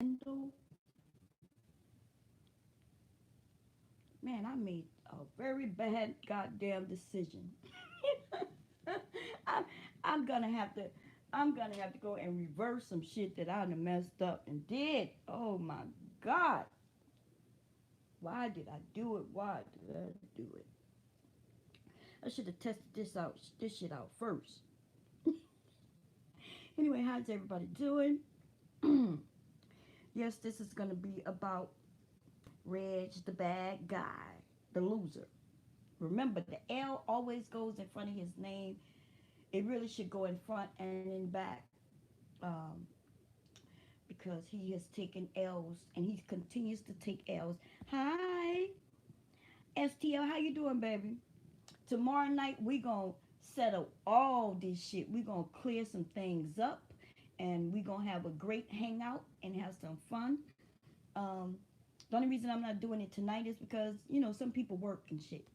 Kendall, man, I made a very bad goddamn decision. I'm, I'm gonna have to, I'm gonna have to go and reverse some shit that I done messed up and did. Oh my God, why did I do it? Why did I do it? I should have tested this shit out first. Anyway, how's everybody doing? Yes, this is gonna be about Reg, the bad guy, the loser. Remember, the L always goes in front of his name. It really should go in front and in back, um, because he has taken L's and he continues to take L's. Hi, STL, how you doing, baby? Tomorrow night we gonna settle all this shit. We gonna clear some things up, and we gonna have a great hangout and have some fun. Um, the only reason I'm not doing it tonight is because some people work and shit.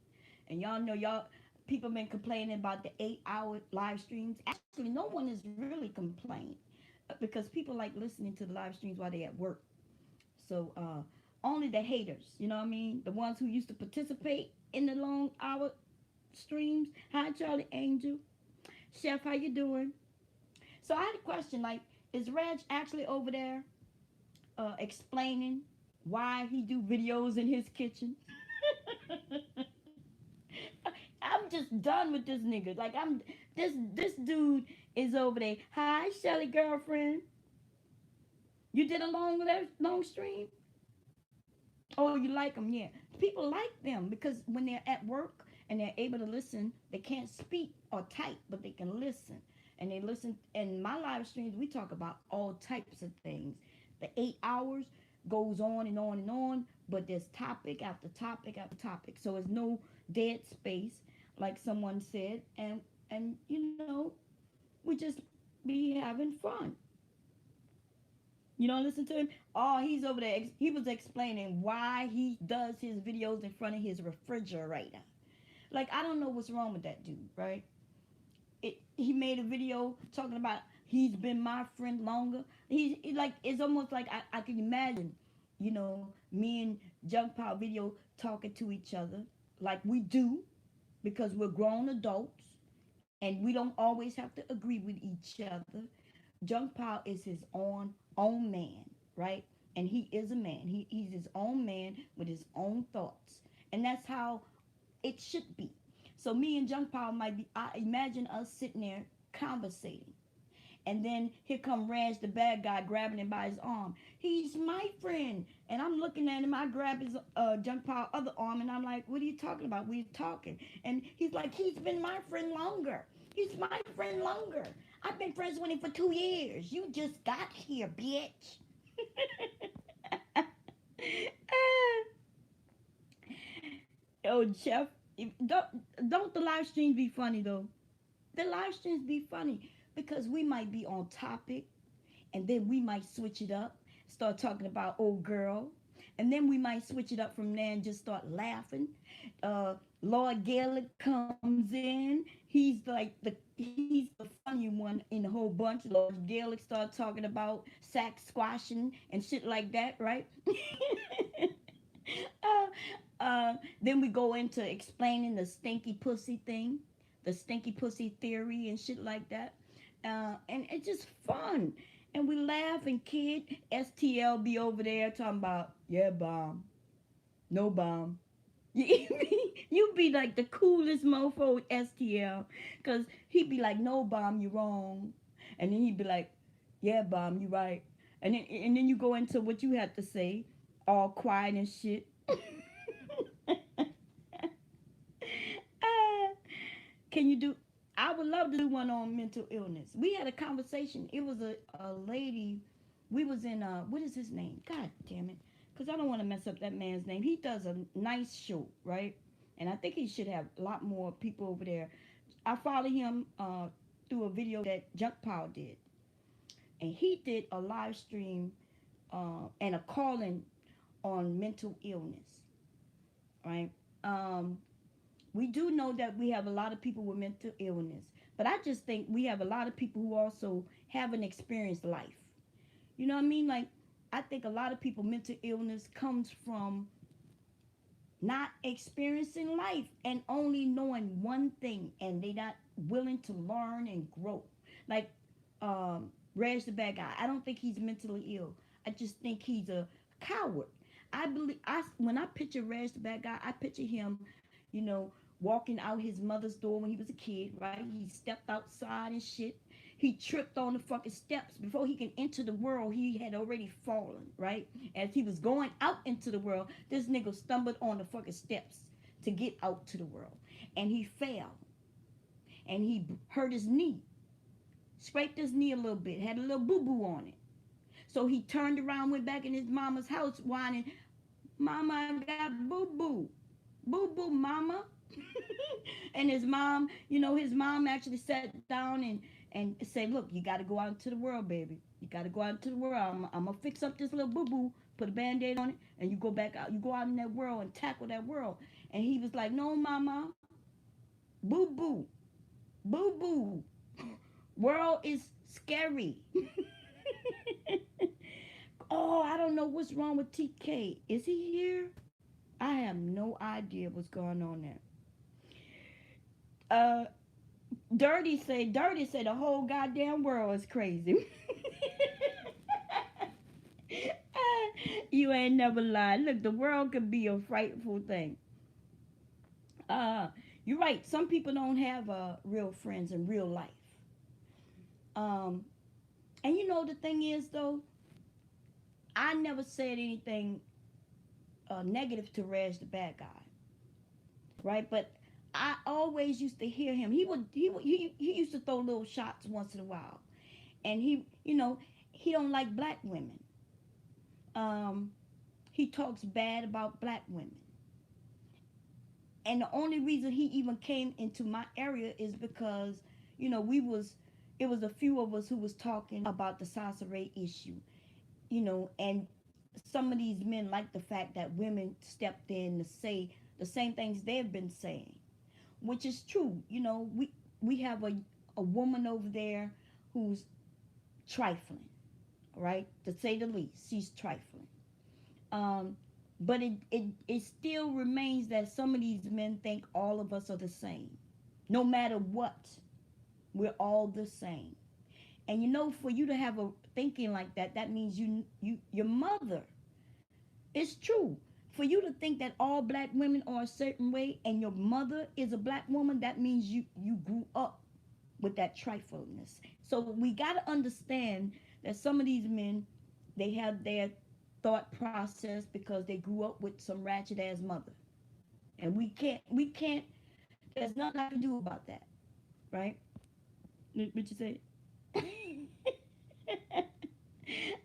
And y'all know y'all people been complaining about the 8 hour live streams. Actually, no one is really complaining because people like listening to the live streams while they at work. So only the haters, you know what I mean? The ones who used to participate in the long hour streams. Hi, Charlie Angel. Chef, how you doing? So I had a question like, is Reg actually over there explaining why he do videos in his kitchen? I'm just done with this nigga. Like this dude is over there. Hi, Shelly girlfriend. You did a long stream? Oh, you like them? Yeah. People like them because when they're at work and they're able to listen, they can't speak or type, but they can listen. And they listen. In my live streams, we talk about all types of things. The 8 hours goes on and on and on, but there's topic after topic after topic. So it's no dead space, like someone said, and we just be having fun. You don't listen to him? Oh, he's over there. He was explaining why he does his videos in front of his refrigerator. Like, I don't know what's wrong with that dude, right? He made a video talking about he's been my friend longer. Like, it's almost like I can imagine, me and Junk Power video talking to each other like we do because we're grown adults and we don't always have to agree with each other. Junk Paul is his own man, right? And he is a man. He's his own man with his own thoughts. And that's how it should be. So me and Junk Paul might be, I imagine us sitting there conversating. And then here come Raj, the bad guy, grabbing him by his arm. He's my friend. And I'm looking at him. I grab his Junk Paul other arm and I'm like, what are you talking about? We're talking. And he's like, he's been my friend longer. He's my friend longer. I've been friends with him for 2 years. You just got here, bitch. Oh, Jeff, don't the live streams be funny though? The live streams be funny because we might be on topic and then we might switch it up, start talking about old girl, and then we might switch it up from there and just start laughing. Lord Gaelic comes in. He's the funny one in the whole bunch. Lord Gaelic start talking about sack squashing and shit like that, right? Then we go into explaining the stinky pussy thing, the stinky pussy theory and shit like that. And it's just fun. And we laugh and kid. STL be over there talking about, yeah, bomb. No bomb. You be like the coolest mofo with STL. Because he be like, no bomb, you wrong. And then he'd be like, yeah, bomb, you right. And then you go into what you have to say, all quiet and shit. Can you do? I would love to do one on mental illness. We had a conversation. It was a lady. We was in what is his name? God damn it. Because I don't want to mess up that man's name. He does a nice show, right? And I think he should have a lot more people over there. I follow him through a video that Junk Power did. And he did a live stream and a calling on mental illness, right? Um, we do know that we have a lot of people with mental illness, but I just think we have a lot of people who also haven't experienced life. You know what I mean? Like, I think a lot of people mental illness comes from not experiencing life and only knowing one thing, and they not willing to learn and grow. Like Reg the bad guy, I don't think he's mentally ill. I just think he's a coward. I believe I when I picture Reg the bad guy, I picture him, you know, walking out his mother's door when he was a kid, right? He stepped outside and shit. He tripped on the fucking steps. Before he can enter the world, he had already fallen, right? As he was going out into the world, this nigga stumbled on the fucking steps to get out to the world. And he fell. And he hurt his knee. Scraped his knee a little bit. Had a little boo-boo on it. So he turned around, went back in his mama's house whining, Mama, I got boo-boo. Boo-boo, mama. And his mom, you know, his mom actually sat down and said, look, you got to go out into the world, baby. You got to go out into the world. I'm going to fix up this little boo-boo, put a Band-Aid on it, and you go back out. You go out in that world and tackle that world. And he was like, no, mama. Boo-boo. Boo-boo. World is scary. Oh, I don't know what's wrong with TK. Is he here? I have no idea what's going on there. Dirty say the whole goddamn world is crazy. You ain't never lied. Look, the world could be a frightful thing. Uh, you're right. Some people don't have real friends in real life. Um, and you know the thing is though, I never said anything negative to Reg the bad guy, right? But I always used to hear him. He used to throw little shots once in a while, and you know he don't like black women. Um, he talks bad about black women, and the only reason he even came into my area is because you know it was a few of us who was talking about the Sasa Ray issue, you know, and some of these men like the fact that women stepped in to say the same things they've been saying, which is true. You know, we have a woman over there who's trifling, right? To say the least, she's trifling. Um, but it still remains that some of these men think all of us are the same. No matter what, we're all the same. And you know, for you to have a thinking like that, that means your mother. It's true. For you to think that all black women are a certain way and your mother is a black woman, that means you grew up with that triflingness. So we got to understand that some of these men, they have their thought process because they grew up with some ratchet ass mother. And we can't, there's nothing I can do about that, right? What you say?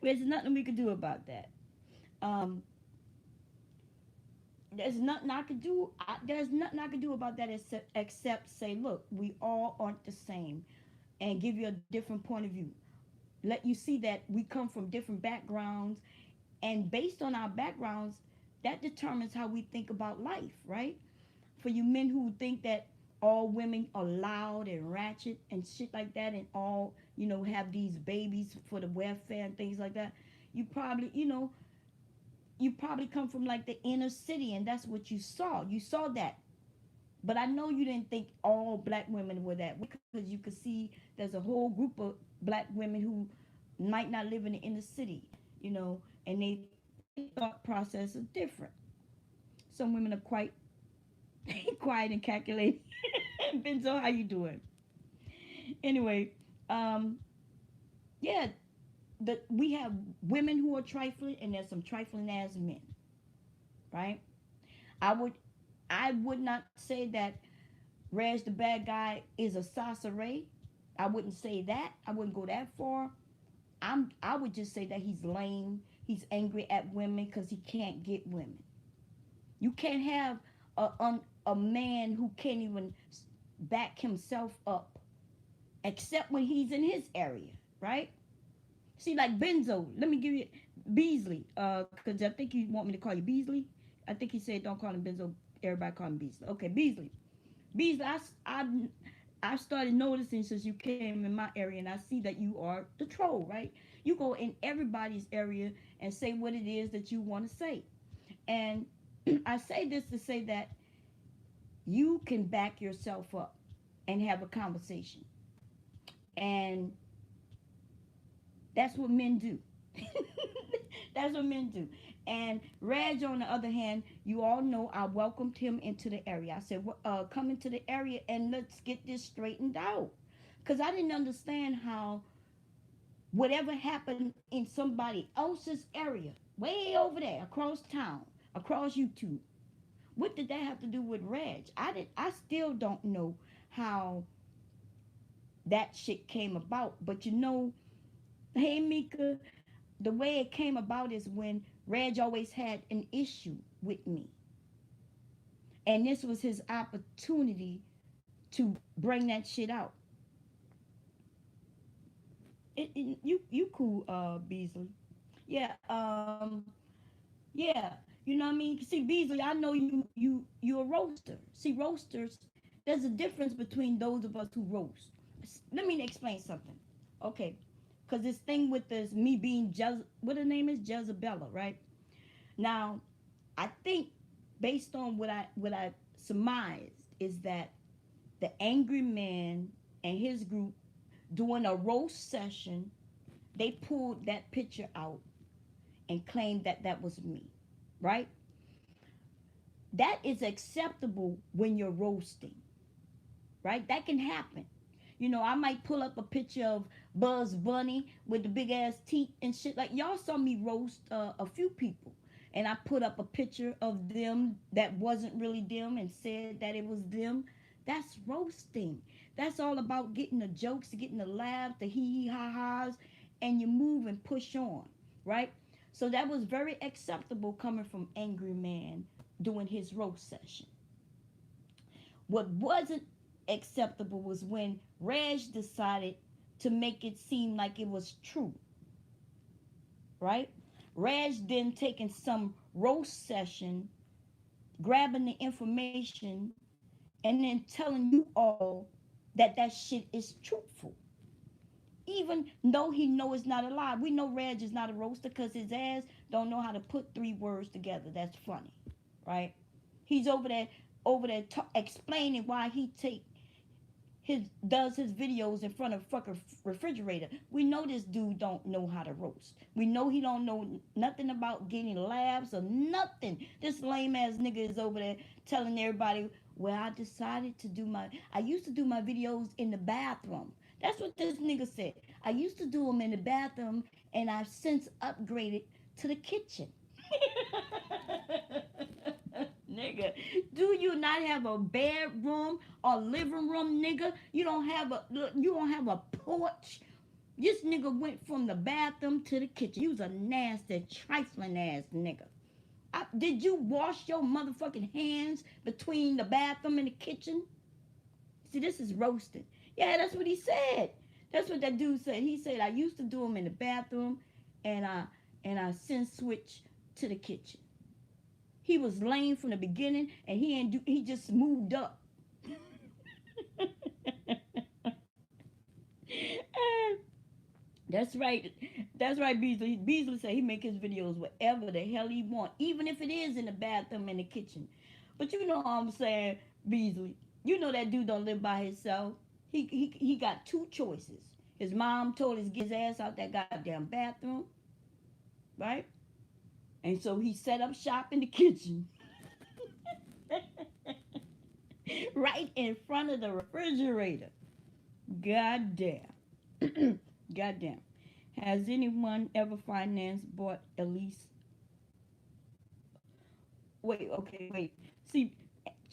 There's nothing we can do about that. Um, there's nothing I could do. There's nothing I could do about that except say, look, we all aren't the same, and give you a different point of view. Let you see that we come from different backgrounds, and based on our backgrounds, that determines how we think about life, right? For you men who think that all women are loud and ratchet and shit like that, and all have these babies for the welfare and things like that, you probably you probably come from like the inner city, and that's what you saw that. But I know you didn't think all black women were that, because you could see there's a whole group of black women who might not live in the inner city, and they thought process is different. Some women are quite quiet and calculated. Benzo, how you doing? Anyway, um, yeah, we have women who are trifling, and there's some trifling as men, right? I would I would not say that Reg the bad guy is a sorcerer. I wouldn't say that. I wouldn't go that far. I would just say that he's lame. He's angry at women because he can't get women. You can't have a man who can't even back himself up, except when he's in his area, right? See, like Benzo. Let me give you Beasley, because I think you want me to call you Beasley. I think he said don't call him Benzo. Everybody call him Beasley. Okay, Beasley. Beasley, I started noticing since you came in my area, and I see that you are the troll, right? You go in everybody's area and say what it is that you want to say. And I say this to say that you can back yourself up and have a conversation. And that's what men do. That's what men do. And Reg, on the other hand, you all know I welcomed him into the area. I said, come into the area and let's get this straightened out. Because I didn't understand how whatever happened in somebody else's area, way over there, across town, across YouTube, what did that have to do with Reg? I still don't know how that shit came about. But you know, hey Mika, the way it came about is when Reg always had an issue with me. And this was his opportunity to bring that shit out. You cool, Beasley. Yeah, yeah. You know what I mean? See, Beasley, I know you're a roaster. See, roasters, there's a difference between those of us who roast. Let me explain something. Okay. Because this thing with this me being what her name is, Jezebella, right? Now, I think based on what I surmised is that the angry man and his group doing a roast session, they pulled that picture out and claimed that that was me, right? That is acceptable when you're roasting, right? That can happen. You know, I might pull up a picture of Buzz Bunny with the big ass teeth and shit. Like y'all saw me roast a few people, and I put up a picture of them that wasn't really them and said that it was them. That's roasting. That's all about getting the jokes, getting the laughs, the hee hee ha ha's, and you move and push on, right? So that was very acceptable coming from Angry Man doing his roast session. What wasn't acceptable was when Reg decided to make it seem like it was true, right? Reg then taking some roast session, grabbing the information, and then telling you all that that shit is truthful. Even though he know it's not a lie. We know Reg is not a roaster because his ass don't know how to put three words together. That's funny, right? He's over there explaining why he does his videos in front of fucking refrigerator. We know this dude don't know how to roast. We know he don't know nothing about getting laughs or nothing. This lame ass nigga is over there telling everybody, well, I used to do my videos in the bathroom. That's what this nigga said. I used to do them in the bathroom and I've since upgraded to the kitchen. Nigga, do you not have a bedroom or living room, nigga? You don't have a porch. This nigga went from the bathroom to the kitchen. You was a nasty, trifling ass nigga. Did you wash your motherfucking hands between the bathroom and the kitchen? See, this is roasting. Yeah, that's what he said. That's what that dude said. He said I used to do them in the bathroom, and I since switched to the kitchen. He was lame from the beginning, and he just moved up. That's right. That's right, Beasley. Beasley said he make his videos whatever the hell he want, even if it is in the bathroom and the kitchen. But you know what I'm saying, Beasley. You know that dude don't live by himself. He got two choices. His mom told him to get his ass out that goddamn bathroom, right? And so he set up shop in the kitchen. Right in front of the refrigerator. Goddamn. Goddamn. Has anyone ever financed, bought, at least? Wait, okay, wait. See,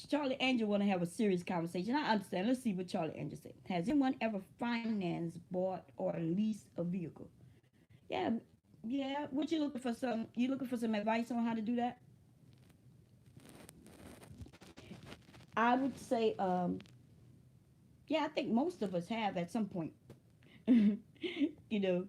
Charlie Angel want to have a serious conversation. I understand. Let's see what Charlie Angel said. Has anyone ever financed, bought, or leased a vehicle? Yeah, yeah. What you looking for? You looking for some advice on how to do that? I would say, yeah, I think most of us have at some point. you know,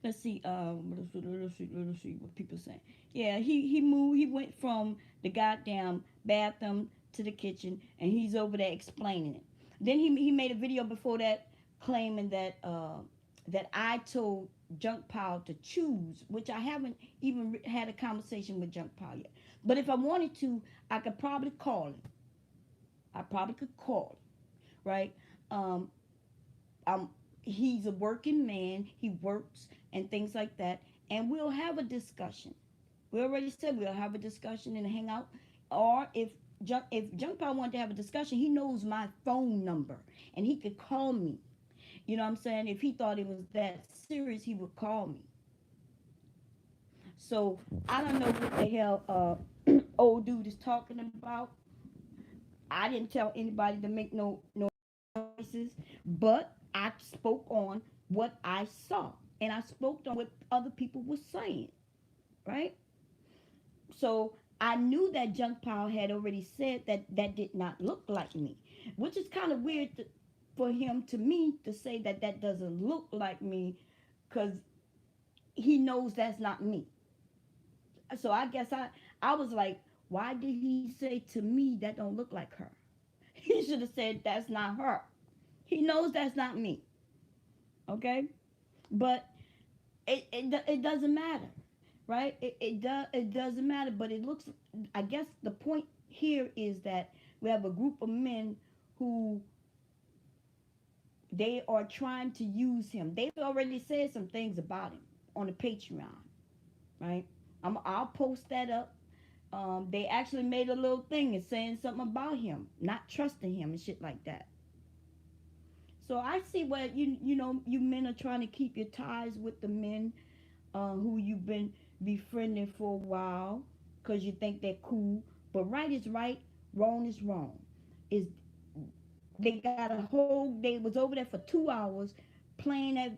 let's see what people say. Yeah, he moved. He went from the goddamn bathroom to the kitchen, and he's over there explaining it. Then he made a video before that claiming that that I told Junk Pile to choose, which I haven't even had a conversation with Junk Pile yet. But if I wanted to, I could probably call him. I probably could call him, right? Um, um, he's a working man. He works and things like that, and we'll have a discussion. We already said we'll have a discussion and hang out. Or if Junk Pile wanted to have a discussion, he knows my phone number and he could call me. You know what I'm saying? If he thought it was that serious, he would call me. So I don't know what the hell old dude is talking about. I didn't tell anybody to make no noises, but I spoke on what I saw, and I spoke on what other people were saying, right? So I knew that Junk Pile had already said that that did not look like me, which is kind of weird for him to me to say that that doesn't look like me, because he knows that's not me. So I guess I was like, why did he say to me that don't look like her? He should have said that's not her. He knows that's not me. Okay, but it doesn't matter, right? It doesn't matter. But it looks. I guess the point here is that we have a group of men who they are trying to use him. They've already said some things about him on the Patreon, right? I'll post that up. They actually made a little thing and saying something about him, not trusting him and shit like that. So I see what you know you men are trying to keep your ties with the men who you've been befriending for a while because you think they're cool. But right is right, wrong is wrong. Is they got a whole they was over there for 2 hours playing that,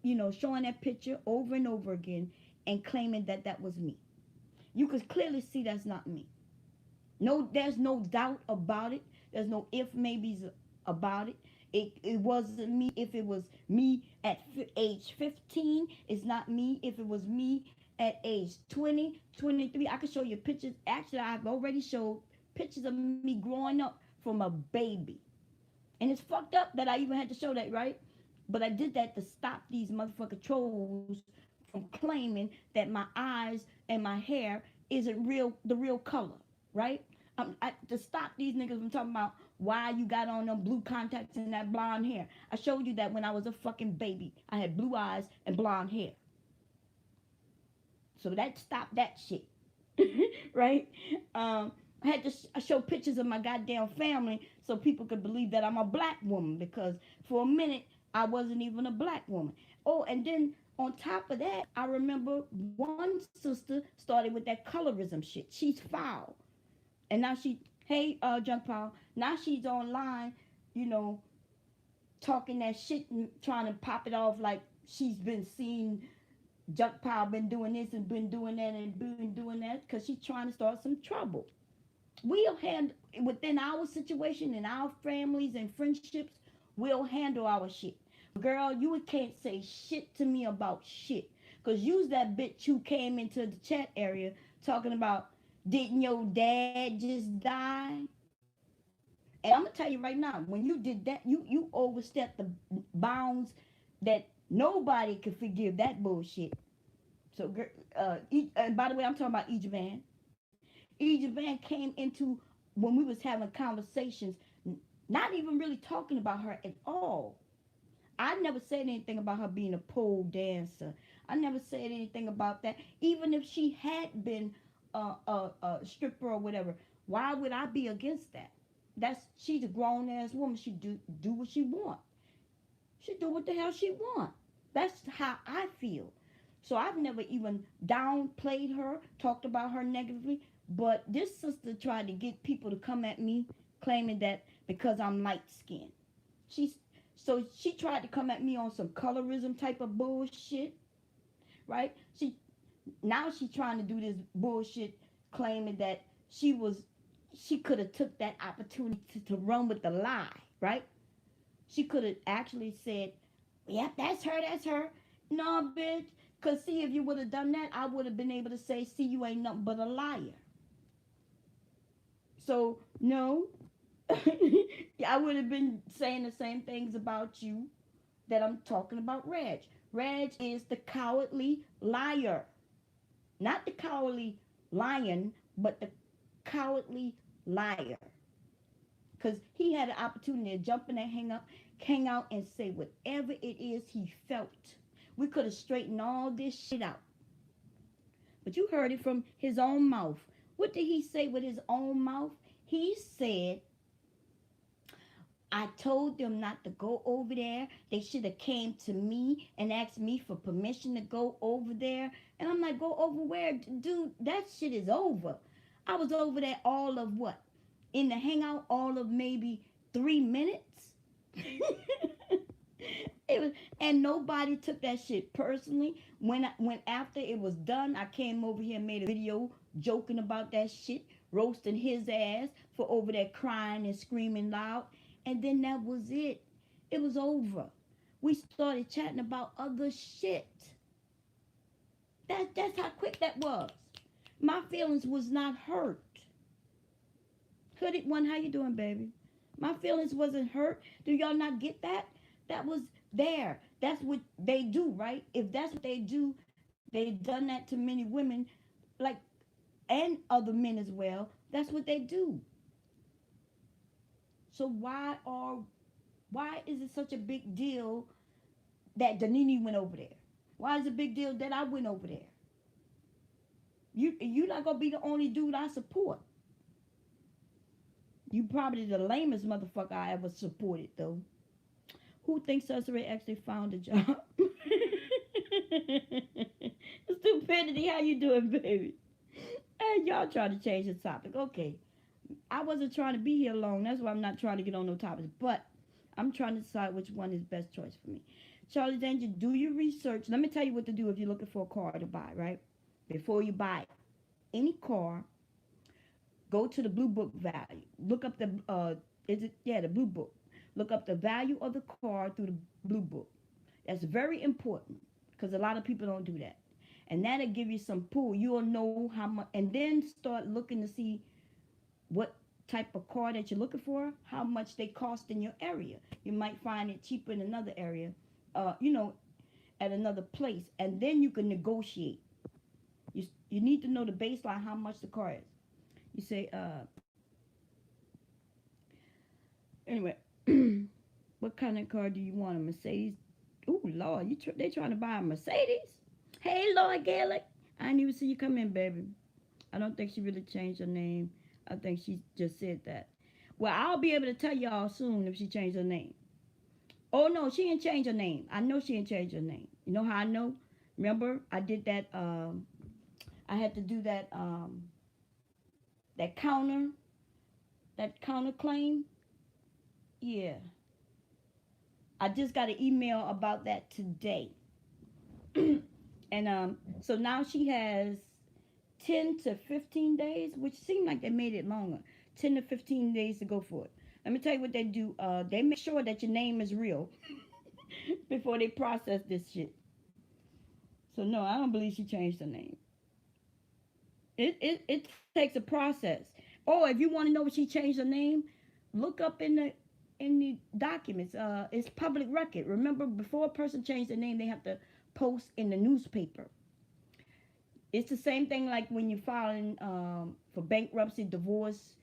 you know, showing that picture over and over again and claiming that that was me. You could clearly see that's not me. No, there's no doubt about it. There's no if maybes about it. It wasn't me if it was me at age 15. It's not me if it was me at age 20, 23. I could show you pictures. Actually, I've already showed pictures of me growing up from a baby. And it's fucked up that I even had to show that, right? But I did that to stop these motherfucking trolls from claiming that my eyes and my hair isn't real, the real color, right? To stop these niggas from talking about why you got on them blue contacts and that blonde hair. I showed you that when I was a fucking baby. I had blue eyes and blonde hair. So that stopped that shit. Right? I had to show pictures of my goddamn family so people could believe that I'm a black woman because for a minute I wasn't even a black woman. Oh, and then on top of that, I remember one sister started with that colorism shit. She's foul. And now Junk Pile, now she's online, you know, talking that shit and trying to pop it off like she's been seeing Junk Pile been doing this and been doing that and been doing that because she's trying to start some trouble. We'll handle within our situation and our families and friendships, we'll handle our shit. Girl, you can't say shit to me about shit. Cause you's that bitch who came into the chat area talking about didn't your dad just die? And I'm gonna tell you right now, when you did that, you overstepped the bounds that nobody could forgive that bullshit. So, and by the way, I'm talking about Egypt Van. Egypt Van came into when we was having conversations, not even really talking about her at all. I never said anything about her being a pole dancer. I never said anything about that. Even if she had been a stripper or whatever, why would I be against that? That's she's a grown ass woman. She do what she want. She do what the hell she want. That's how I feel. So I've never even downplayed her, talked about her negatively. But this sister tried to get people to come at me, claiming that because I'm light skinned. She's so she tried to come at me on some colorism type of bullshit, right? She's trying to do this bullshit, claiming that she could have took that opportunity to run with the lie, right? She could have actually said, "Yep, that's her, that's her." No, bitch. Cause see, if you would have done that, I would have been able to say, "See, you ain't nothing but a liar." So no, I would have been saying the same things about you, that I'm talking about Reg. Reg is the cowardly liar. Not the cowardly lion, but the cowardly liar. Because he had an opportunity to jump in and hang out and say whatever it is he felt. We could have straightened all this shit out. But you heard it from his own mouth. What did he say with his own mouth? He said, I told them not to go over there. They should have came to me and asked me for permission to go over there. And I'm like, go over where? Dude, that shit is over. I was over there all of what? In the hangout all of maybe 3 minutes. It was, and nobody took that shit personally. When after it was done, I came over here and made a video joking about that shit, roasting his ass for over there crying and screaming loud. And then that was it. It was over. We started chatting about other shit. That's how quick that was. My feelings was not hurt. Hooded one, how you doing, baby? My feelings wasn't hurt. Do y'all not get that? That was there. That's what they do, right? If that's what they do, they've done that to many women, like, and other men as well. That's what they do. So why is it such a big deal that Danini went over there? Why is it a big deal that I went over there? You not gonna be the only dude I support. You probably the lamest motherfucker I ever supported, though. Who thinks Cesare actually found a job? Stupidity, how you doing, baby? Hey, y'all trying to change the topic. Okay. I wasn't trying to be here long. That's why I'm not trying to get on no topics. But I'm trying to decide which one is best choice for me. Charlie Danger, do your research. Let me tell you what to do if you're looking for a car to buy, right? Before you buy any car, go to the Blue Book value. Look up the Blue Book. Look up the value of the car through the Blue Book. That's very important because a lot of people don't do that. And that'll give you some pull. You'll know how much, and then start looking to see what type of car that you're looking for, how much they cost in your area. You might find it cheaper in another area, at another place, and then you can negotiate. You need to know the baseline, how much the car is. You say, anyway, what kind of car do you want? A Mercedes? Oh, Lord, they trying to buy a Mercedes? Hey, Lord Gaelic. I didn't even see you come in, baby. I don't think she really changed her name. I think she just said that. Well, I'll be able to tell y'all soon if she changed her name. Oh, no, she didn't change her name. I know she didn't change her name. You know how I know? Remember, I did that, I had to do that, that counter claim. Yeah. I just got an email about that today. And so now she has 10 to 15 days, which seemed like they made it longer. 10 to 15 days to go for it. Let me tell you what they do. They make sure that your name is real before they process this shit. So no, I don't believe she changed her name. It takes a process. Or if you want to know if she changed her name, look up in the documents. It's public record. Remember, before a person changed their name, they have to post in the newspaper. It's the same thing like when you're filing for bankruptcy, divorce,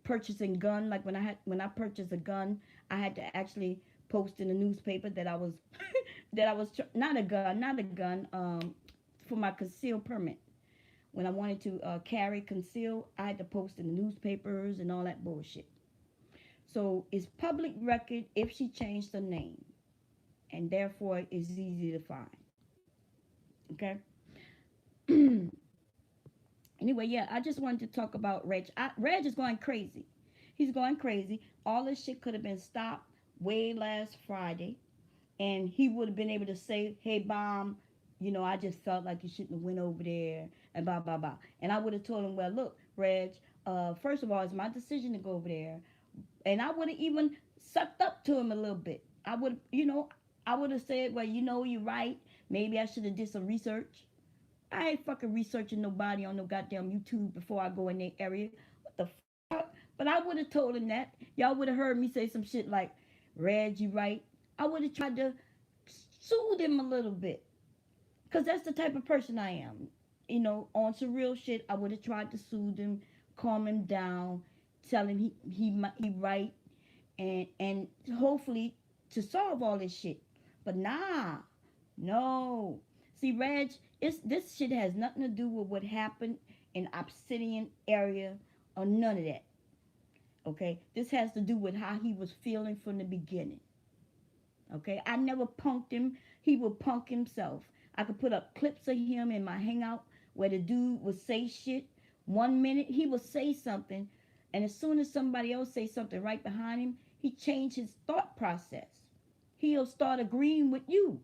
purchasing gun. Like when I purchased a gun, I had to actually post in the newspaper that I was not a gun for my concealed permit. When I wanted to carry conceal, I had to post in the newspapers and all that bullshit. So it's public record if she changed her name, and therefore it's easy to find. Okay. Anyway, yeah, I just wanted to talk about Reg. Reg is going crazy. He's going crazy. All this shit could have been stopped way last Friday, and he would have been able to say, "Hey, Bomb, I just felt like you shouldn't have went over there," and blah blah blah. And I would have told him, "Well, look, Reg. First of all, it's my decision to go over there," and I would have even sucked up to him a little bit. I would have said, "Well, you're right. Maybe I should have did some research." I ain't fucking researching nobody on no goddamn YouTube before I go in their area. What the fuck? But I would have told him that. Y'all would have heard me say some shit like, "Reg, you right." I would have tried to soothe him a little bit. Because that's the type of person I am. You know, on some real shit, I would have tried to soothe him, calm him down, tell him he right, and hopefully to solve all this shit. But nah, no. See, Reg, this shit has nothing to do with what happened in Obsidian area or none of that. Okay, this has to do with how he was feeling from the beginning. Okay, I never punked him. He would punk himself. I could put up clips of him in my hangout where the dude would say shit. 1 minute he would say something, and as soon as somebody else say something right behind him, he changed his thought process. He'll start agreeing with you.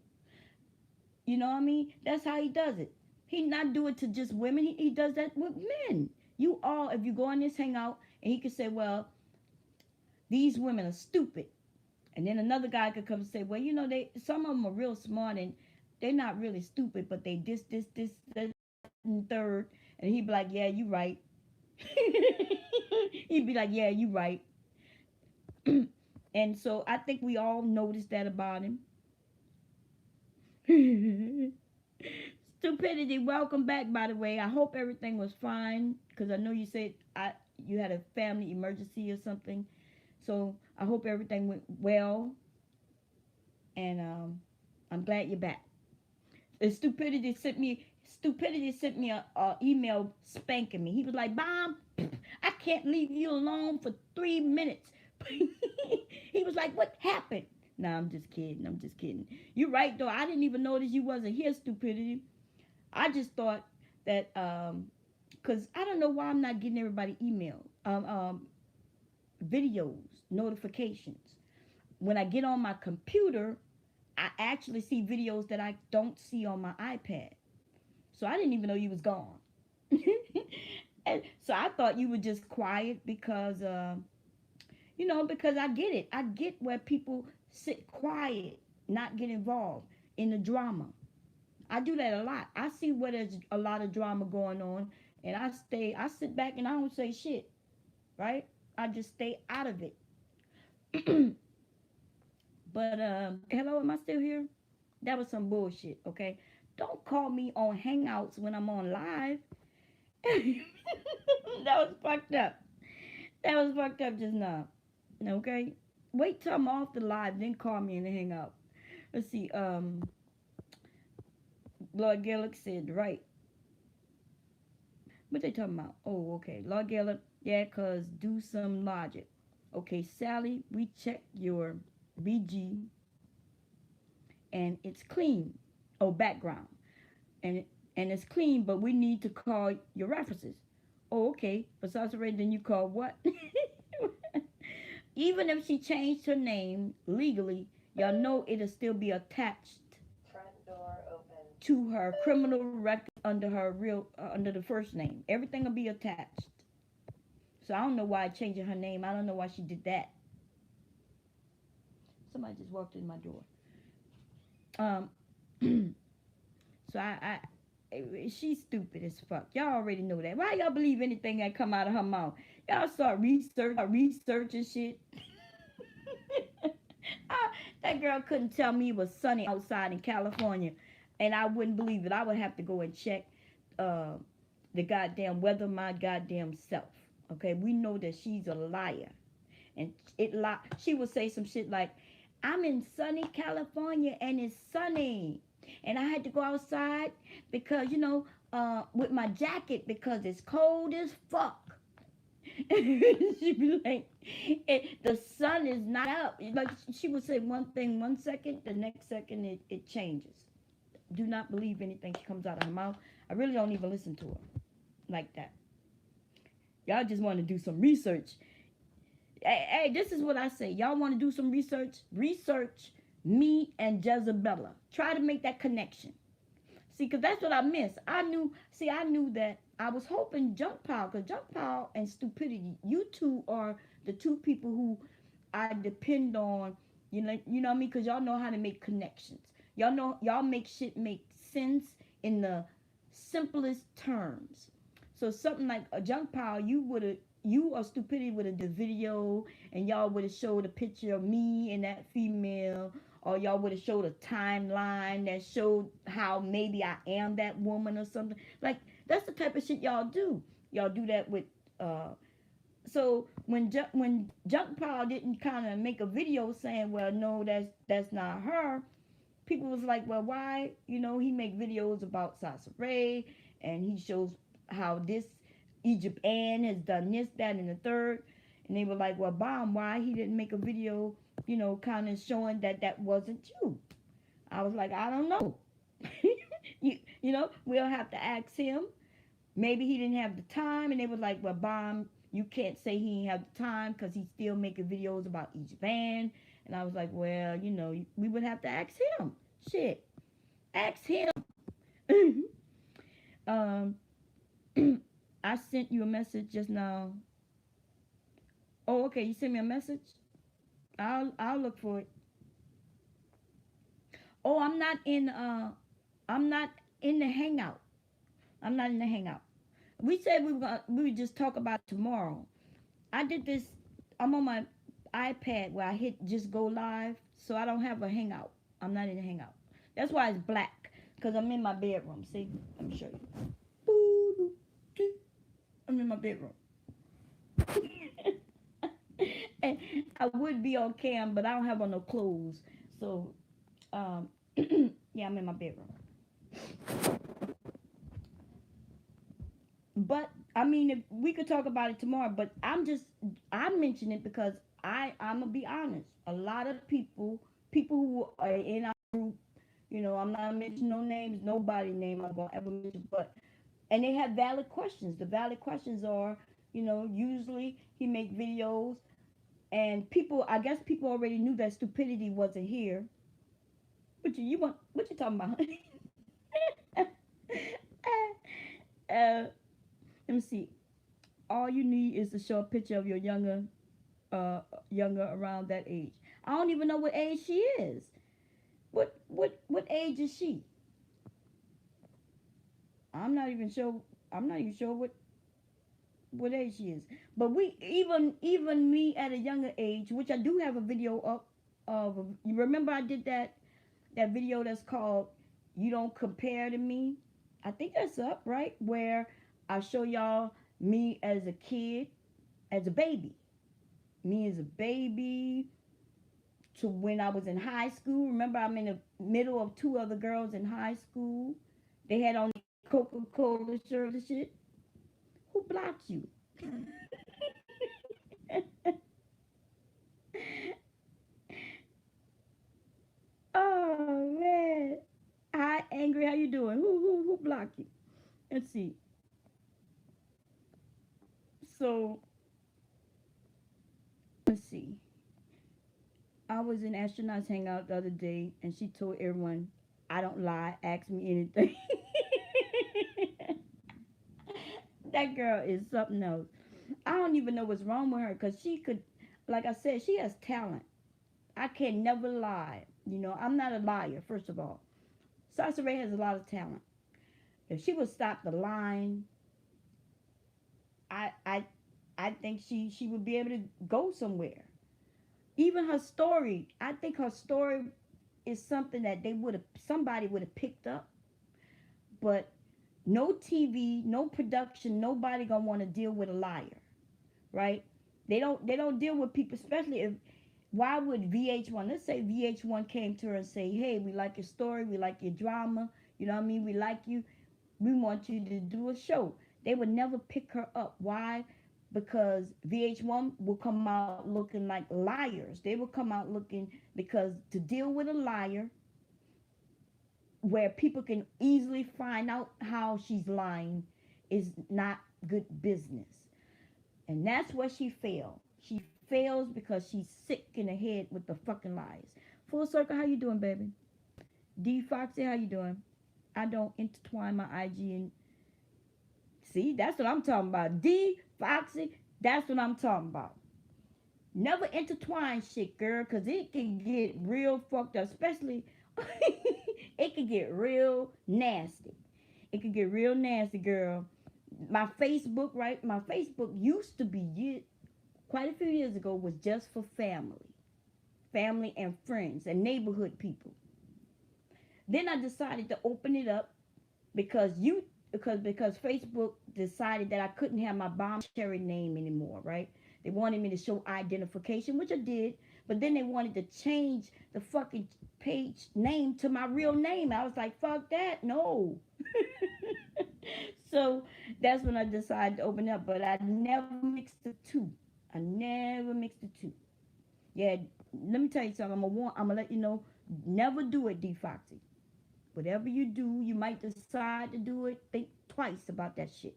You know what I mean? That's how he does it. He not do it to just women. He does that with men. You all, if you go on this hangout, and he could say, well, these women are stupid. And then another guy could come and say, well, you know, they some of them are real smart and they're not really stupid, but they this, that, and third. And he'd be like, yeah, you right. He'd be like, yeah, you right. And so I think we all noticed that about him. Stupidity, welcome back, by the way. I hope everything was fine because I know you said you had a family emergency or something. So I hope everything went well, and I'm glad you're back. And Stupidity sent me a email spanking me. He was like, "Bomb, I can't leave you alone for 3 minutes." He was like, "What happened?" Nah, I'm just kidding. I'm just kidding. You're right though. I didn't even notice you wasn't here, Stupidity. I just thought that because I don't know why I'm not getting everybody email videos notifications. When I get on my computer, I actually see videos that I don't see on my iPad. So I didn't even know you was gone. And so I thought you were just quiet because, because I get it. I get where people sit quiet, not get involved in the drama. I do that a lot. I see where there's a lot of drama going on, and I sit back and I don't say shit, right? I just stay out of it. But hello, am I still here? That was some bullshit, okay? Don't call me on Hangouts when I'm on live. That was fucked up. That was fucked up just now. Okay? Wait till I'm off the live, then call me in the hangout. Let's see. Lord Gillick said, right. What they talking about? Oh, okay. Lord Gillick, yeah, cause do some logic. Okay, Sally, we checked your BG and it's clean. Oh, background. And and it's clean, but we need to call your references. Oh, okay. Besides the then you call what? Even if she changed her name legally, y'all know it'll still be attached to her criminal record under her under the first name. Everything will be attached. So I don't know why changing her name. I don't know why she did that. Somebody just walked in my door. Um, so she's stupid as fuck. Y'all already know that. Why y'all believe anything that come out of her mouth? Y'all start researching shit. That girl couldn't tell me it was sunny outside in California, and I wouldn't believe it. I would have to go and check uh, the goddamn weather my goddamn self. Okay, we know that she's a liar, and she would say some shit like, "I'm in sunny California and it's sunny, and I had to go outside because with my jacket because it's cold as fuck." She'd be like, the sun is not up. Like she would say one thing 1 second, the next second it changes. Do not believe anything she comes out of her mouth. I really don't even listen to her like that. Y'all just want to do some research. Hey, this is what I say. Y'all want to do some research? Research me and Jezebella. Try to make that connection. See, because that's what I missed. I knew that I was hoping Junk Pile, because Junk Pile and Stupidity, you two are the two people who I depend on, you know what I mean? Because y'all know how to make connections. Y'all make shit make sense in the simplest terms. So something like a Junk Pile, you or Stupidity would have did video and y'all would have showed a picture of me and that female or y'all would have showed a timeline that showed how maybe I am that woman or something. Like that's the type of shit y'all do. Y'all do that with uh so when Junk Power didn't kind of make a video saying, well, no, that's not her. People was like, well, why? You know, he make videos about Sasa Ray, and he shows how this Egypt Ann has done this, that, and the third. And they were like, well, Bomb, why he didn't make a video, you know, kind of showing that that wasn't you? I was like, I don't know. You know, we'll have to ask him. Maybe he didn't have the time, and they were like, well, Bomb, you can't say he didn't have the time because he's still making videos about Egypt Ann. And I was like, well, you know, we would have to ask him. Shit, ask him. um, I sent you a message just now. Oh, okay, you sent me a message. I'll look for it. Oh, I'm not in the hangout. I'm not in the hangout. We said we would just talk about it tomorrow. I did this. I'm on my iPad where I hit just go live, so I don't have a hangout. I'm not in the hangout. That's why it's black, because I'm in my bedroom. See, let me show you. I'm in my bedroom. And I would be on cam, but I don't have on no clothes. So, yeah, I'm in my bedroom. But I mean, if we could talk about it tomorrow, but I mention it because I'm gonna be honest. A lot of people who are in our group, you know, I'm not mentioning no names, nobody name I'm gonna ever mention, but and they have valid questions. The valid questions are, you know, usually he make videos and people, I guess people already knew that stupidity wasn't here. What you talking about? Let me see. All you need is to show a picture of your uh, younger around that age. I don't even know what age she is. What age is she? I'm not even sure. I'm not even sure what age she is. But we even me at a younger age, which I do have a video up of. You remember I did that video that's called "You Don't Compare to Me." I think that's up right where I show y'all me as a kid, as a baby, me as a baby to when I was in high school. Remember, I'm in the middle of two other girls in high school. They had on Coca-Cola shirts and shit. Who blocked you? Oh man. Hi, angry. How you doing? Who blocked you? Let's see. So let's see. I was in astronauts hangout the other day, and she told everyone, "I don't lie. Ask me anything." That girl is something else. I don't even know what's wrong with her because she could, like I said, she has talent. I can never lie. You know, I'm not a liar, first of all. Sasha Ray has a lot of talent. If she would stop the line, I I I think she would be able to go somewhere. Even her story, I think her story is something that they would have somebody would have picked up, but no TV, no production, nobody gonna want to deal with a liar, right? They don't deal with people, especially if why would VH1, let's say VH1 came to her and say, hey, we like your story, we like your drama, you know what I mean, we like you, we want you to do a show. They would never pick her up. Why? Because VH1 will come out looking like liars. They will come out looking, because to deal with a liar where people can easily find out how she's lying is not good business. And that's where she failed. She fails because she's sick in the head with the fucking lies. Full circle, how you doing, baby? D Foxy, how you doing? I don't intertwine my IG and see, that's what I'm talking about. D Foxy, that's what I'm talking about. Never intertwine shit, girl, cause it can get real fucked up. Especially, it can get real nasty. It can get real nasty, girl. My Facebook, right? My Facebook used to be quite a few years ago was just for family. family and friends and neighborhood people. Then I decided to open it up because Facebook decided that I couldn't have my Bomb Cherry name anymore, right? They wanted me to show identification, which I did, but then they wanted to change the fucking page name to my real name. I was like, fuck that, no. So that's when I decided to open up, but I never mixed the two. I never mixed the two. Yeah, let me tell you something. I'm gonna let you know. Never do it, D Foxy. Whatever you do, you might decide to do it. Think twice about that shit.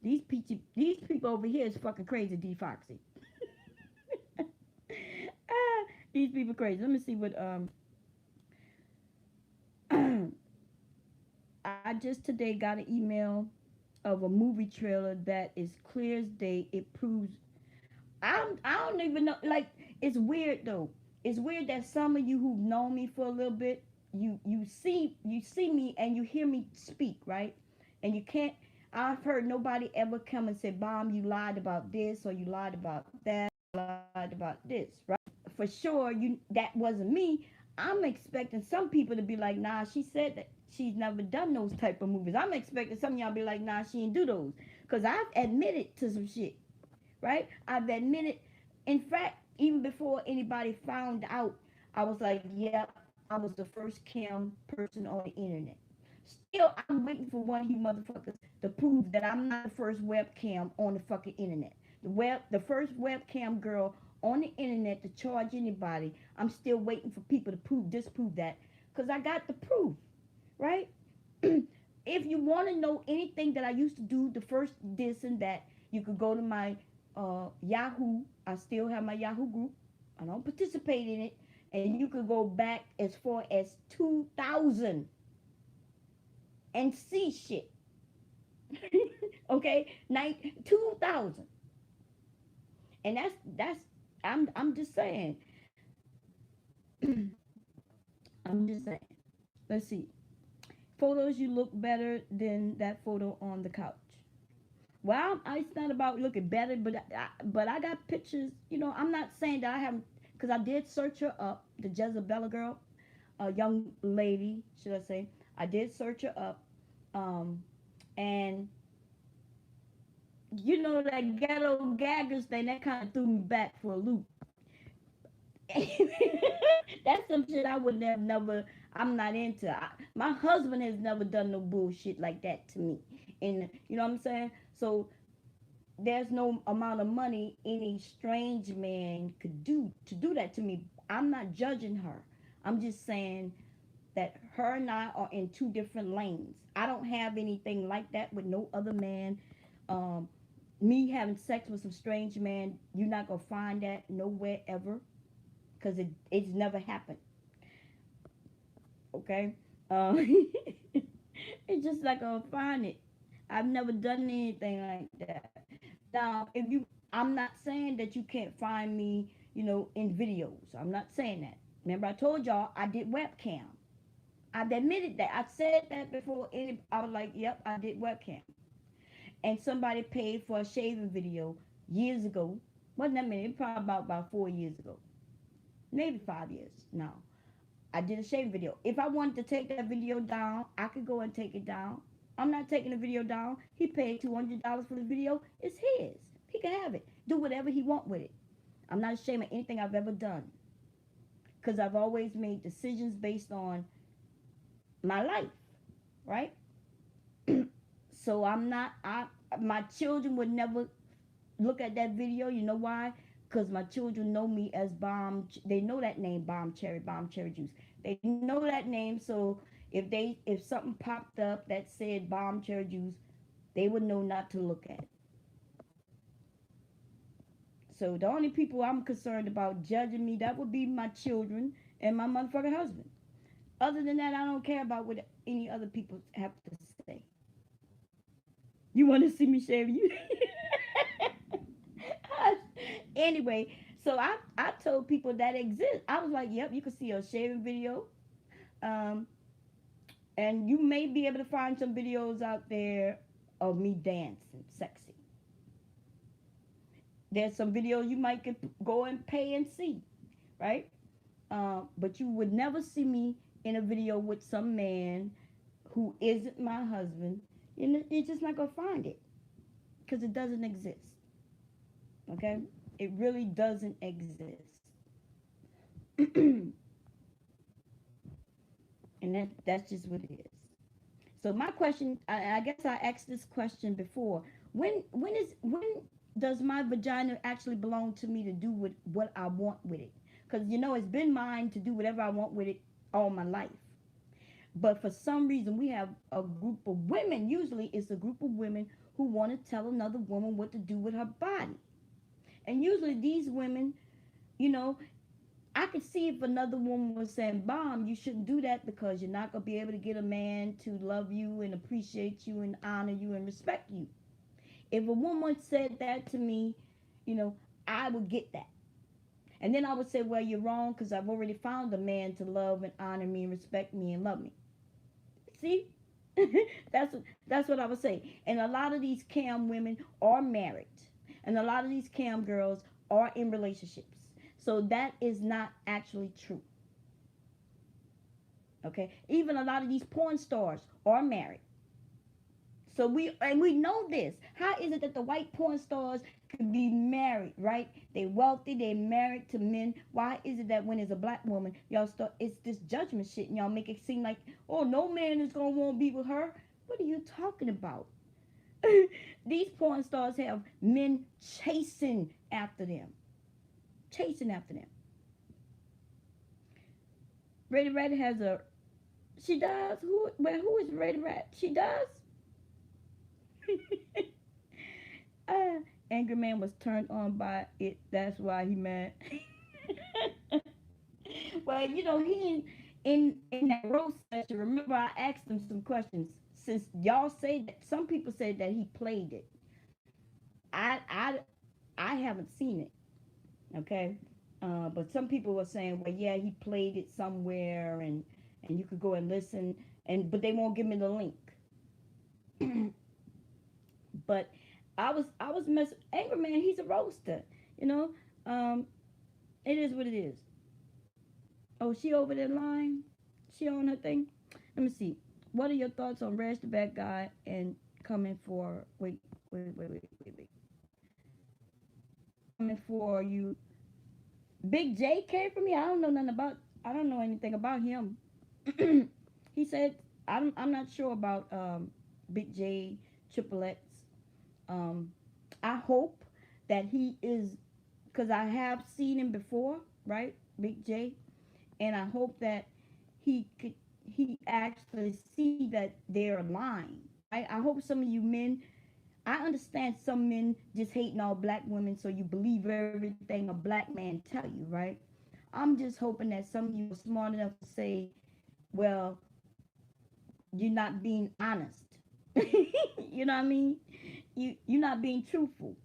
These people over here is fucking crazy, D Foxy. Ah, these people crazy. Let me see what I just today got an email of a movie trailer that is clear as day. It proves I don't even know. Like, it's weird though. It's weird that some of you who've known me for a little bit, you see me and you hear me speak, right? And you can't. I've heard nobody ever come and say, "Bomb, you lied about this or you lied about that, lied about this," right? For sure, you that wasn't me. I'm expecting some people to be like, "Nah, she said that she's never done those type of movies." I'm expecting some of y'all be like, "Nah, she didn't do those," because I've admitted to some shit, right? I've admitted, in fact, even before anybody found out, I was like, yep, I was the first cam person on the internet. Still, I'm waiting for one of you motherfuckers to prove that I'm not the first webcam on the fucking internet. The first webcam girl on the internet to charge anybody. I'm still waiting for people to disprove that, because I got the proof, right? If you want to know anything that I used to do, the first this and that, you could go to my Yahoo. I still have my Yahoo group. I don't participate in it. And you could go back as far as 2000 and see shit. Okay, 2000, and that's I'm just saying. I'm just saying. Let's see. Photos, you look better than that photo on the couch. Well, it's not about looking better, but I got pictures. I'm not saying that I haven't, because I did search her up, the Jezebella girl, a young lady, should I say? I did search her up, and that ghetto gaggers thing that kind of threw me back for a loop. That's some shit I would never. I'm not into. My husband has never done no bullshit like that to me, and you know what I'm saying. So there's no amount of money any strange man could do to do that to me. I'm not judging her. I'm just saying that her and I are in two different lanes. I don't have anything like that with no other man. Um, Me having sex with some strange man, you're not gonna find that nowhere ever, because it's never happened. Okay, it's just like I'll find it. I've never done anything like that. Now, if you, I'm not saying that you can't find me, in videos. I'm not saying that. Remember, I told y'all I did webcam. I've admitted that. I said that before. I was like, yep, I did webcam. And somebody paid for a shaving video years ago. Wasn't that many? Probably about 4 years ago, maybe 5 years. No, I did a shaving video. If I wanted to take that video down, I could go and take it down. I'm not taking the video down. He paid $200 for the video. It's his. He can have it. Do whatever he want with it. I'm not ashamed of anything I've ever done, because I've always made decisions based on my life, right? So I'm not. My children would never look at that video. You know why? Because my children know me as Bomb. They know that name, Bomb Cherry Juice. They know that name. So if something popped up that said Bomb Cherry Juice, they would know not to look at it. So the only people I'm concerned about judging me, that would be my children and my motherfucking husband. Other than that, I don't care about what any other people have to say. You want to see me shave you? Anyway, so I told people that exist. I was like, yep, you can see a shaving video. Um, and you may be able to find some videos out there of me dancing sexy. There's some videos you might go and pay and see. right? But you would never see me in a video with some man who isn't my husband. You're just not gonna find it because it doesn't exist. Okay, it really doesn't exist. And that's just what it is. So my question, I guess I asked this question before. When does my vagina actually belong to me to do with what I want with it? Because it's been mine to do whatever I want with it all my life. But for some reason, we have a group of women. Usually, it's a group of women who want to tell another woman what to do with her body. And usually, these women, you know, I could see if another woman was saying, Bomb, you shouldn't do that because you're not going to be able to get a man to love you and appreciate you and honor you and respect you. If a woman said that to me, you know, I would get that. And then I would say, well, you're wrong because I've already found a man to love and honor me and respect me and love me. See? that's what I would say. And a lot of these cam women are married. And a lot of these cam girls are in relationships. So that is not actually true. Okay? Even a lot of these porn stars are married. So we know this. How is it that the white porn stars could be married, right? They wealthy, they married to men. Why is it that when it's a black woman, y'all start it's this judgment shit and y'all make it seem like, oh, no man is gonna want to be with her? What are you talking about? These porn stars have men chasing after them. Chasing after them. Ready Red has a she does? Who is Ready Red? She does? uh, Angry Man was turned on by it. That's why he mad. Well, he in that roast session. Remember, I asked him some questions. Since y'all say that, some people said that he played it. I I I haven't seen it. Okay, but some people were saying, well, yeah, he played it somewhere, and you could go and listen, but they won't give me the link. But I was messing. Angry Man, he's a roaster. You know, um, it is what it is. Oh, she over there lying? She on her thing? Let me see. What are your thoughts on Reg the Bad Guy and coming for wait. Coming for you. Big J came for me. I don't know anything about him. He said I'm not sure about Big J Triple X. Um, I hope that he is because I have seen him before, right? Big J, and I hope that he actually see that they're lying, right? I hope some of you men. I understand some men just hating all black women, so you believe everything a black man tell you, right? I'm just hoping that some of you are smart enough to say, well, you're not being honest. You know what I mean? You're not being truthful.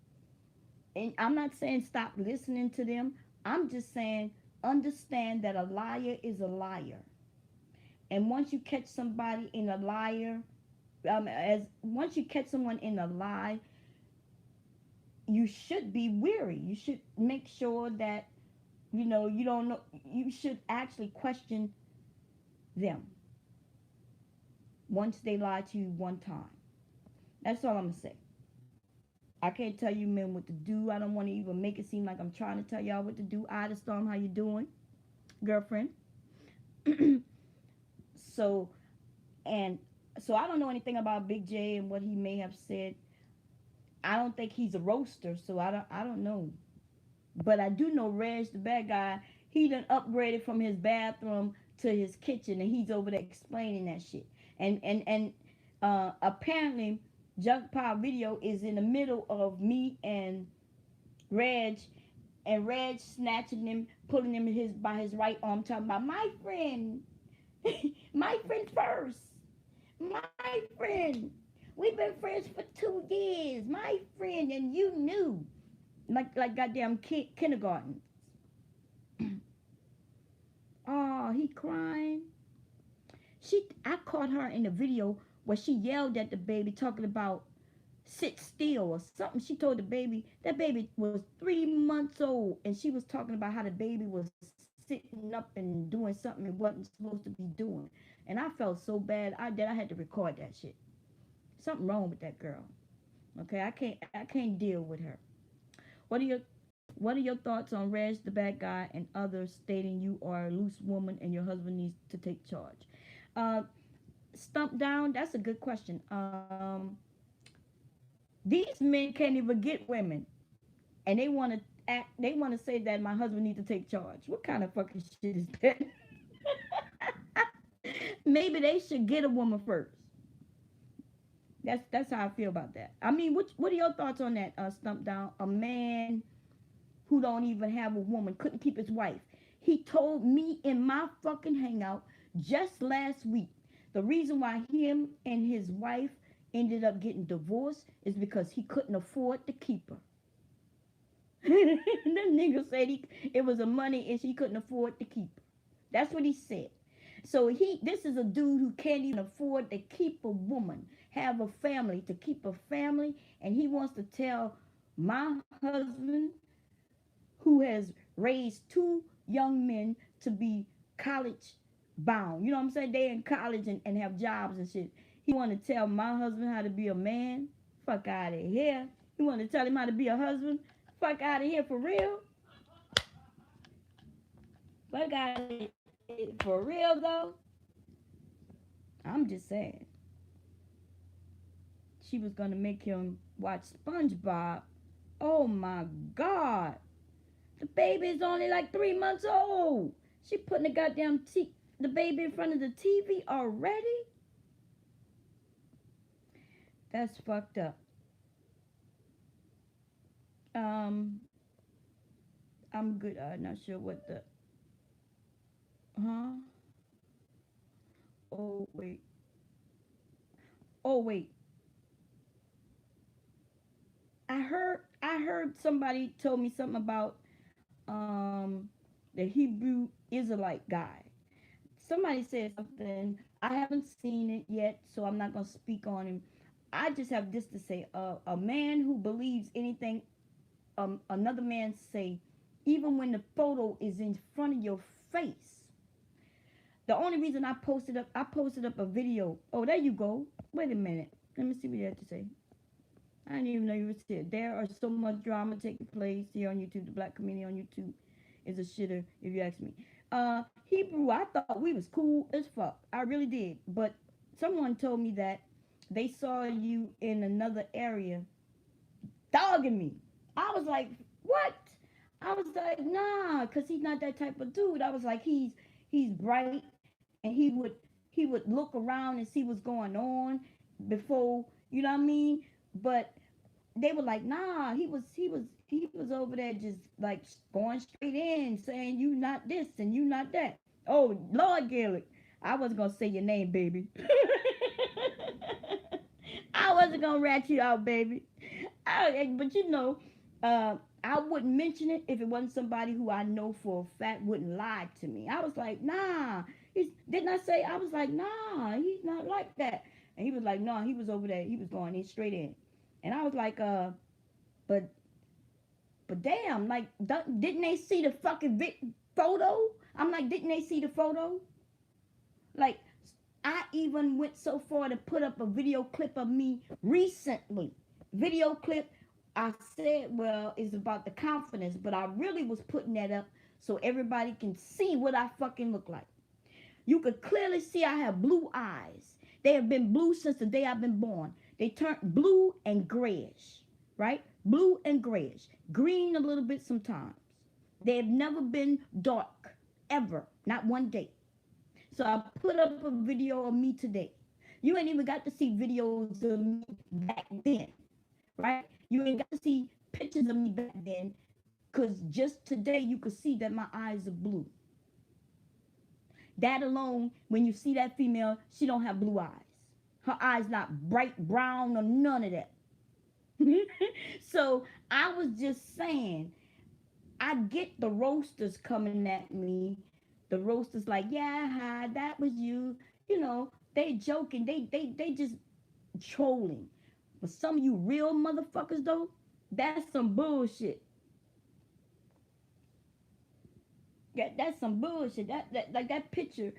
And I'm not saying stop listening to them. I'm just saying understand that a liar is a liar. And once you catch somebody in a liar, as once you catch someone in a lie, you should be weary. You should make sure that you don't know. You should actually question them once they lie to you one time. That's all I'm gonna say. I can't tell you men what to do. I don't want to even make it seem like I'm trying to tell y'all what to do. Ida Storm, how you doing, girlfriend? so and so I don't know anything about Big J and what he may have said. I don't think he's a roaster, so I don't know. But I do know Reg the Bad Guy. He done upgraded from his bathroom to his kitchen, and he's over there explaining that shit. And apparently, Junk Pile Video is in the middle of me and Reg, and Reg snatching him, pulling him by his right arm, talking about my friend, my friend first, my friend. We've been friends for 2 years, my friend, and you knew, like goddamn kindergarten. Oh, he crying. I caught her in the video where she yelled at the baby, talking about sit still or something. She told the baby, that baby was 3 months old, and she was talking about how the baby was sitting up and doing something it wasn't supposed to be doing. And I felt so bad. I had to record that shit. Something wrong with that girl. Okay, I can't deal with her. What are your what are your thoughts on Reg the bad guy and others stating you are a loose woman and your husband needs to take charge? Uh, Stump down. That's a good question. These men can't even get women, and they want to act. They want to say that my husband needs to take charge. What kind of fucking shit is that? Maybe they should get a woman first. That's how I feel about that. I mean, what are your thoughts on that? Stump down. A man who don't even have a woman couldn't keep his wife. He told me in my fucking hangout just last week the reason why him and his wife ended up getting divorced is because he couldn't afford to keep her. The nigga said it was a money issue. He couldn't afford to keep her. That's what he said. So this is a dude who can't even afford to keep a woman, have a family, to keep a family, and he wants to tell my husband, who has raised two young men to be college bound. You know what I'm saying? They in college and have jobs and shit. He want to tell my husband how to be a man? Fuck out of here. You want to tell him how to be a husband? Fuck out of here, for real? Fuck out of here. For real, though? I'm just saying. She was going to make him watch SpongeBob. Oh, my God. The baby is only like 3 months old. She putting the baby in front of the TV already? That's fucked up. I'm good. Not sure what the. Huh? Oh wait. Oh wait. I heard somebody told me something about the Hebrew Israelite guy. Somebody said something. I haven't seen it yet, so I'm not gonna speak on him. I just have this to say: a man who believes anything another man say, even when the photo is in front of your face. The only reason I posted up a video. Oh, there you go. Wait a minute. Let me see what you have to say. I didn't even know you were here. There are so much drama taking place here on YouTube. The black community on YouTube is a shitter, if you ask me. Hebrew, I thought we was cool as fuck. I really did. But someone told me that they saw you in another area dogging me. I was like, what? I was like, nah, because he's not that type of dude. I was like, he's bright, and he would look around and see what's going on before, you know what I mean? But they were like, nah, he was over there just like going straight in, saying you not this and you not that. Oh, Lord Gillick, I wasn't gonna say your name, baby. I wasn't gonna rat you out, baby. But I wouldn't mention it if it wasn't somebody who I know for a fact wouldn't lie to me. I was like, nah. Didn't I say? I was like, nah, he's not like that. And he was like, no, he was over there. He was going in straight in. And I was like, but damn, like, didn't they see the fucking photo? I'm like, didn't they see the photo? Like, I even went so far to put up a video clip of me recently. Video clip. I said, well, it's about the confidence, but I really was putting that up so everybody can see what I fucking look like. You could clearly see I have blue eyes. They have been blue since the day I've been born. They turned blue and grayish, right? Blue and grayish. Green a little bit sometimes. They have never been dark, ever. Not one day. So I put up a video of me today. You ain't even got to see videos of me back then, right? You ain't got to see pictures of me back then, because just today you could see that my eyes are blue. That alone, when you see that female, she don't have blue eyes. Her eyes not bright brown or none of that. So I was just saying, I get the roasters coming at me. The roasters like, yeah, hi, that was you. You know, they joking. They just trolling. But some of you real motherfuckers, though, that's some bullshit. That's some bullshit. That like that picture.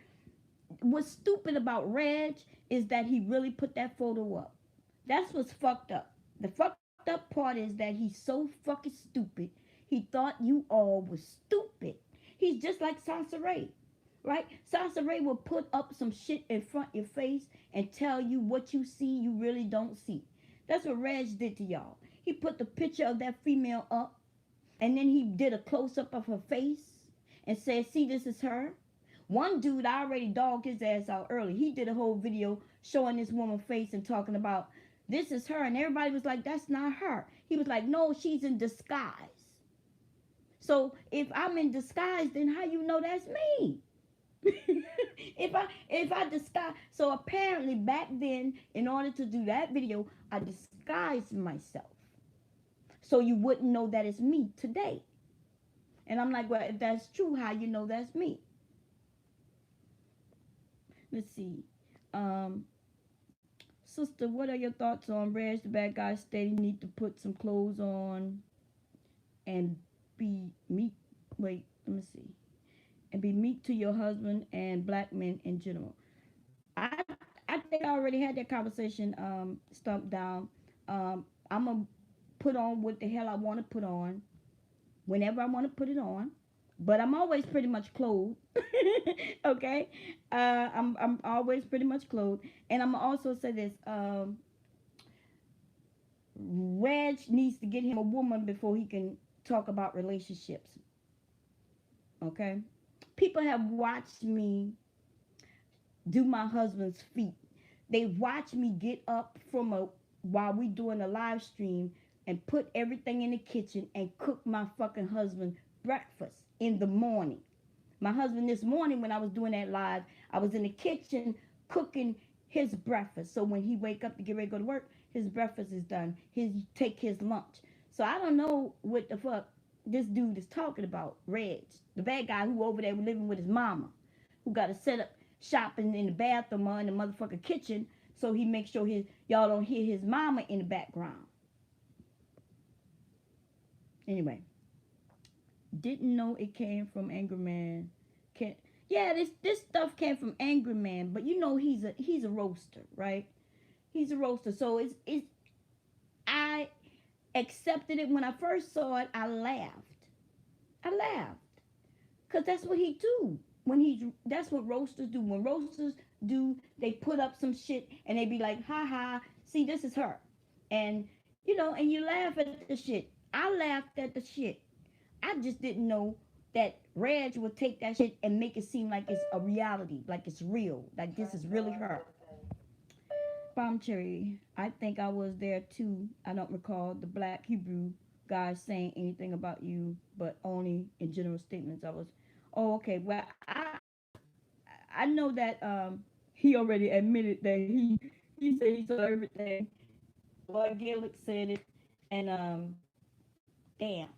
What's stupid about Reg is that he really put that photo up. That's what's fucked up. The fucked up part is that he's so fucking stupid. He thought you all was stupid. He's just like Sansa Ray, right? Sansa Ray will put up some shit in front of your face and tell you what you see you really don't see. That's what Reg did to y'all. He put the picture of that female up, and then he did a close up of her face and said, "See, this is her." One dude, I already dogged his ass out early. He did a whole video showing this woman face and talking about this is her, and everybody was like, "That's not her." He was like, "No, she's in disguise." So if I'm in disguise, then how you know that's me? If I disguise, so apparently back then, in order to do that video, I disguised myself so you wouldn't know that it's me today. And I'm like, well, if that's true, how you know that's me? Let's see. Um, Sister, what are your thoughts on Reg the bad guy stating you need to put some clothes on and be meek? Wait, let me see. And be meek to your husband and black men in general. I I think I already had that conversation stumped down. I'm gonna put on what the hell I want to put on whenever I want to put it on. But I'm always pretty much clothed. Okay, I'm always pretty much clothed, and I'm also say this. Reg needs to get him a woman before he can talk about relationships. Okay, people have watched me do my husband's feet. They watch me get up from a while we doing a live stream and put everything in the kitchen and cook my fucking husband breakfast in the morning. My husband this morning when I was doing that live, I was in the kitchen cooking his breakfast. So when he wake up to get ready to go to work, his breakfast is done. His take his lunch. So I don't know what the fuck this dude is talking about. Reg, the bad guy who over there living with his mama, who got to set up shopping in the bathroom or in the motherfucking kitchen so he makes sure his y'all don't hear his mama in the background. Anyway, didn't know it came from Angry Man. Can Yeah, this stuff came from Angry Man, but you know he's a roaster, right? He's a roaster, so it's I accepted it when I first saw it. I laughed. I laughed because that's what he do. That's what roasters do. When roasters do, they put up some shit and they be like, "Ha ha, see this is her," and and you laugh at the shit. I laughed at the shit. I just didn't know that Reg would take that shit and make it seem like it's a reality, like it's real, like this is really her. Bomb Cherry, I think I was there too. I don't recall the black Hebrew guy saying anything about you, but only in general statements. I was, oh, okay. Well, I know that he already admitted that he said he saw everything. Lloyd Gillick said it, and damn.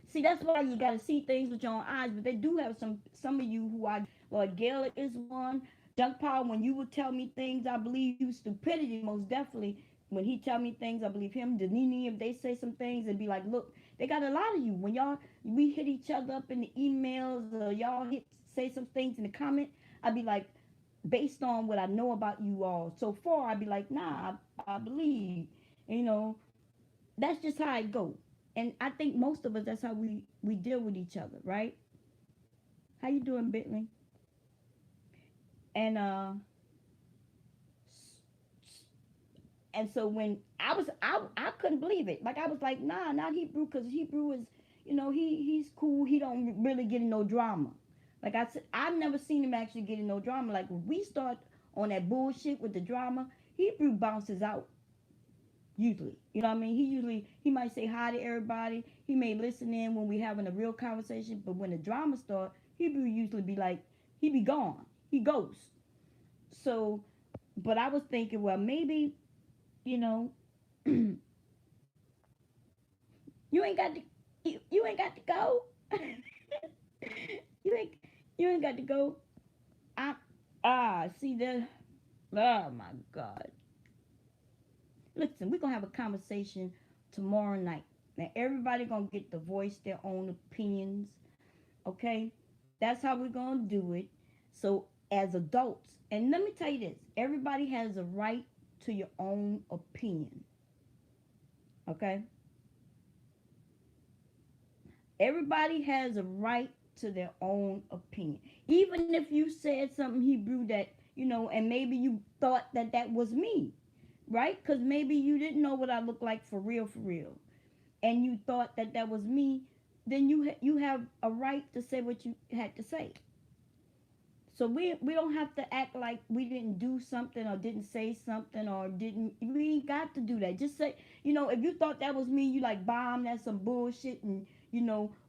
See, that's why you got to see things with your own eyes. But they do have some of you who are. Lord Gaelic is one. Dunk Power, when you would tell me things, I believe you. Stupidity, most definitely. When he tell me things, I believe him. Danini, if they say some things, and be like, look, they got a lot of you. When we hit each other up in the emails, or y'all say some things in the comment, I'd be like, based on what I know about you all so far, I'd be like, nah, I believe. You know, that's just how it go. And I think most of us, that's how we deal with each other, right? How you doing, Bentley? And and so when I couldn't believe it. Like I was like, nah, not Hebrew, because Hebrew is, he's cool. He don't really get in no drama. Like I said, I've never seen him actually get in no drama. Like when we start on that bullshit with the drama, Hebrew bounces out usually. You know what I mean? He might say hi to everybody. He may listen in when we having a real conversation, but when the drama start, Hebrew usually be like, he be gone. He goes. So, but I was thinking, well, maybe, you know, you ain't got to, you ain't got to go. you ain't, you ain't got to go. I, see that. Oh my God. Listen, we're gonna have a conversation tomorrow night. Now everybody gonna get to voice their own opinions Okay? That's how we're going to do it. So, as adults, and let me tell you this, everybody has a right to your own opinion. Okay? Everybody has a right to their own opinion. Even if you said something Hebrew that, and maybe you thought that that was me, right? Because maybe you didn't know what I look like for real. And you thought that that was me, then you have a right to say what you had to say. So we don't have to act like we didn't do something or didn't say something or didn't. We ain't got to do that. Just say, if you thought that was me, you like bomb. That's some bullshit. And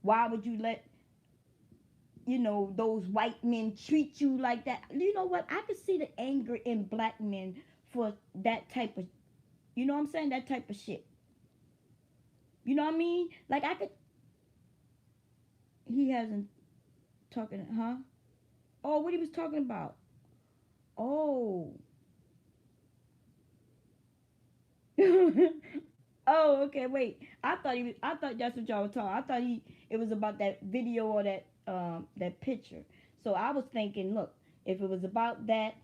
why would you let those white men treat you like that? You know what? I could see the anger in black men for that type of. You know what I'm saying? That type of shit. You know what I mean? Like I could. He hasn't talking, huh? Oh, what he was talking about? Oh. Oh, okay. Wait. I thought that's what y'all were talking. I thought it was about that video or that picture. So I was thinking, look, if it was about that,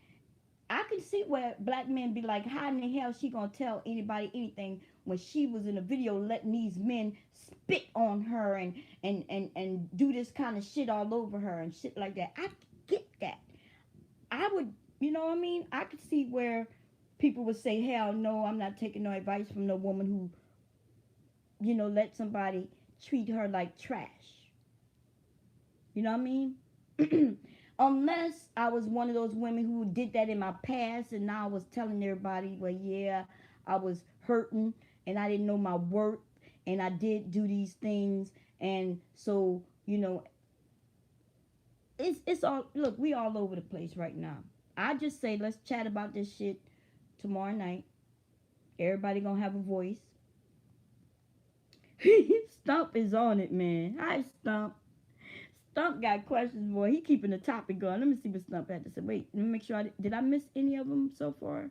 I can see where black men be like, how in the hell she gonna tell anybody anything when she was in a video letting these men spit on her and do this kind of shit all over her and shit like that. I get that. I would, you know what I mean? I could see where people would say, hell no, I'm not taking no advice from no woman who, let somebody treat her like trash. You know what I mean? Unless I was one of those women who did that in my past and now I was telling everybody, well, yeah, I was hurting and I didn't know my worth and I did do these things. And so, it's all, look, we all over the place right now. I just say, let's chat about this shit tomorrow night. Everybody gonna have a voice. Stump is on it, man. Hi, Stump. Stump got questions, boy. He keeping the topic going. Let me see what Stump had to say. Wait, let me make sure did I miss any of them so far?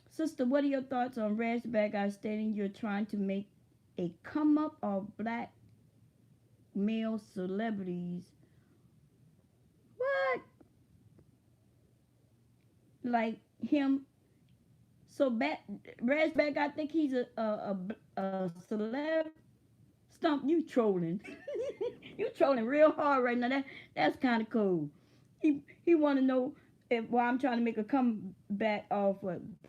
Sister, what are your thoughts on Reg the Bad Guy stating you're trying to make a come up of black male celebrities? What? Like him? So Reg Bad Guy think he's a celeb? Stump, you trolling. You trolling real hard right now. That's kind of cool. He want to know why I'm trying to make a comeback of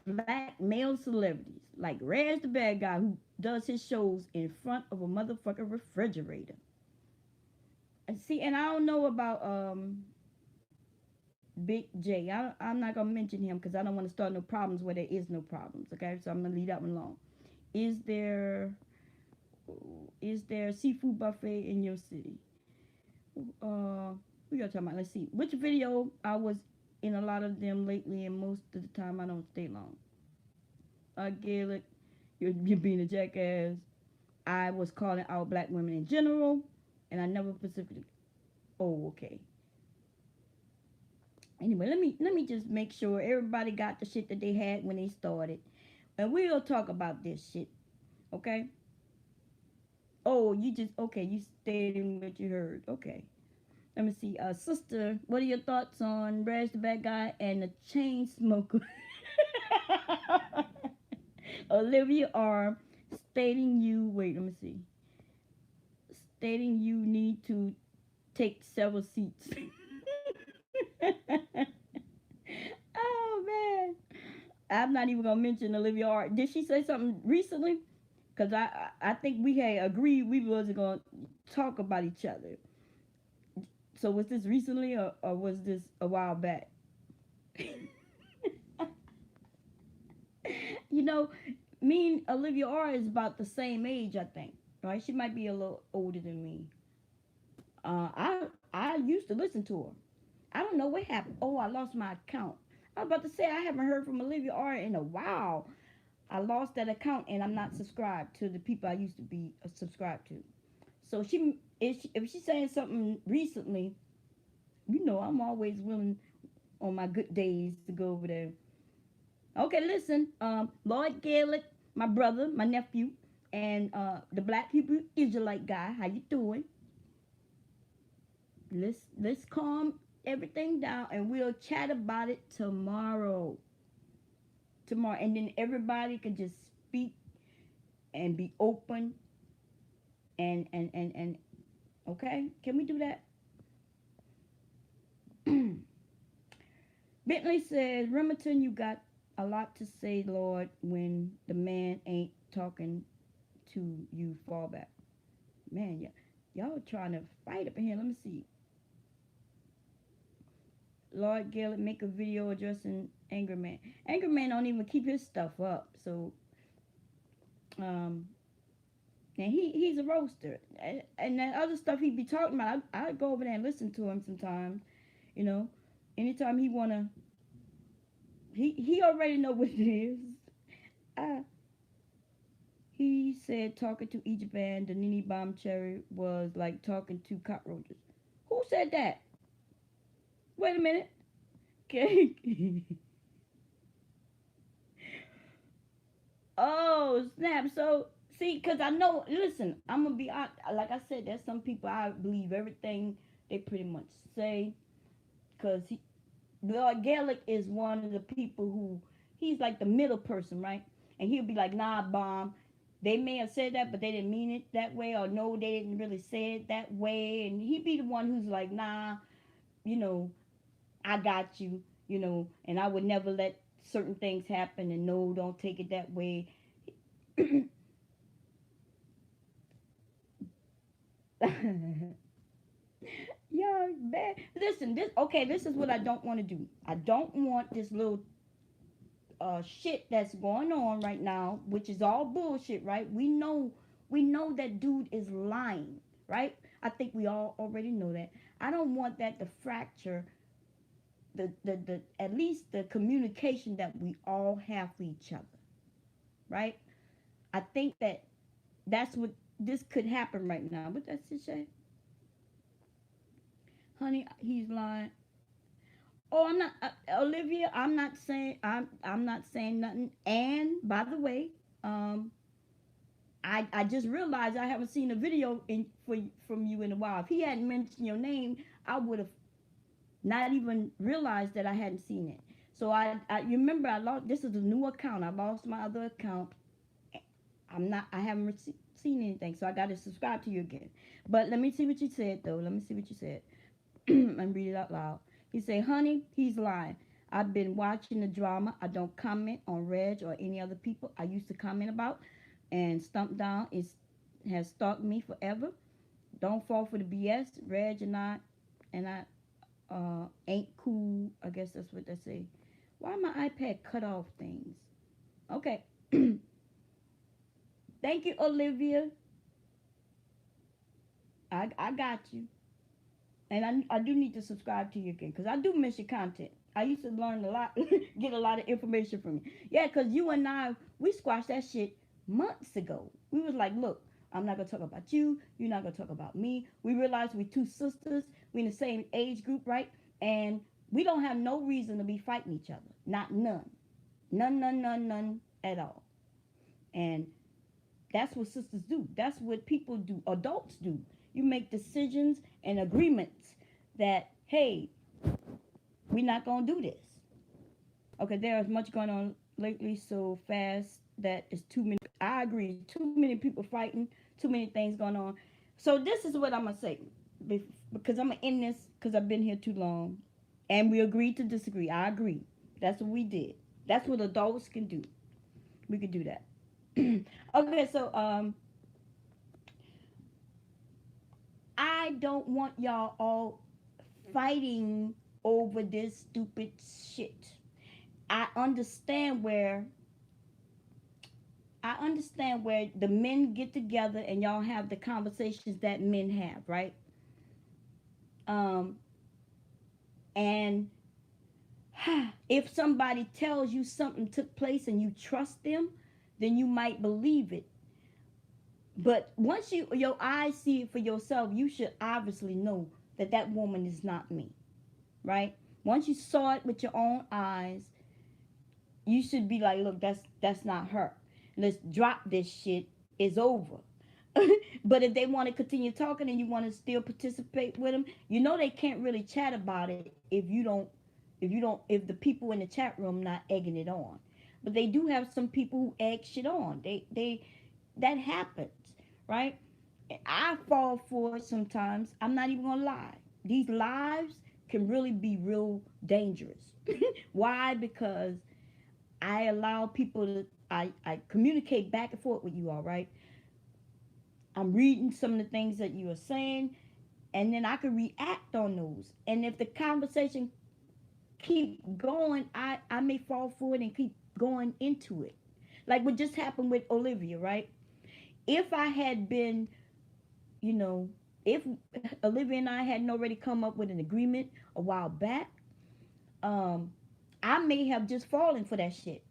black male celebrities like Reg the Bad Guy who does his shows in front of a motherfucking refrigerator. And see, and I don't know about Big J. I'm not gonna mention him because I don't want to start no problems where there is no problems. Okay, so I'm gonna leave that one alone. Is there is there a seafood buffet in your city? Uh, we gotta talk about. Let's see. Which video I was in a lot of them lately, and most of the time I don't stay long. Gaelic, you're being a jackass. I was calling out black women in general, and I never specifically. Oh, okay. Anyway, let me just make sure everybody got the shit that they had when they started, and we'll talk about this shit. Okay. Oh, you just okay. You stating what you heard. Okay. Let me see. Sister, what are your thoughts on Reg the Bad Guy and the Chain Smoker? Olivia R. stating you, wait, let me see. Stating you need to take several seats. Oh, man. I'm not even going to mention Olivia R. Did she say something recently? Because I think we had agreed we wasn't going to talk about each other. So was this recently or was this a while back? You know, me and Olivia R is about the same age, I think. Right? She might be a little older than me. I used to listen to her. I don't know what happened. Oh, I lost my account. I was about to say I haven't heard from Olivia R in a while. I lost that account and I'm not subscribed to the people I used to be subscribed to. So if she's saying something recently, I'm always willing on my good days to go over there. Okay, listen, Lloyd Gaelic, my brother, my nephew, and the Black Hebrew Israelite guy. How you doing? let's calm everything down, and we'll chat about it tomorrow. Tomorrow, and then everybody can just speak and be open and okay. Can we do that? Bentley says, Remington, you got a lot to say, Lord, when the man ain't talking to you. Fall back. Man, y'all trying to fight up in here. Let me see. Lord Gillett make a video addressing Angry Man. Angry Man don't even keep his stuff up. So, and he's a roaster. And that other stuff he be talking about, I go over there and listen to him sometimes. You know, anytime he wanna, he already know what it is. He said talking to each band, the Nene Bomb Cherry was like talking to cockroaches. Who said that? Wait a minute. Okay. Oh, snap. So, see, because I know, listen, I'm going to be, like I said, there's some people I believe everything they pretty much say. Because Lord Gaelic is one of the people who, he's like the middle person, right? And he'll be like, nah, bomb. They may have said that, but they didn't mean it that way. Or no, they didn't really say it that way. And he'd be the one who's like, nah, you know, I got you, you know, and I would never let certain things happen. And no, don't take it that way. Yeah, man. Listen, this is what I don't want to do. I don't want this little shit that's going on right now, which is all bullshit, right? We know that dude is lying, right? I think we all already know that. I don't want that to fracture the at least the communication that we all have with each other, right? I think that's what this could happen right now. What does it say? Honey, he's lying. Oh, I'm not Olivia. I'm not saying nothing. And by the way, um, I just realized I haven't seen a video from you in a while. If he hadn't mentioned your name, I would have not even realized that I hadn't seen it. So I you remember I lost. This is a new account. I lost my other account. I haven't seen anything, so I got to subscribe to you again. But let me see what you said though. Let me see what you said. And read it out loud. He said, honey, he's lying. I've been watching the drama. I don't comment on Reg or any other people I used to comment about. And Stump Down has stalked me forever. Don't fall for the BS. Reg and I ain't cool. I guess that's what they say. Why my iPad cut off things? Okay. Thank you, Olivia. I got you. And I do need to subscribe to you again because I do miss your content. I used to learn a lot, get a lot of information from you. Yeah, because you and I, we squashed that shit months ago. We was like, look, I'm not going to talk about you. You're not going to talk about me. We realized we're two sisters. We're in the same age group, right? And we don't have no reason to be fighting each other. Not none. None at all. And that's what sisters do. That's what people do. Adults do. You make decisions and agreements that, hey, we're not going to do this. Okay, there is much going on lately so fast that it's too many. I agree. Too many people fighting, too many things going on. So this is what I'm going to say. Because I'm going to end this because I've been here too long. And we agreed to disagree. I agree. That's what we did. That's what adults can do. We could do that. Okay, so I don't want y'all all fighting over this stupid shit. I understand where the men get together and y'all have the conversations that men have, right? And if somebody tells you something took place and you trust them, then you might believe it. But once your eyes see it for yourself, you should obviously know that that woman is not me, right? Once you saw it with your own eyes, you should be like, look, that's not her. Let's drop this shit. It's over. But if they want to continue talking and you want to still participate with them, you know they can't really chat about it if the people in the chat room not egging it on. But they do have some people who egg shit on. They that happens, right? I fall for it sometimes. I'm not even gonna lie. These lives can really be real dangerous. Why? Because I allow people to I communicate back and forth with you all, right? I'm reading some of the things that you are saying, and then I can react on those. And if the conversation keep going, I may fall for it and keep going into it. Like what just happened with Olivia, right? If I had been, you know, if Olivia and I hadn't already come up with an agreement a while back, um, I may have just fallen for that shit.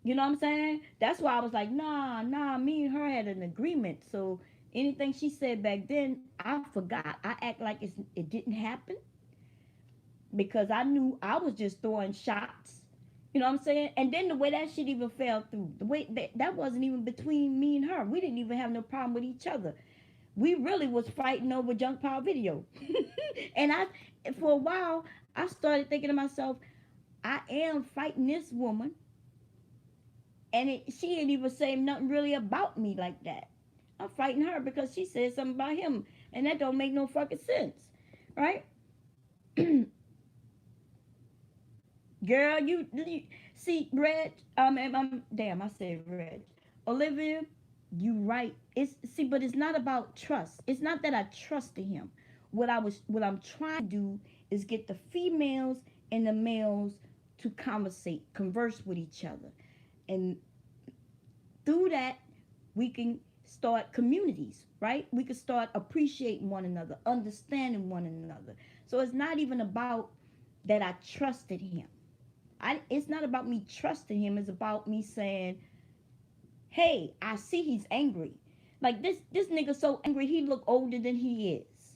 You know what I'm saying? That's why I was like, nah, me and her had an agreement. So anything she said back then, I forgot. I act like it didn't happen because I knew I was just throwing shots. You know what I'm saying? And then the way that shit even fell through, the way that wasn't even between me and her. We didn't even have no problem with each other. We really was fighting over junk power video. And for a while, I started thinking to myself, I am fighting this woman, and she ain't even saying nothing really about me like that. I'm fighting her because she said something about him, and that don't make no fucking sense, right? Girl, you see, Reg. Damn, I said Reg. Olivia, you right. It's see, but it's not about trust. It's not that I trusted him. What I'm trying to do is get the females and the males to converse with each other, and through that we can start communities, right? We can start appreciating one another, understanding one another. So it's not even about that I trusted him. It's not about me trusting him. It's about me saying, "Hey, I see he's angry. Like this nigga so angry he look older than he is."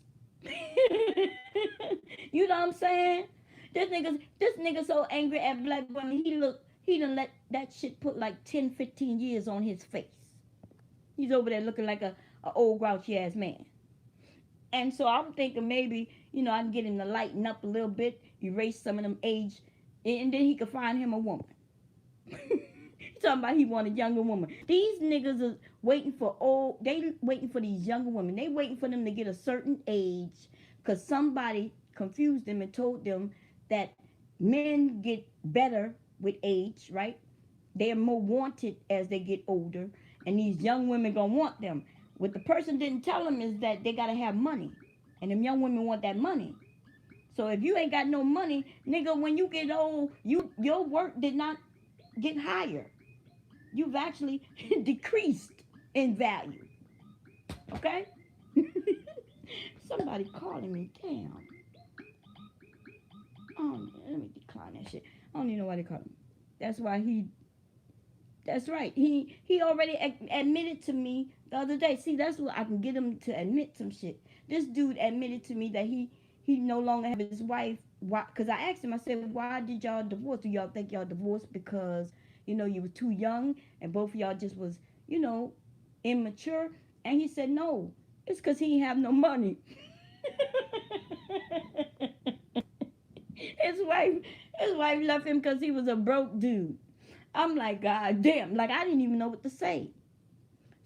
You know what I'm saying? This nigga so angry at black women. He done let that shit put like 10, 15 years on his face. He's over there looking like a old grouchy ass man. And so I'm thinking maybe, I can get him to lighten up a little bit, erase some of them age, and then he could find him a woman. He's talking about he want a younger woman. These niggas are they waiting for these younger women. They waiting for them to get a certain age because somebody confused them and told them that men get better with age, right? They're more wanted as they get older, and these young women gonna want them. What the person didn't tell them is that they gotta have money, and them young women want that money. So if you ain't got no money, nigga, when you get old, your work did not get higher. You've actually decreased in value. Okay? Somebody calling me. Damn. Oh, let me decline that shit. I don't even know why they call me. That's why that's right. He already admitted to me the other day. See, that's what I can get him to admit some shit. This dude admitted to me that he no longer have his wife. Why? Because I asked him. I said, "Why did y'all divorce? Do y'all think y'all divorced because you were too young and both of y'all just was immature?" And he said, "No, it's because he ain't have no money." his wife his wife left him because he was a broke dude. I'm like, God damn, like I didn't even know what to say.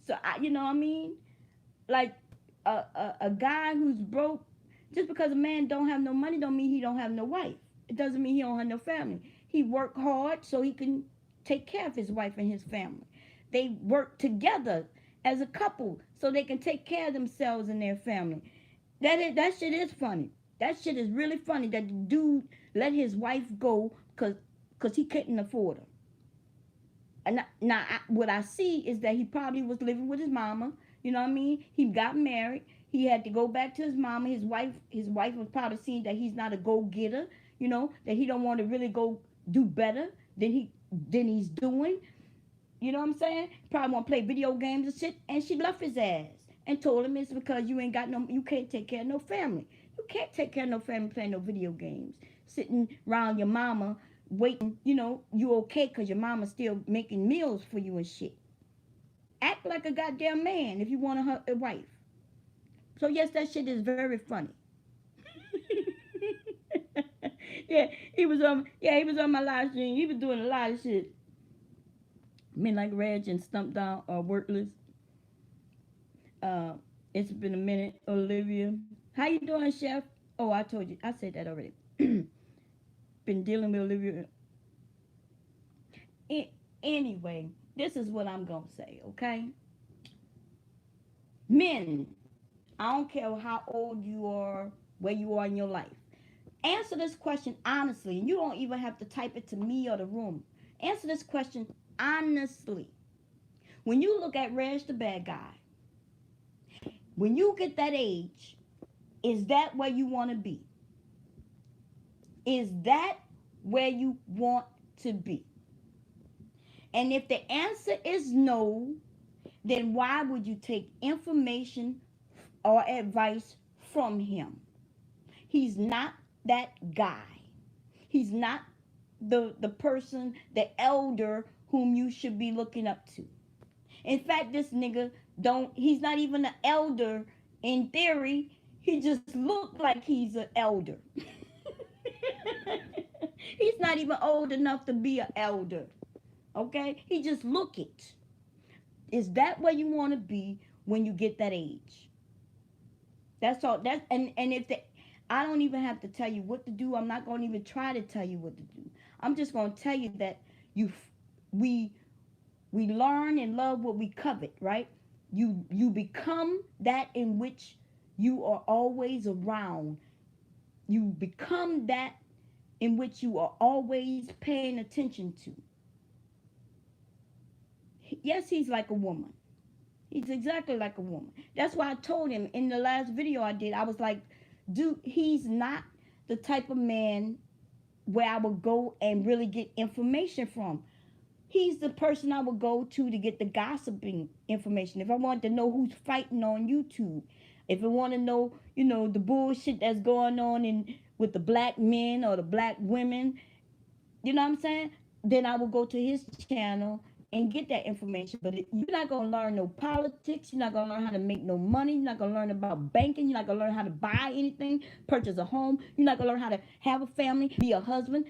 So you know what I mean? Like a guy who's broke, just because a man don't have no money don't mean he don't have no wife. It doesn't mean he don't have no family. He worked hard so he can take care of his wife and his family. They work together as a couple so they can take care of themselves and their family. That shit is funny. That shit is really funny that the dude let his wife go because he couldn't afford her. And now, what I see is that he probably was living with his mama. You know what I mean? He got married. He had to go back to his mama. His wife was probably seeing that he's not a go-getter. That he don't want to really go do better than he's doing. You know what I'm saying? Probably want to play video games and shit. And she left his ass and told him it's because you can't take care of no family. You can't take care of no family playing no video games. Sitting around your mama waiting, you okay because your mama's still making meals for you and shit. Act like a goddamn man if you want a wife. So yes, that shit is very funny. Yeah, he was on my live stream. He was doing a lot of shit. Men like Reg and Stump Down are worthless. Uh, it's been a minute, Olivia. How you doing, Chef? Oh, I told you. I said that already. Been dealing with Olivia. Anyway, this is what I'm gonna say. Okay, men. I don't care how old you are, where you are in your life. Answer this question honestly, and you don't even have to type it to me or the room. Answer this question honestly. When you look at Reg the bad guy, when you get that age, is that where you want to be? Is that where you want to be? And if the answer is no, then why would you take information or advice from him? He's not that guy. He's not the person, the elder whom you should be looking up to. In fact, this nigga don't he's not even an elder in theory. He just looked like he's an elder. He's not even old enough to be an elder. Okay? He just look it. Is that where you want to be when you get that age? That's all. That's and if the I don't even have to tell you what to do. I'm not going to even try to tell you what to do. I'm just going to tell you that you we we learn and love what we covet, right? You become that in which you are always around. You become that in which you are always paying attention to. Yes, he's like a woman. He's exactly like a woman. That's why I told him in the last video I did, I was like, dude, he's not the type of man where I would go and really get information from. He's the person I would go to get the gossiping information. If I wanted to know who's fighting on YouTube, if I want to know, the bullshit that's going on in with the black men or the black women, you know what I'm saying? Then I will go to his channel and get that information. But you're not gonna learn no politics. You're not gonna learn how to make no money. You're not gonna learn about banking. You're not gonna learn how to buy anything, purchase a home. You're not gonna learn how to have a family, be a husband,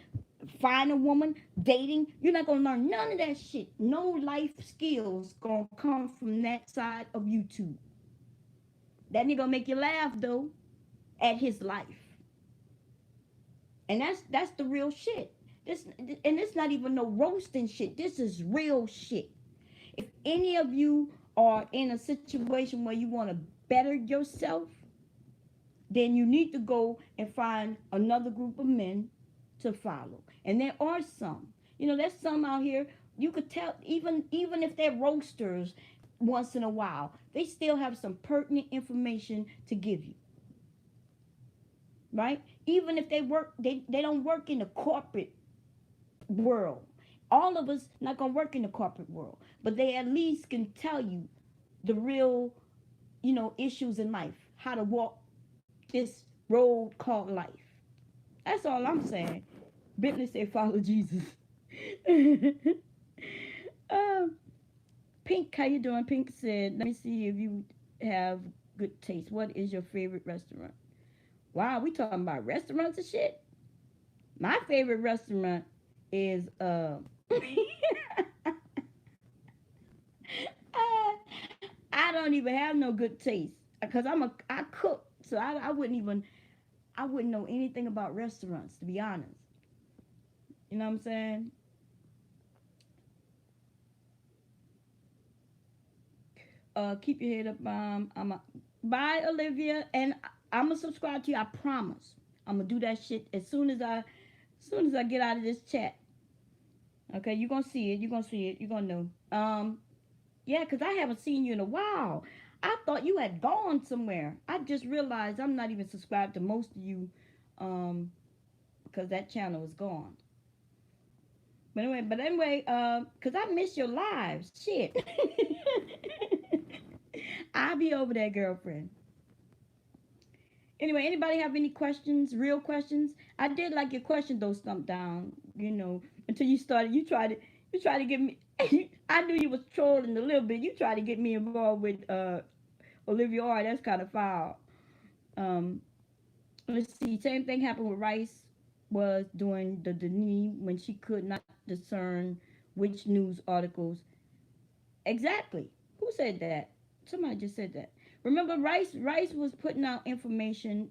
find a woman, dating. You're not gonna learn none of that shit. No life skills gonna come from that side of YouTube. That nigga gonna make you laugh though at his life. And that's the real shit. This and it's not even no roasting shit. This is real shit. If any of you are in a situation where you want to better yourself, then you need to go and find another group of men to follow. And there are some. There's some out here you could tell even if they're roasters once in a while, they still have some pertinent information to give you. Right? Even if they don't work in the corporate world. All of us not gonna work in the corporate world, but they at least can tell you the real, issues in life, how to walk this road called life. That's all I'm saying. Bentley said, "Follow Jesus." um, Pink, how you doing? Pink said, "Let me see if you have good taste. What is your favorite restaurant?" Wow, we talking about restaurants and shit. My favorite restaurant is I don't even have no good taste because I cook, so I wouldn't know anything about restaurants, to be honest. You know what I'm saying? Keep your head up. Bye, Olivia, and I'm gonna subscribe to you. I promise. I'm gonna do that shit as soon as I get out of this chat. Okay, you're gonna see it. You're gonna see it. You're gonna know. Yeah, because I haven't seen you in a while. I thought you had gone somewhere. I just realized I'm not even subscribed to most of you, um, because that channel is gone. But anyway, because I miss your lives. Shit. I'll be over there, girlfriend. Anyway, anybody have any questions, real questions? I did like your question though, Stump Down. Until you started, you tried to give me. I knew you was trolling a little bit. You tried to get me involved with Olivia R. That's kind of foul. Um, let's see. Same thing happened with Rice was doing the Denis when she could not discern which news articles exactly. Who said that? Somebody just said that. Remember, Rice was putting out information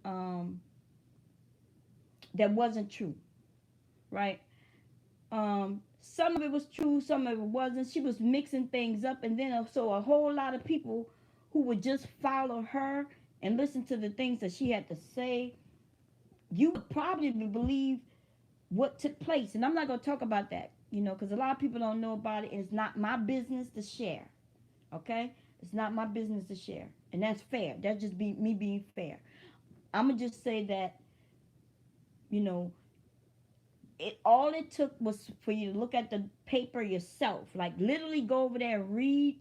that wasn't true, right? Some of it was true, some of it wasn't. She was mixing things up, and then so a whole lot of people who would just follow her and listen to the things that she had to say, you would probably believe what took place. And I'm not going to talk about that, because a lot of people don't know about it, and it's not my business to share. Okay, it's not my business to share, and that's fair. That's just me being fair. I'm gonna just say that, you know, all it took was for you to look at the paper yourself, like literally go over there and read,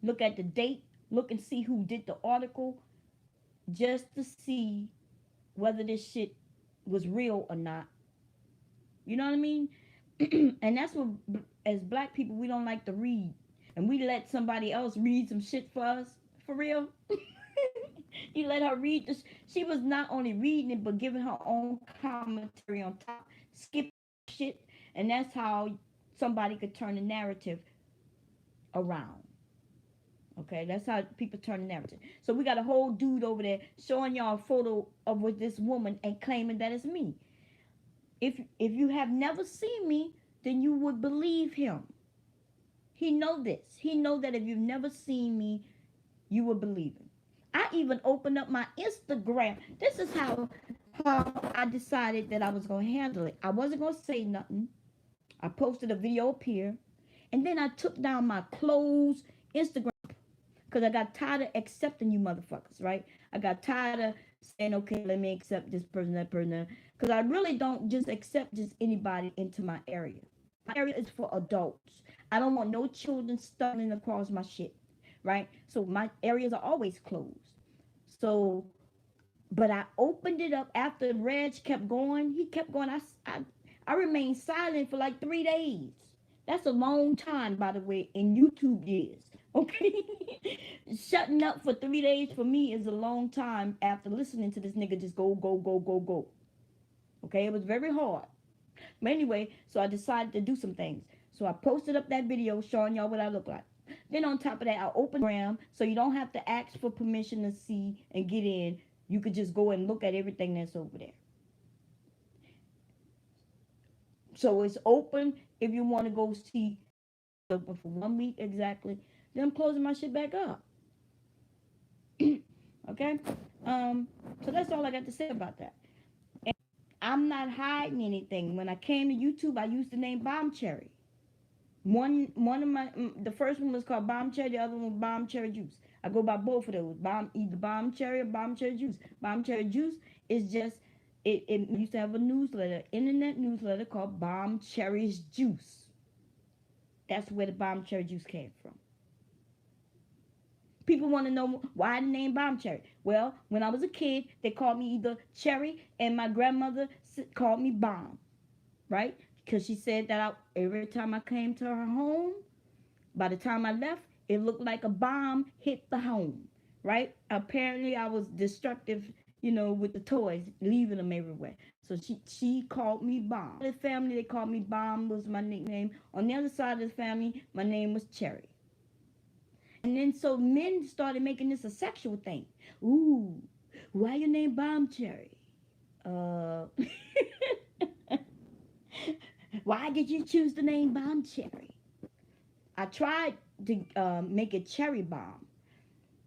look at the date, look and see who did the article, just to see whether this shit was real or not. You know what I mean? And that's what, as black people, we don't like to read, and we let somebody else read some shit for us. For real. You let her read this. She was not only reading it but giving her own commentary on top, skip shit, and that's how somebody could turn the narrative around. Okay, that's how people turn the narrative. So we got a whole dude over there showing y'all a photo of with this woman and claiming that it's me. If you have never seen me, then you would believe him. He know this. He know that if you've never seen me, you would believe him. I even opened up my Instagram. This is how I decided that I was gonna handle it. I wasn't gonna say nothing. I posted a video up here, and then I took down my closed Instagram because I got tired of accepting you motherfuckers, right? I got tired of saying, okay, let me accept this person, that person, because I really don't just accept just anybody into my area. My area is for adults. I don't want no children stumbling across my shit, right? So my areas are always closed. So, but I opened it up after Reg kept going. He kept going. I remained silent for like 3 days. That's a long time, by the way, in YouTube years. Okay, shutting up for 3 days for me is a long time after listening to this nigga just go, go, go, go, go. Okay, it was very hard. But anyway, so I decided to do some things. So I posted up that video showing y'all what I look like. Then on top of that, I opened Instagram so you don't have to ask for permission to see and get in. You could just go and look at everything that's over there. So it's open if you want to go see. Open for 1 week exactly. Then I'm closing my shit back up. Okay. So that's all I got to say about that. And I'm not hiding anything. When I came to YouTube, I used the name Bomb Cherry. One of my the first one was called Bomb Cherry, the other one was Bomb Cherry Juice. I go by both of those. Either Bomb Cherry or Bomb Cherry Juice. Bomb Cherry Juice is just it used to have a newsletter, internet newsletter called Bomb Cherry's Juice. That's where the Bomb Cherry Juice came from. People want to know why the name Bomb Cherry. Well, when I was a kid, they called me either Cherry, and my grandmother called me Bomb, right? Because she said that every time I came to her home, by the time I left, it looked like a bomb hit the home, right? Apparently, I was destructive, with the toys, leaving them everywhere. So she called me Bomb. The family, they called me Bomb, was my nickname. On the other side of the family, my name was Cherry. And then so men started making this a sexual thing. Ooh, why your name Bomb Cherry? Why did you choose the name Bomb Cherry? I tried to make it Cherry Bomb,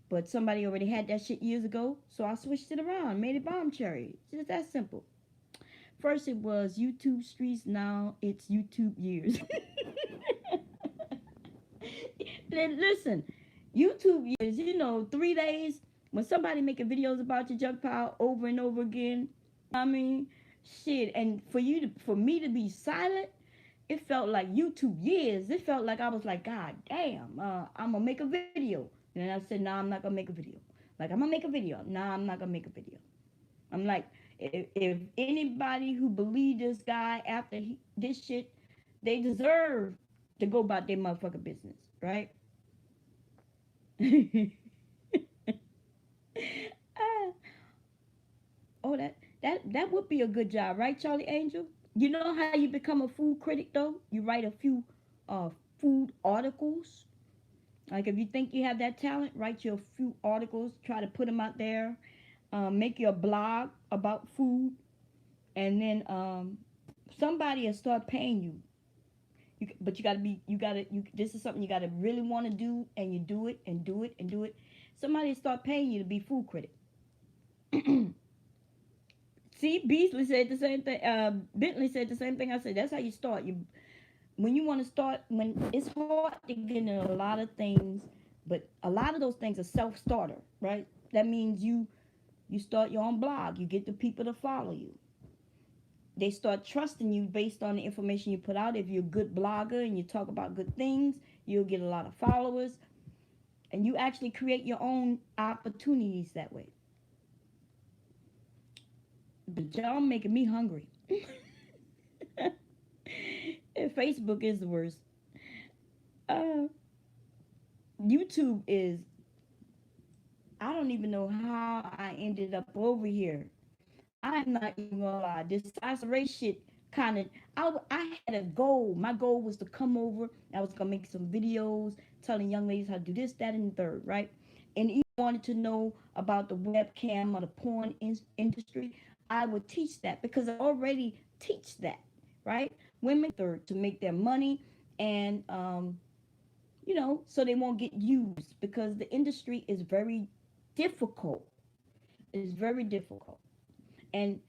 but somebody already had that shit years ago, so I switched it around, made it Bomb Cherry. It's just that simple. First it was YouTube Streets, now it's YouTube Years. Listen, YouTube Years, 3 days, when somebody making videos about your junk pile over and over again, I mean, shit, and for me to be silent, it felt like YouTube Years. It felt like I was like, God damn, I'm gonna make a video. And then I said, nah, I'm not gonna make a video. Like, I'm gonna make a video. Nah, I'm not gonna make a video. I'm like, if anybody who believed this guy after this shit, they deserve to go about their motherfucking business, right? Ah, oh, that would be a good job, right, Charlie Angel? You know how you become a food critic though? You write a few uh food articles. Like if you think you have that talent, write your few articles, try to put them out there. Make your blog about food, and then somebody will start paying you. But you gotta be, you gotta, you. This is something you gotta really want to do, and you do it and do it and do it. Somebody will start paying you to be food critic. See, Beasley said the same thing. Bentley said the same thing. I said that's how you start. You when you want to start, when it's hard to get into a lot of things, but a lot of those things are self-starter, right? That means you start your own blog. You get the people to follow you. They start trusting you based on the information you put out. If you're a good blogger and you talk about good things, you'll get a lot of followers, and you actually create your own opportunities that way. But y'all making me hungry. Facebook is the worst. Uh, YouTube is, I don't even know how I ended up over here. I'm not even gonna lie. This size race shit kind of, I had a goal. My goal was to come over. I was gonna make some videos telling young ladies how to do this, that, and the third, right? And if you wanted to know about the webcam or the porn industry, I would teach that because I already teach that, right? Women third to make their money, and so they won't get used because the industry is very difficult. It's very difficult. And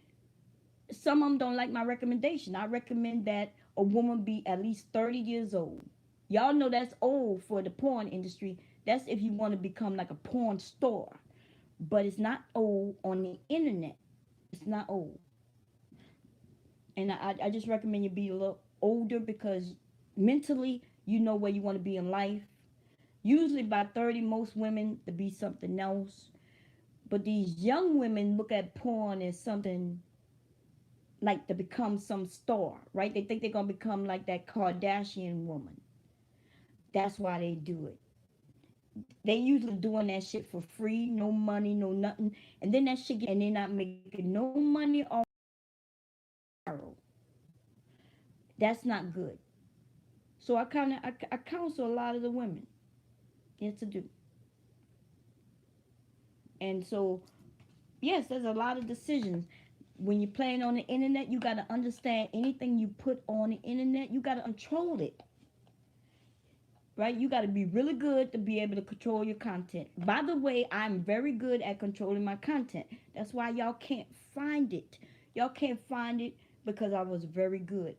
some of them don't like my recommendation. I recommend that a woman be at least 30 years old. Y'all know that's old for the porn industry. That's if you want to become like a porn star. But it's not old on the internet. It's not old. And I just recommend you be a little older because mentally you know where you want to be in life. Usually by 30, most women to be something else. But these young women look at porn as something like to become some star, right? They think they're gonna become like that Kardashian woman. That's why they do it. They usually doing that shit for free, no money, no nothing, and then that shit and they're not making no money on viral. That's not good. So I counsel a lot of the women, yes to do, and so yes, there's a lot of decisions. When you're playing on the internet, you got to understand anything you put on the internet, you got to control it, right? You got to be really good to be able to control your content. By the way, I'm very good at controlling my content. That's why y'all can't find it. Y'all can't find it because I was very good.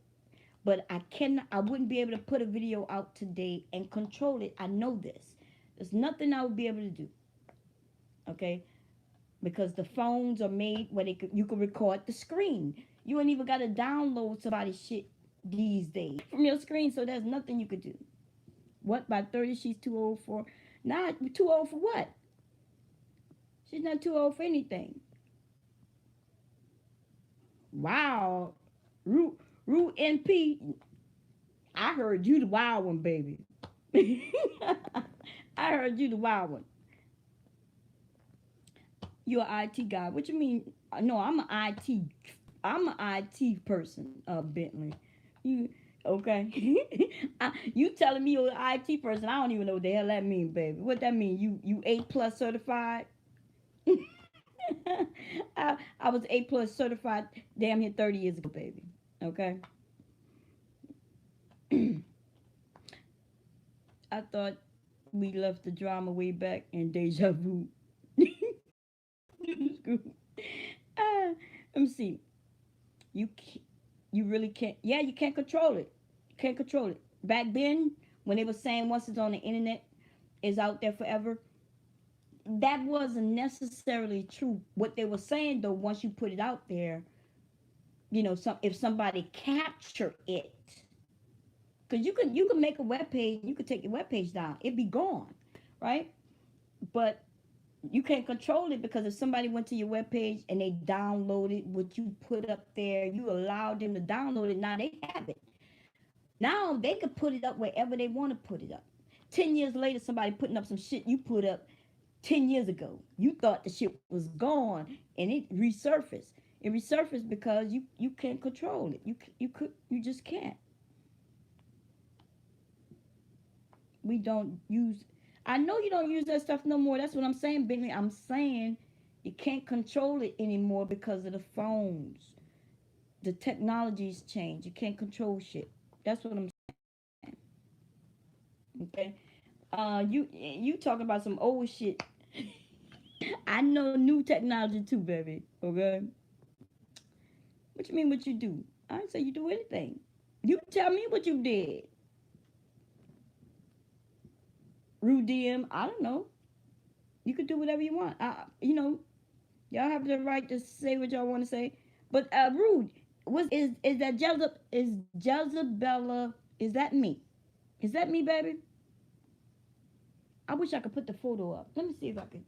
But I wouldn't be able to put a video out today and control it. I know this. There's nothing I would be able to do. Okay? Because the phones are made where you can record the screen. You ain't even got to download somebody's shit these days from your screen, so there's nothing you could do. What, by 30 she's too old for? Not too old for what? She's not too old for anything. Wow. Root NP, I heard you the wild one, baby. I heard you the wild one. You're an IT guy. What you mean? No, I'm an IT person, Bentley. You okay? You telling me you're an IT person? I don't even know what the hell that mean, baby. What that mean? You A+ certified? I was A+ certified damn near 30 years ago, baby. Okay. I thought we left the drama way back in deja vu. uh, let me see. You you really can't. Yeah, you can't control it. You can't control it. Back then, when they were saying once it's on the internet, it's out there forever. That wasn't necessarily true. What they were saying though, once you put it out there, if somebody capture it, because you can make a web page, you could take your web page down, it'd be gone, right? But you can't control it because if somebody went to your web page and they downloaded what you put up there, you allowed them to download it. Now they have it. Now they could put it up wherever they want to put it up. 10 years later, somebody putting up some shit you put up 10 years ago. You thought the shit was gone, and it resurfaced. It resurfaced because you can't control it. You just can't. We don't use. I know you don't use that stuff no more. That's what I'm saying, Bentley. I'm saying you can't control it anymore because of the phones. The technology's changed. You can't control shit. That's what I'm saying. Okay. You talking about some old shit. I know new technology too, baby. Okay. What you mean? What you do? I didn't say you do anything. You tell me what you did. Rude DM. I don't know. You could do whatever you want. Y'all have the right to say what y'all want to say. But rude. Is that Jezebella? Is that me? Is that me, baby? I wish I could put the photo up. Let me see if I can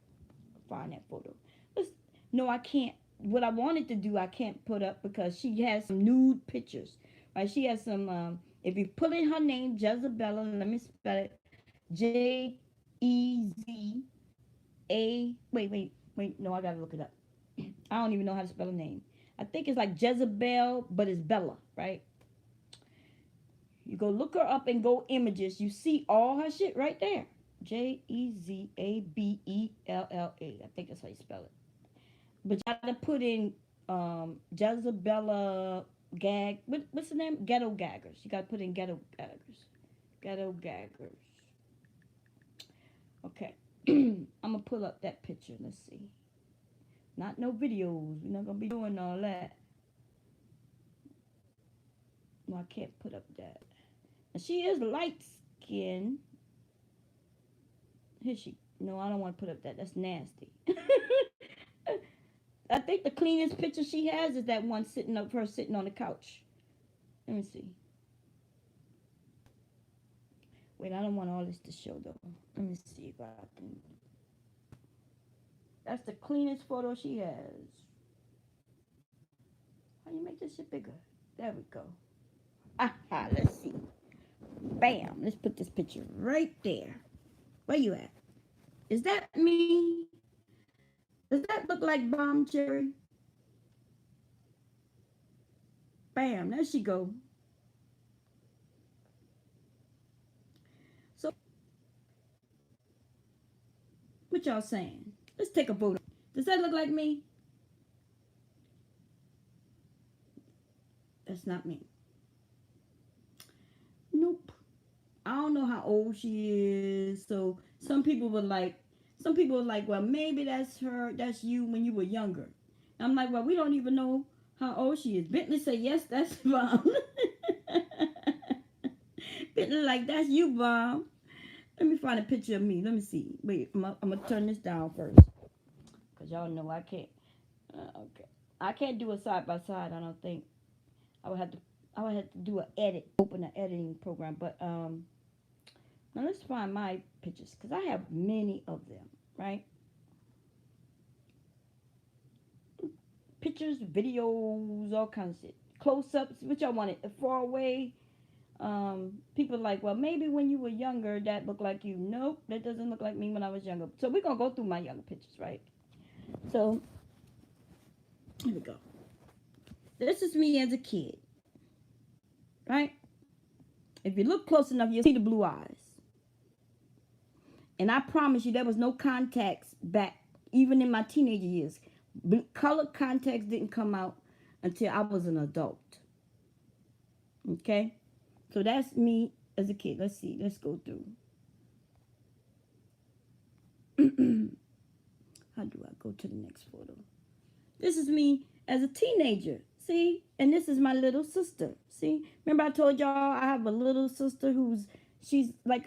find that photo. Let's, no, I can't. What I wanted to do, I can't put up because she has some nude pictures. Right? She has some. If you put in her name, Jezebella, let me spell it. Jeza. Wait. No, I gotta look it up. I don't even know how to spell her name. I think it's like Jezebel, but it's Bella, right? You go look her up and go images. You see all her shit right there. Jezabella. I think that's how you spell it. But you gotta put in Jezebella gag. What's the name? Ghetto gaggers. You gotta put in ghetto gaggers. Ghetto gaggers. Okay. I'm gonna pull up that picture. Let's see. Not no videos. We're not gonna be doing all that. No, I can't put up that. And she is light skinned. Here she. No, I don't want to put up that. That's nasty. I think the cleanest picture she has is that one sitting up her sitting on the couch. Let me see. Wait, I don't want all this to show though. Let me see if I can. That's the cleanest photo she has. How do you make this shit bigger? There we go. Aha, let's see. Bam. Let's put this picture right there. Where you at? Is that me? Does that look like Bomb Cherry? Bam, there she go. So, what y'all saying? Let's take a vote. Does that look like me? That's not me. Nope. I don't know how old she is. So some people were like, well, maybe that's her, that's you when you were younger. I'm like, well, we don't even know how old she is. Bentley said, yes, that's Bomb. Bentley like, that's you, Bomb. Let me find a picture of me. Let me see. Wait, I'm gonna turn this down first, cause y'all know I can't. Okay, I can't do a side by side. I don't think I would have to. I would have to do an edit, open an editing program. But now let's find my pictures, cause I have many of them. Right? Pictures, videos, all kinds of shit. Close-ups. What y'all want it? Far away. People are like, well, maybe when you were younger, that looked like you. Nope, that doesn't look like me when I was younger. So we're gonna go through my younger pictures, right? So here we go. This is me as a kid, right? If you look close enough, you'll see the blue eyes. And I promise you, there was no contacts back, even in my teenager years. Color contacts didn't come out until I was an adult. Okay? So that's me as a kid. Let's see. Let's go through. How do I go to the next photo? This is me as a teenager. See? And this is my little sister. See? Remember I told y'all I have a little sister she's like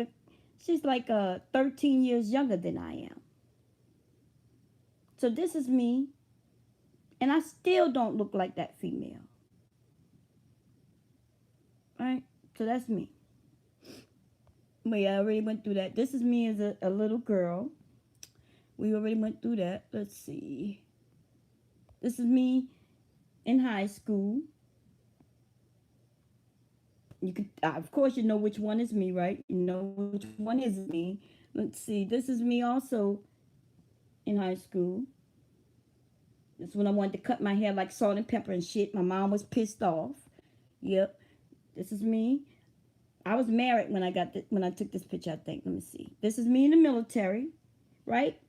13 years younger than I am. So this is me. And I still don't look like that female. Right? So that's me. Wait, I already went through that. This is me as a little girl. We already went through that. Let's see. This is me in high school. You could, of course, you know which one is me, right? You know which one is me. Let's see. This is me also in high school. This is when I wanted to cut my hair like salt and pepper and shit. My mom was pissed off. Yep. This is me. I was married when when I took this picture, I think. Let me see. This is me in the military, right?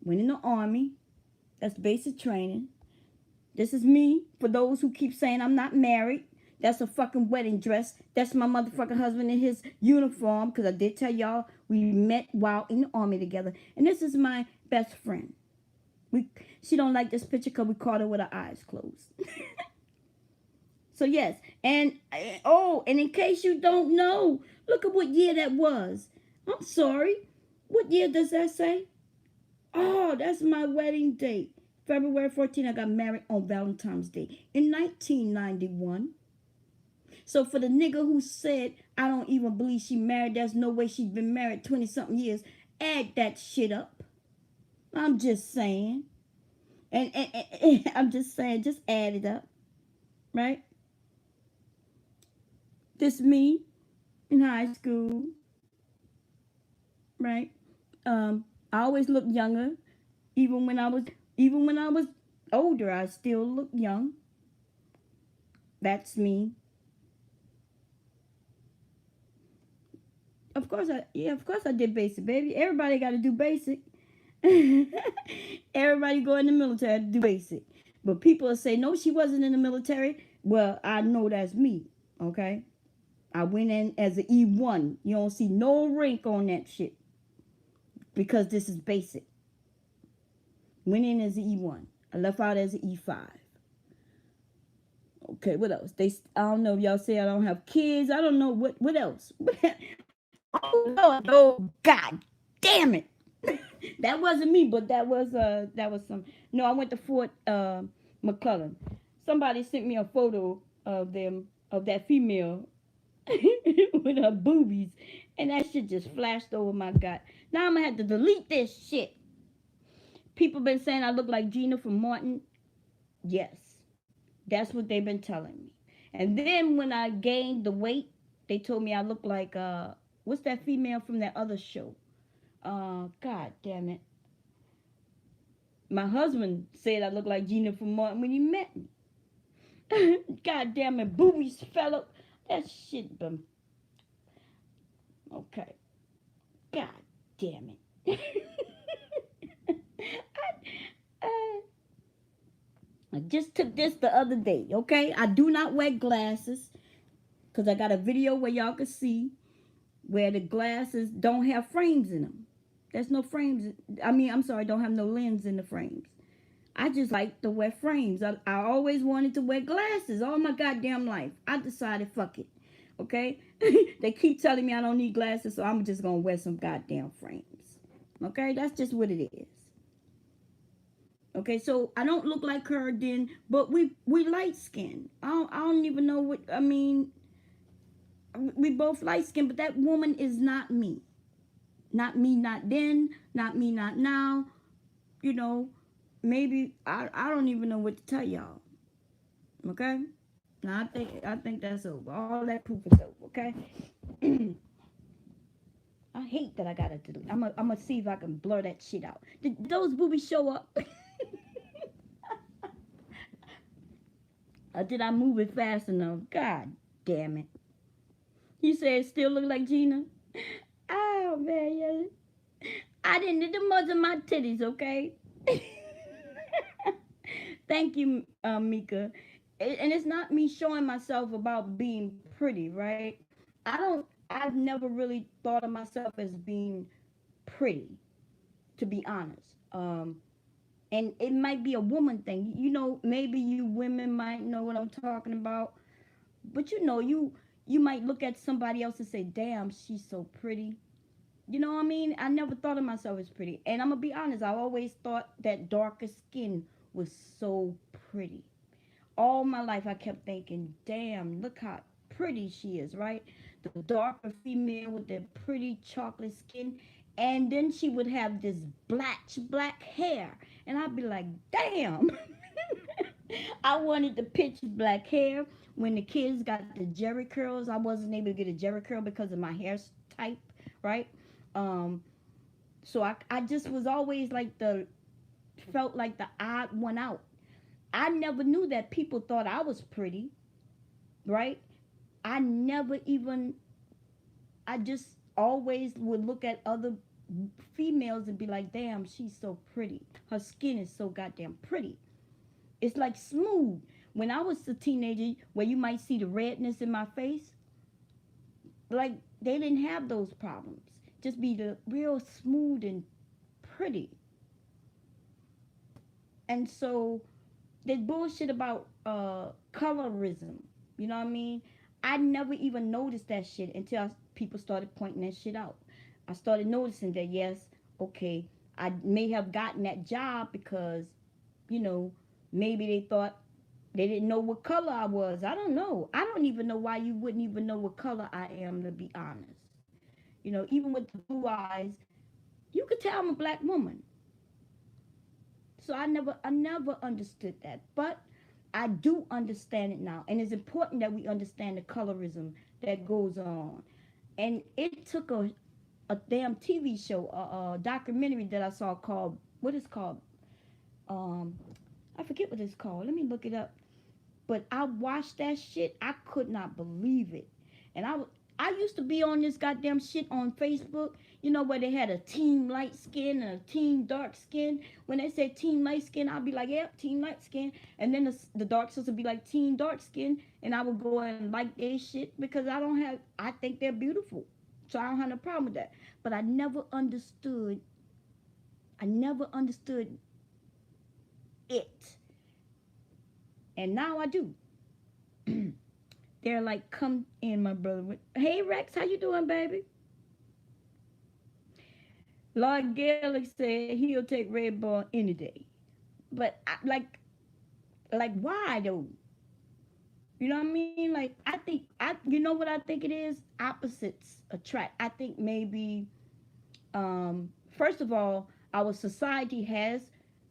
Went in the army. That's basic training. This is me. For those who keep saying I'm not married, that's a fucking wedding dress. That's my motherfucking husband in his uniform. Because I did tell y'all we met while in the army together. And this is my best friend. She don't like this picture because we caught her with her eyes closed. So yes, and oh, and in case you don't know, look at what year that was. I'm sorry. What year does that say? Oh, that's my wedding date. February 14th, I got married on Valentine's Day in 1991. So for the nigga who said, I don't even believe she married, there's no way she's been married 20-something years, add that shit up. I'm just saying. And I'm just saying, just add it up. Right? This me in high school. Right? I always looked younger. Even when I was older, I still look young. That's me. Of course I did basic, baby. Everybody got to do basic. Everybody go in the military to do basic. But people say, no, she wasn't in the military. Well, I know that's me, okay? I went in as an E1. You don't see no rank on that shit. Because this is basic. Went in as an E1. I left out as an E5. Okay, what else? I don't know if y'all say I don't have kids. I don't know what else. Oh, Lord, oh, God damn it. That wasn't me, but that was some. No, I went to Fort McClellan. Somebody sent me a photo of that female with her boobies, and that shit just flashed over my god. Now I'm gonna have to delete this shit. People been saying I look like Gina from Martin. Yes, that's what they've been telling me. And then when I gained the weight, they told me I look like what's that female from that other show? God damn it. My husband said I look like Gina from Martin when he met me. God damn it, boobies fell up. That shit been okay. God damn it. I just took this the other day, okay? I do not wear glasses because I got a video where y'all can see where the glasses don't have frames in them. There's no frames. I'm sorry, don't have no lens in the frames. I just like to wear frames. I always wanted to wear glasses all my goddamn life. I decided, fuck it. Okay? They keep telling me I don't need glasses, so I'm just going to wear some goddamn frames. Okay? That's just what it is. Okay, so I don't look like her then, but we light skinned. I don't even know what, we both light skinned, but that woman is not me. Not me, not then, not me, not now. You know, maybe I don't even know what to tell y'all. Okay? Now I think that's over. All that proof is over, okay? I hate that I gotta delete. I'm gonna see if I can blur that shit out. Did those boobies show up? Or did I move it fast enough? God damn it. You said it still look like Gina? Oh man, yeah. I didn't need the much of my titties, okay? Thank you, Mika. And it's not me showing myself about being pretty, right? I've never really thought of myself as being pretty, to be honest. And it might be a woman thing. You know, maybe you women might know what I'm talking about. But you know, you might look at somebody else and say, damn, she's so pretty. You know what I mean? I never thought of myself as pretty. And I'm going to be honest, I always thought that darker skin was so pretty. All my life I kept thinking, damn, look how pretty she is, right? The darker female with that pretty chocolate skin. And then she would have this black hair. And I'd be like, damn. I wanted the pitch black hair when the kids got the Jerry curls, I wasn't able to get a Jerry curl because of my hair type, right? Um, so I just was always like felt like the odd one out. I never knew that people thought I was pretty, right? I never even, I just always would look at other females and be like, damn, she's so pretty. Her skin is so goddamn pretty. It's like smooth. When I was a teenager, where you might see the redness in my face, like they didn't have those problems. Just be the real smooth and pretty. And so there's bullshit about colorism. You know what I mean? I never even noticed that shit until people started pointing that shit out. I started noticing that, yes, okay, I may have gotten that job because, you know, maybe they thought they didn't know what color I was. I don't know. I don't even know why you wouldn't even know what color I am, to be honest. You know, even with the blue eyes, you could tell I'm a black woman. So I never understood that. But I do understand it now. And it's important that we understand the colorism that goes on. And it took a damn TV show, a documentary that I saw called, what is called? Um, I forget what it's called. Let me look it up. But I watched that shit. I could not believe it. And I used to be on this goddamn shit on Facebook, you know, where they had a team light skin and a team dark skin. When they said team light skin, I'd be like, yep, team light skin. And then the dark sisters would be like team dark skin. And I would go and like their shit because I think they're beautiful. So I don't have no problem with that. But I never understood it. And now I do. They're like, come in, my brother. Hey, Rex, how you doing, baby? Lord Gillick said he'll take Red Bull any day. But why though? You know what I mean? Like, you know what I think it is? Opposites attract. I think maybe, first of all, our society has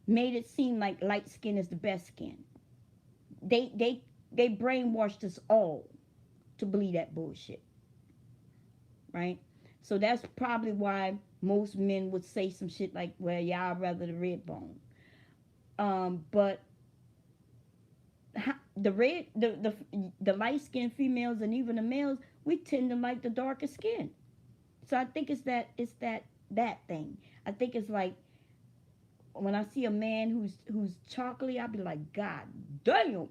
made it seem like light skin is the best skin. They they they brainwashed us all to believe that bullshit, right? So that's probably why most men would say some shit like, "Well, yeah, I'd rather the red bone." But the red, the light skinned females and even the males, we tend to like the darker skin. So I think it's that thing. I think it's like when I see a man who's chocolatey, I'd be like, God damn.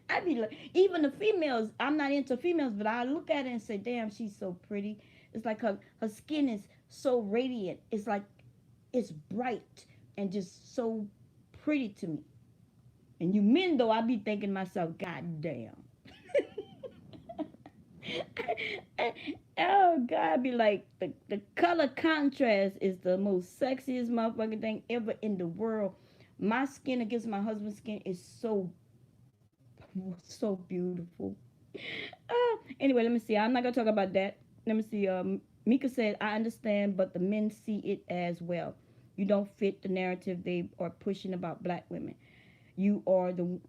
I'd be like, even the females, I'm not into females, but I look at it and say, damn, she's so pretty. It's like her skin is so radiant. It's like it's bright and just so pretty to me. And you men though, I be thinking to myself, God damn. Oh God, I be like the color contrast is the most sexiest motherfucking thing ever in the world. My skin against my husband's skin is so beautiful. Anyway, let me see. I'm not gonna talk about that. Let me see. Mika said, I understand, but the men see it as well. You don't fit the narrative they are pushing about black women. You are the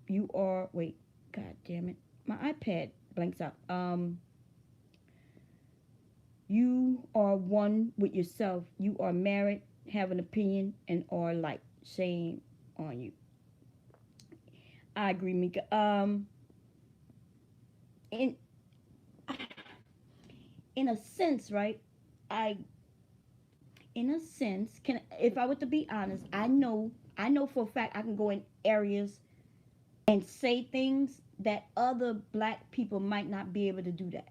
you are wait, God damn it. My iPad blanks out. You are one with yourself. You are married, have an opinion, and are like. Shame on you. I agree, Mika. In in a sense, right? I in a sense can, if I were to be honest, I know for a fact I can go in areas and say things that other black people might not be able to do that,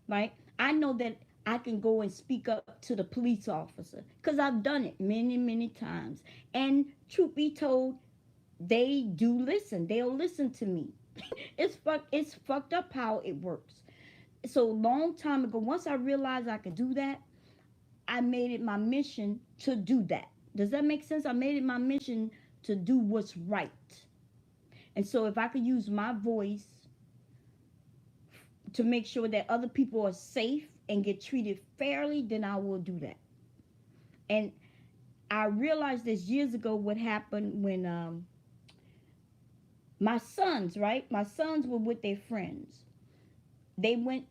right? I know that I can go and speak up to the police officer because I've done it many times. And truth be told, they do listen. They'll listen to me. It's fucked up how it works. So long time ago, once I realized I could do that, I made it my mission to do that. Does that make sense? I made it my mission to do what's right. And so if I could use my voice to make sure that other people are safe and get treated fairly, then I will do that. And I realized this years ago what happened when My sons, right? My sons were with their friends. They went,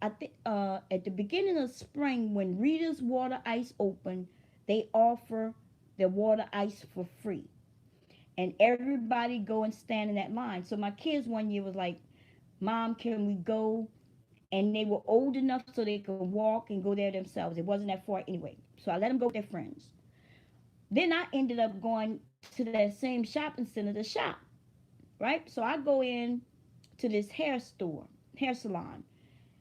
I think, at the beginning of spring when Rita's Water Ice opened, they offer their water ice for free, and everybody go and stand in that line. So my kids one year was like, "Mom, can we go?" And they were old enough so they could walk and go there themselves. It wasn't that far anyway. So I let them go with their friends. Then I ended up going to that same shopping center to shop, right? So I go in to this hair store, hair salon.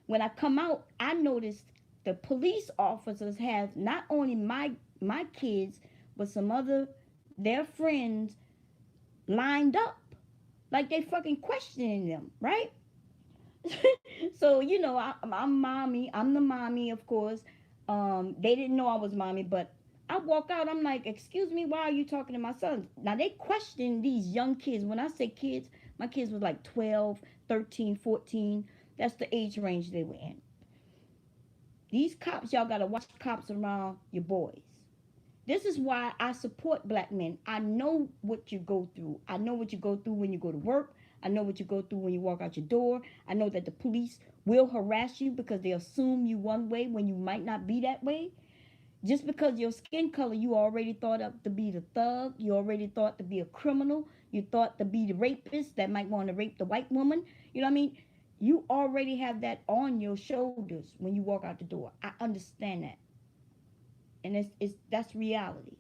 When I come out, I noticed the police officers have not only my kids, but some other their friends lined up, like they fucking questioning them, right? So I'm mommy. I'm the mommy, of course. They didn't know I was mommy, but I walk out. I'm like, "Excuse me, why are you talking to my sons?" Now they question these young kids. When I say kids, my kids was like 12, 13, 14. That's the age range they were in. These cops, y'all gotta watch cops around your boys. This is why I support black men. I know what you go through. I know what you go through when you go to work. I know what you go through when you walk out your door. I know that the police will harass you because they assume you one way when you might not be that way. Just because your skin color, you already thought up to be the thug. You already thought to be a criminal. You thought to be the rapist that might want to rape the white woman. You know what I mean? You already have that on your shoulders when you walk out the door. I understand that. And it's that's reality.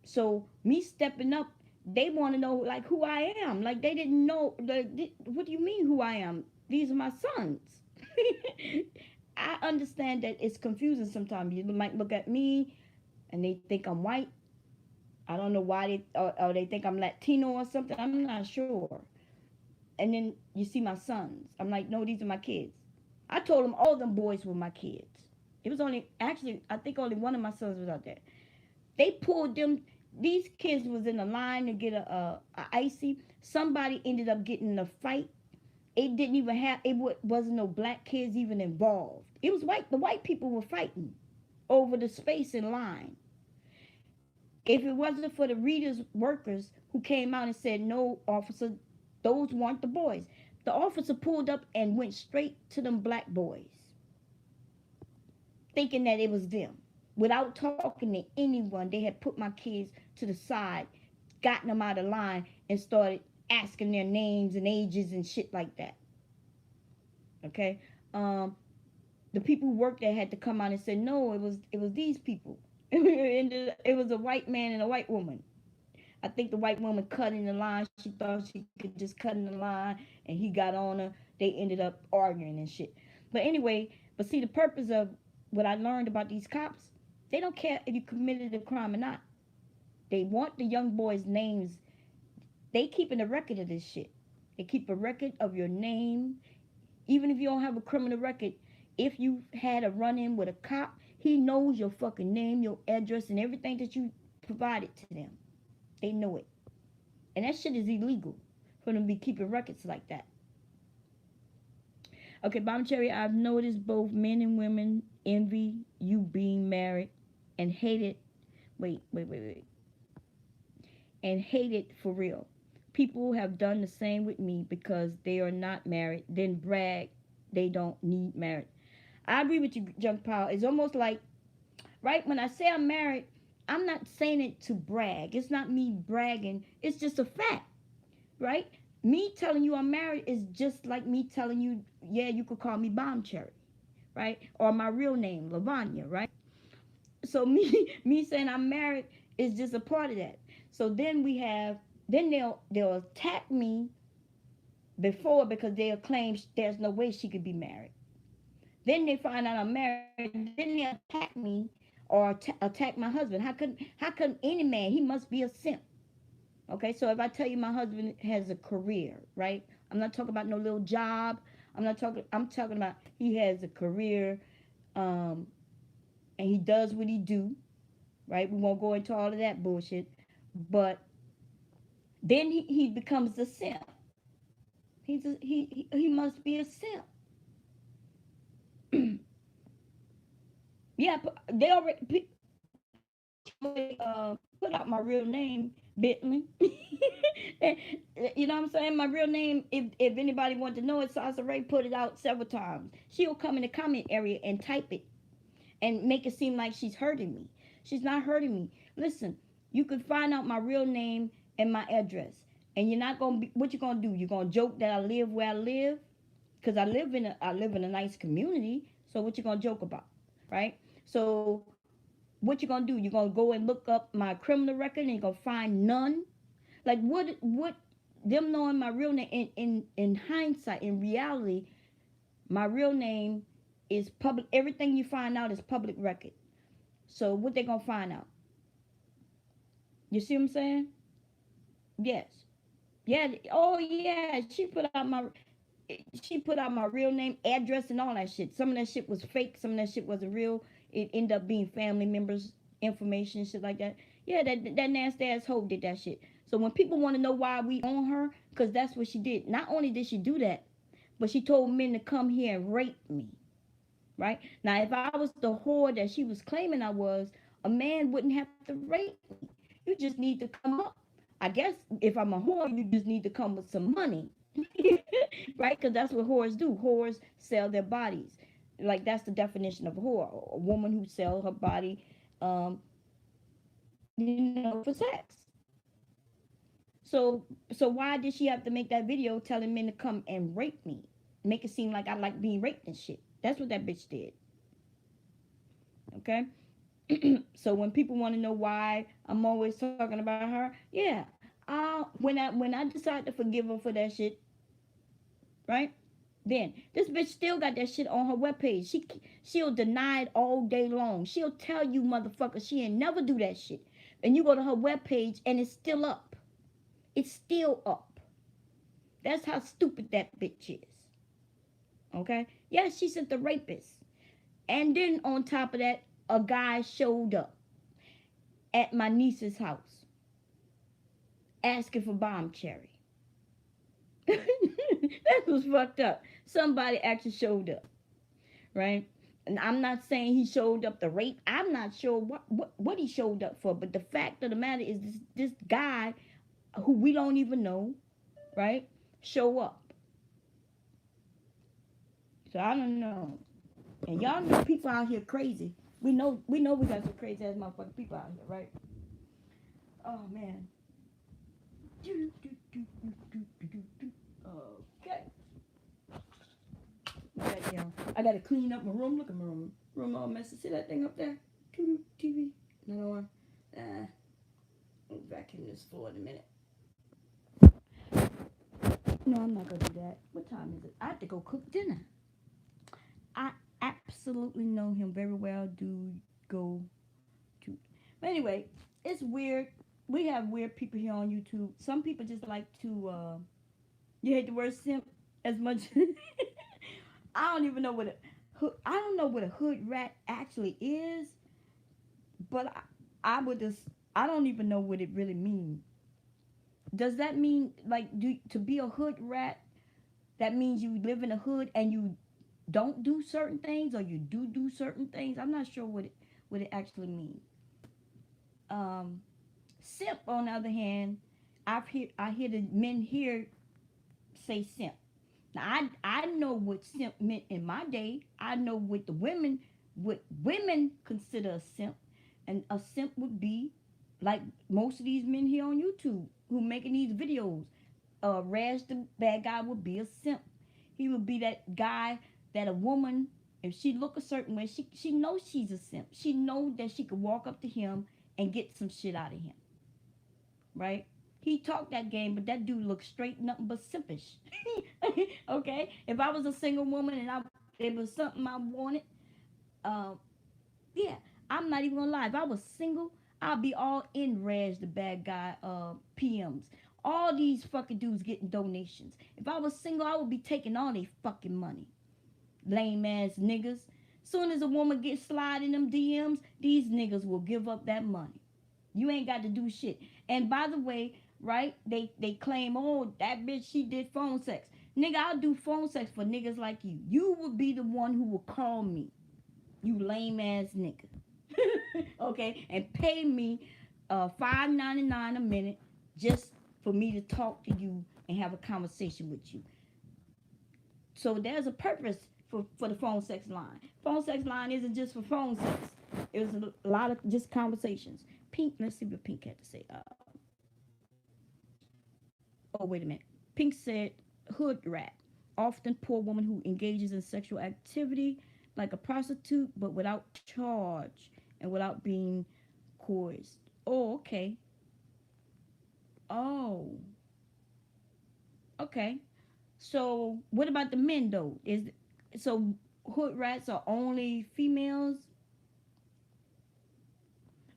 So me stepping up, they want to know like who I am. Like they didn't know. Like, what do you mean who I am? These are my sons. I understand that it's confusing sometimes. You might look at me and they think I'm white. I don't know why or they think I'm Latino or something. I'm not sure. And then you see my sons. I'm like, no, these are my kids. I told them all them boys were my kids. It was only actually I think only one of my sons was out there. They pulled them. These kids was in a line to get a icy. Somebody ended up getting in a fight. It didn't even have. Wasn't no black kids even involved. It was white. The white people were fighting over the space in line. If it wasn't for the readers workers who came out and said no, officer, those weren't the boys. The officer pulled up and went straight to them black boys, thinking that it was them. Without talking to anyone, they had put my kids to the side, gotten them out of line, and started asking their names and ages and shit like that. Okay, the people who worked there had to come out and say no, it was these people. It was a white man and a white woman. I think the white woman cut in the line. She thought she could just cut in the line, and he got on her. They ended up arguing and shit. But anyway, but see the purpose of what I learned about these cops, they don't care if you committed a crime or not. They want the young boys' names. They keeping a record of this shit. They keep a record of your name, even if you don't have a criminal record. If you had a run-in with a cop, he knows your fucking name, your address, and everything that you provided to them. They know it. And that shit is illegal for them to be keeping records like that. Okay, Bomb Cherry, I've noticed both men and women envy you being married and hate it. Wait. And hate it for real. People have done the same with me because they are not married, then brag they don't need marriage. I agree with you, Junk Power. It's almost like, right, when I say I'm married, I'm not saying it to brag. It's not me bragging. It's just a fact, right? Me telling you I'm married is just like me telling you, yeah, you could call me Bomb Cherry, right? Or my real name, Lavanya, right? So me saying I'm married is just a part of that. So then they'll attack me before because they'll claim there's no way she could be married. Then they find out I'm married. Then they attack me or attack my husband. How could any man? He must be a simp. Okay, so if I tell you my husband has a career, right? I'm not talking about no little job. I'm talking about he has a career, and he does what he do, right? We won't go into all of that bullshit. But then he becomes a simp. He must be a simp. Yeah, they already put out my real name, Bentley. You know what I'm saying? My real name, if anybody wants to know it, Sasa Ray put it out several times. She'll come in the comment area and type it and make it seem like she's hurting me. She's not hurting me. Listen, you can find out my real name and my address. And you're not gonna be what you gonna do? You're gonna joke that I live where I live? Because I live in a nice community. So what you gonna joke about? Right? So what you gonna do? You're gonna go and look up my criminal record and you're gonna find none? Like what them knowing my real name in hindsight, in reality, my real name is public. Everything you find out is public record. So what they gonna find out? You see what I'm saying? Yes. Yeah. Oh yeah. She put out my real name, address, and all that shit. Some of that shit was fake. Some of that shit wasn't real. It ended up being family members' information, shit like that. Yeah, that nasty ass hoe did that shit. So when people want to know why we own her, because that's what she did. Not only did she do that, but she told men to come here and rape me. Right now, if I was the whore that she was claiming I was, a man wouldn't have to rape me. You just need to come up. I guess if I'm a whore, you just need to come with some money. Right? Because that's what whores do. Whores sell their bodies. Like that's the definition of a whore, a woman who sells her body, um, for sex. So why did she have to make that video telling men to come and rape me, make it seem like I like being raped and shit? That's what that bitch did. Okay. So when people want to know why I'm always talking about her, yeah, when I decide to forgive her for that shit, right? Then this bitch still got that shit on her webpage. She'll deny it all day long. She'll tell you, motherfucker, she ain't never do that shit. And you go to her webpage and it's still up. It's still up. That's how stupid that bitch is. Okay? Yeah, she's the rapist. And then on top of that, a guy showed up at my niece's house asking for bomb cherry. That was fucked up. Somebody actually showed up, right? And I'm not saying he showed up to rape. I'm not sure what he showed up for. But the fact of the matter is this guy who we don't even know, right, show up. So I don't know. And y'all know people out here crazy. We got some crazy ass motherfucking people out here, right? Oh man. Okay. I gotta clean up my room. Look at my room. Room all messy. See that thing up there? TV. Another one. I'll vacuum this floor in a minute. No, I'm not gonna do that. What time is it? I have to go cook dinner. I absolutely know him very well. Do go to. But anyway, it's weird. We have weird people here on YouTube. Some people just like to. You hate the word simp as much. I don't even know I don't know what a hood rat actually is, but I would just. I don't even know what it really means. Does that mean like to be a hood rat? That means you live in a hood and you don't do certain things, or you do certain things. I'm not sure what it actually means. Um, Simp, on the other hand, I hear the men here say simp. Now I know what simp meant in my day. I know what women consider a simp, and a simp would be like most of these men here on YouTube who making these videos. Raj the bad guy would be a simp. He would be that guy that a woman, if she look a certain way, she knows she's a simp. She knows that she could walk up to him and get some shit out of him, right? He talked that game, but that dude looked straight nothing but simpish. Okay, if I was a single woman and it was something I wanted, um, yeah, I'm not even gonna lie. If I was single, I'd be all in Raj the bad guy PMs. All these fucking dudes getting donations. If I was single, I would be taking all their fucking money. Lame ass niggas. Soon as a woman gets slide in them DMs, these niggas will give up that money. You ain't got to do shit. And by the way, right, they claim, oh, that bitch, she did phone sex. Nigga, I'll do phone sex for niggas like you. You would be the one who would call me. You lame ass nigga. Okay? And pay me $5.99 a minute just for me to talk to you and have a conversation with you. So there's a purpose for the phone sex line. Phone sex line isn't just for phone sex. It was a lot of just conversations. Pink, let's see what Pink had to say. Oh, wait a minute. Pink said, hood rat, often poor woman who engages in sexual activity like a prostitute, but without charge and without being coerced. Oh, okay. Oh, okay. So what about the men though? Is so hood rats are only females?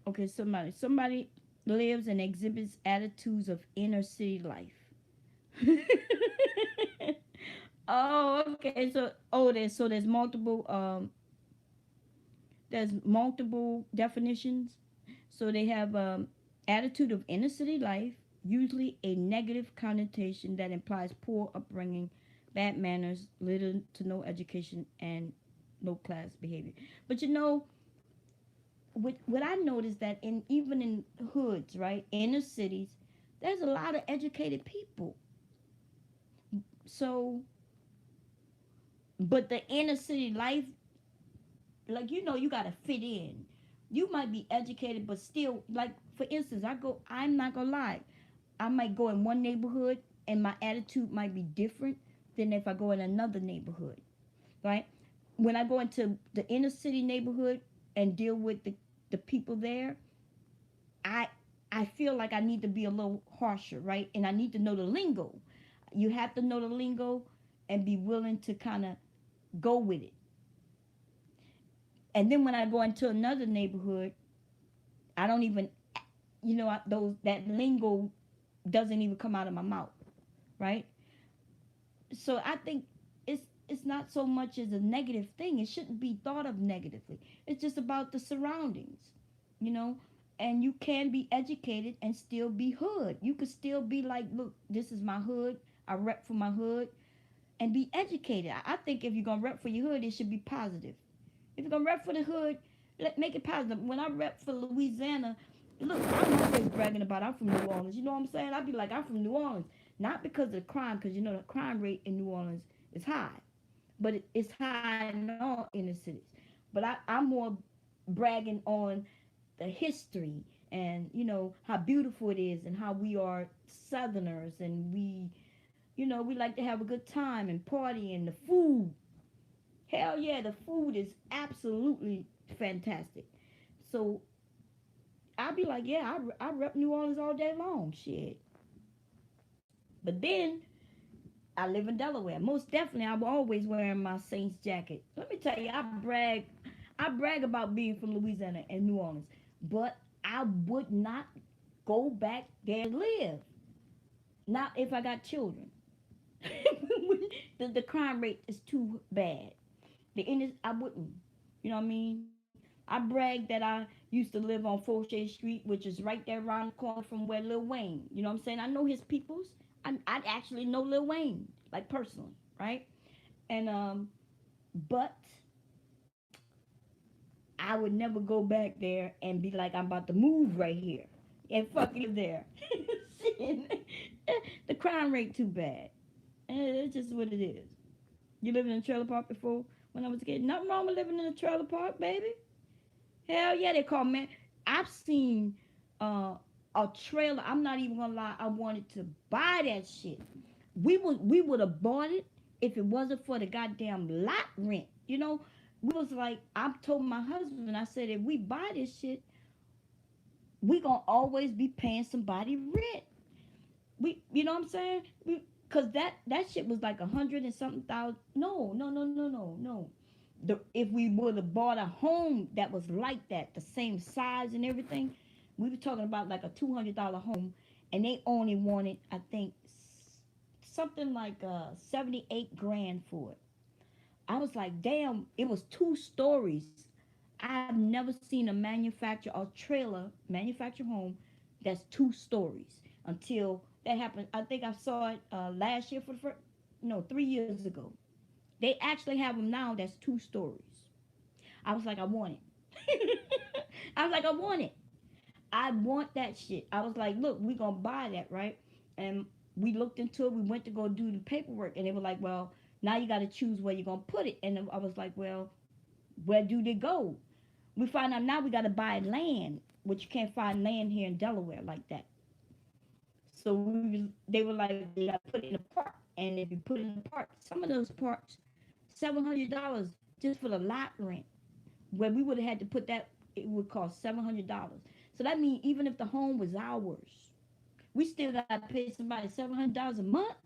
Okay, somebody lives and exhibits attitudes of inner city life. Oh, okay. There's multiple definitions. So they have attitude of inner city life, usually a negative connotation that implies poor upbringing, bad manners, little to no education, and low class behavior. But what I noticed that in even in hoods, right, inner cities, there's a lot of educated people. So, but the inner city life, like you gotta fit in. You might be educated, but still, like for instance, I'm not gonna lie, I might go in one neighborhood and my attitude might be different than if I go in another neighborhood, right? When I go into the inner city neighborhood and deal with the people there, I I feel like I need to be a little harsher, right? And I need to know the lingo. You have to know the lingo and be willing to kind of go with it. And then when I go into another neighborhood, I don't even, those that lingo doesn't even come out of my mouth, right? So I think it's not so much as a negative thing. It shouldn't be thought of negatively. It's just about the surroundings, you know. And you can be educated and still be hood. You could still be like, look, this is my hood. I rep for my hood, and be educated. I think if you're gonna rep for your hood, it should be positive. If you're gonna rep for the hood, make it positive. When I rep for Louisiana, look, I'm always bragging about I'm from New Orleans. You know what I'm saying? I'd be like, I'm from New Orleans, not because of the crime, because the crime rate in New Orleans is high, but it's high in all inner cities. But I'm more bragging on the history and how beautiful it is and how we are Southerners and we like to have a good time and party and the food. Hell yeah, the food is absolutely fantastic. So I'd be like, yeah, I rep New Orleans all day long. Shit. But then I live in Delaware. Most definitely, I'm always wearing my Saints jacket. Let me tell you, I brag about being from Louisiana and New Orleans. But I would not go back there to live. Not if I got children. The crime rate is too bad. I wouldn't. You know what I mean? I brag that I used to live on Fauché Street, which is right there around the corner from where Lil Wayne. You know what I'm saying? I know his peoples. I actually know Lil Wayne, like personally, right? And but I would never go back there and be like I'm about to move right here and fucking live there. The crime rate too bad. And it's just what it is. You lived in a trailer park before when I was a kid? Nothing wrong with living in a trailer park, baby. Hell yeah, they call man. I've seen uh, a trailer. I'm not even gonna lie. I wanted to buy that shit. We would have bought it if it wasn't for the goddamn lot rent. We was like, I told my husband, I said, if we buy this shit, we gonna always be paying somebody rent. You know what I'm saying? Cause that shit was like 100 and something thousand. No, no, no, no, no, no. If we would have bought a home that was like that, the same size and everything, we were talking about like a $200 home, and they only wanted, I think, something like 78 grand for it. I was like, damn, it was 2 stories. I've never seen a manufactured home that's 2 stories until that happened. I think I saw it last year for the first, no, 3 years ago. They actually have them now that's 2 stories. I was like, I want it. I was like, I want it. I want that shit. I was like, look, we gonna buy that, right? And we looked into it. We went to go do the paperwork, and they were like, well, now you got to choose where you're going to put it. And I was like, well, where do they go? We find out now we got to buy land, which you can't find land here in Delaware like that. So they were like, well, you got to put it in a park. And if you put it in a park, some of those parks, $700 just for the lot rent. Where we would have had to put that, it would cost $700. So that means even if the home was ours, we still got to pay somebody $700 a month.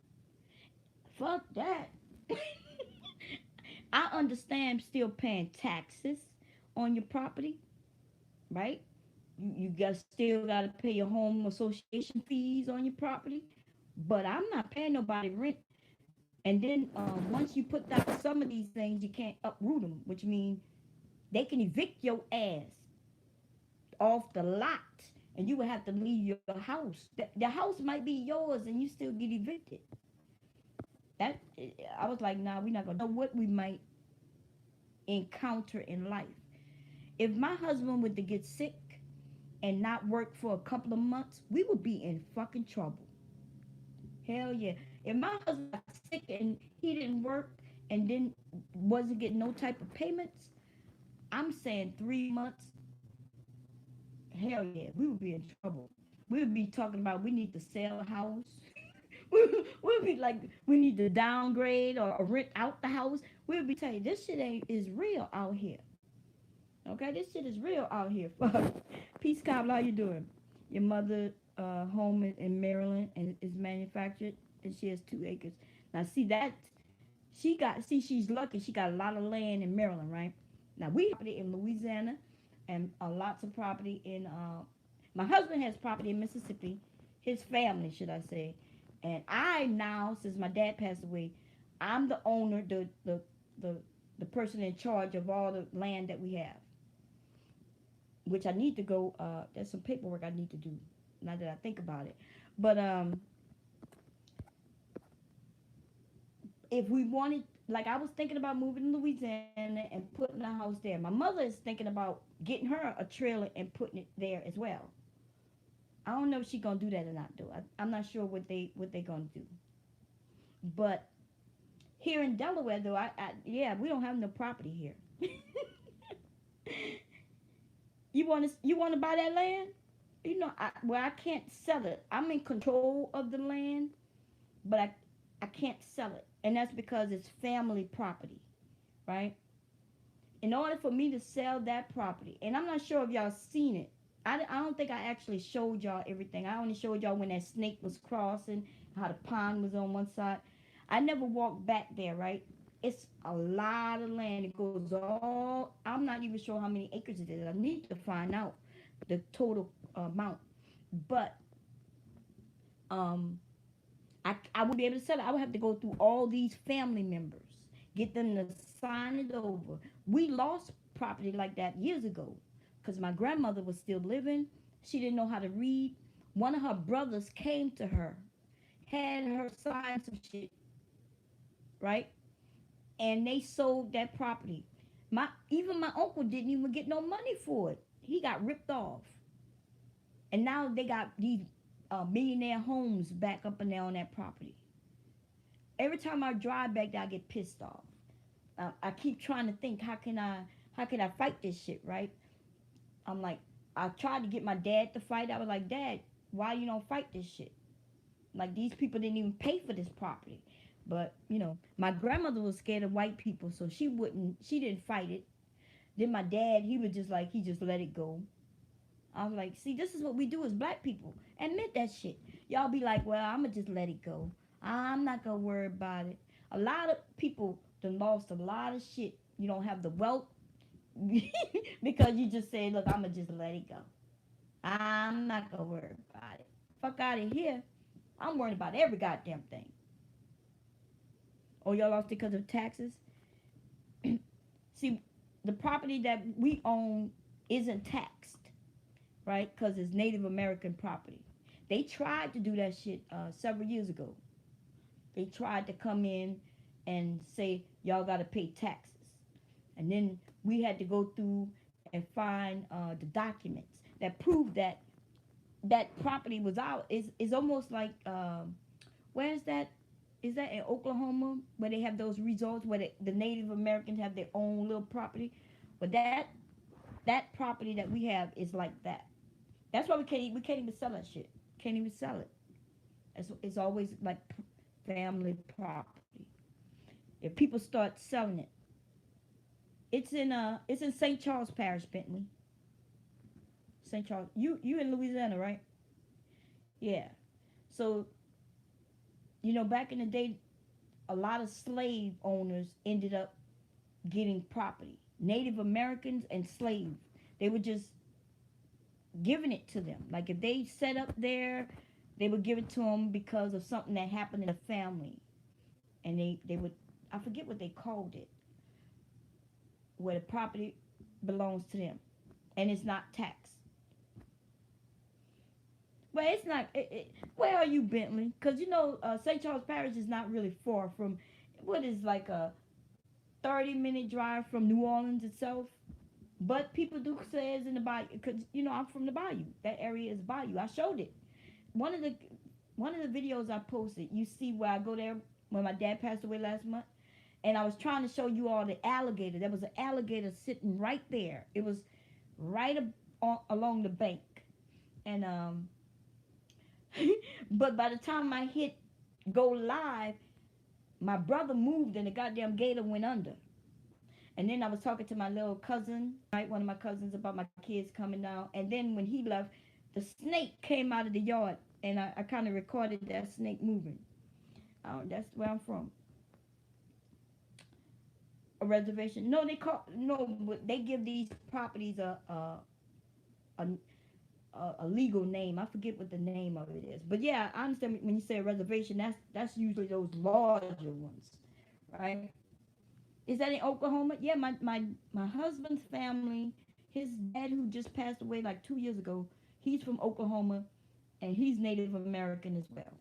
Fuck that. I understand still paying taxes on your property, right? You got still got to pay your home association fees on your property, but I'm not paying nobody rent. And then once you put down some of these things, you can't uproot them, which means they can evict your ass off the lot, and you would have to leave your house. The house might be yours, and you still get evicted. That I was like, nah, we're not gonna know what we might encounter in life. If my husband were to get sick and not work for a couple of months, we would be in fucking trouble. Hell yeah. If my husband got sick and he didn't work and then wasn't getting no type of payments, I'm saying 3 months, hell yeah, we would be in trouble. We would be talking about we need to sell a house. We'll be like, we need to downgrade or rent out the house. We'll be telling you, this shit ain't is real out here. Okay, this shit is real out here. Peace, Cobb, how you doing? Your mother home in Maryland and is manufactured, and she has 2 acres. Now, see that she's lucky. She got a lot of land in Maryland, right? Now we have property in Louisiana, and lots of property in. My husband has property in Mississippi. His family, should I say? And I now, since my dad passed away, I'm the owner, the the person in charge of all the land that we have. Which I need to go. There's some paperwork I need to do. Now that I think about it, but if we wanted, like I was thinking about moving to Louisiana and putting a house there. My mother is thinking about getting her a trailer and putting it there as well. I don't know if she's gonna do that or not though. I'm not sure what they gonna do. But here in Delaware though, yeah, we don't have no property here. You want to buy that land? I can't sell it. I'm in control of the land, but I can't sell it, and that's because it's family property, right? In order for me to sell that property, and I'm not sure if y'all seen it. I don't think I actually showed y'all everything. I only showed y'all when that snake was crossing, how the pond was on one side. I never walked back there, right? It's a lot of land. It goes all, I'm not even sure how many acres it is. I need to find out the total amount. But um, I wouldn't be able to sell it. I would have to go through all these family members, get them to sign it over. We lost property like that years ago because my grandmother was still living. She didn't know how to read. One of her brothers came to her, had her sign some shit, right? And they sold that property. Even my uncle didn't even get no money for it. He got ripped off. And now they got these millionaire homes back up and down on that property. Every time I drive back there, I get pissed off. I keep trying to think, how can I fight this shit, right? I'm like, I tried to get my dad to fight. I was like, Dad, why you don't fight this shit? Like these people didn't even pay for this property. But my grandmother was scared of white people, so she didn't fight it. Then my dad, he was just like, he just let it go. I was like, see, this is what we do as black people. Admit that shit. Y'all be like, well, I'm going to just let it go. I'm not going to worry about it. A lot of people done lost a lot of shit. You don't have the wealth because you just say, look, I'm going to just let it go. I'm not going to worry about it. Fuck out of here. I'm worried about every goddamn thing. Oh, y'all lost it because of taxes? See, the property that we own isn't taxed, right? Because it's Native American property. They tried to do that shit several years ago. They tried to come in and say, y'all got to pay taxes. And then we had to go through and find the documents that prove that that property was out. Is almost like where is that? Is that in Oklahoma where they have those resorts where the Native Americans have their own little property? But that property that we have is like that. That's why we can't even sell that shit. Can't even sell it. It's always like family property. If people start selling it, it's in St. Charles Parish, Bentley. St. Charles. You in Louisiana, right? Yeah. So back in the day, a lot of slave owners ended up getting property. Native Americans and slaves, they were just giving it to them. Like if they set up there, they would give it to them because of something that happened in the family, and they would, I forget what they called it, where the property belongs to them and it's not taxed. Well, it's not. Where are you, Bentley? Because St. Charles Parish is not really far from. What is like a 30-minute drive from New Orleans itself? But people do say it's in the bayou because I'm from the bayou. That area is bayou. I showed it. One of the one of the videos I posted. You see where I go there when my dad passed away last month, and I was trying to show you all the alligator. There was an alligator sitting right there. It was right along the bank, and but by the time I hit go live, my brother moved and the goddamn gator went under. And then I was talking to my little cousin, right, one of my cousins, about my kids coming down. And then when he left, the snake came out of the yard, and I kind of recorded that snake moving. That's where I'm from. A reservation? No, but they give these properties a a legal name. I forget what the name of it is. But yeah, I understand when you say a reservation. That's usually those larger ones, right? Is that in Oklahoma? Yeah, my husband's family, his dad who just passed away like 2 years ago, he's from Oklahoma, and he's Native American as well.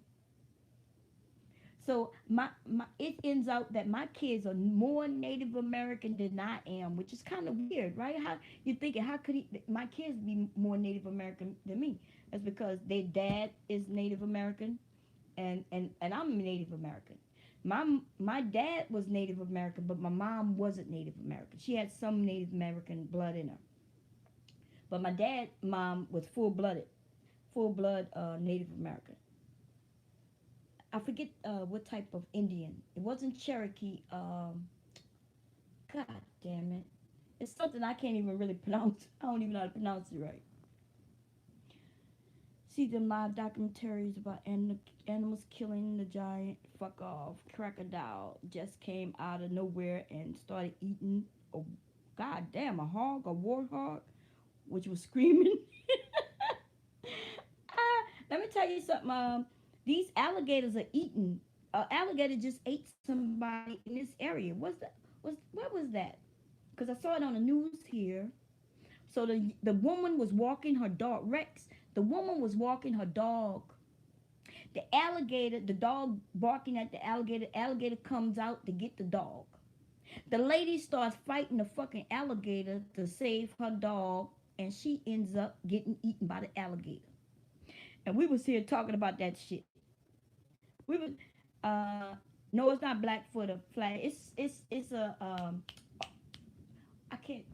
So my it ends out that my kids are more Native American than I am, which is kind of weird, right? How you thinking? How could my kids be more Native American than me? That's because their dad is Native American, and I'm Native American. My dad was Native American, but my mom wasn't Native American. She had some Native American blood in her, but my dad mom was full blood Native American. I forget what type of Indian. It wasn't Cherokee. God damn it. It's something I can't even really pronounce. I don't even know how to pronounce it right. See them live documentaries about animals killing the giant. Fuck off. Crocodile just came out of nowhere and started eating a goddamn a hog, a warthog, which was screaming. Let me tell you something. These alligators are eating. Alligator just ate somebody in this area. What was that? Because I saw it on the news here. So the woman was walking her dog. Rex. The woman was walking her dog. The dog barking at the alligator. Alligator comes out to get the dog. The lady starts fighting the fucking alligator to save her dog, and she ends up getting eaten by the alligator. And we was here talking about that shit. We was no, it's not Blackfoot or flag. It's a I can't.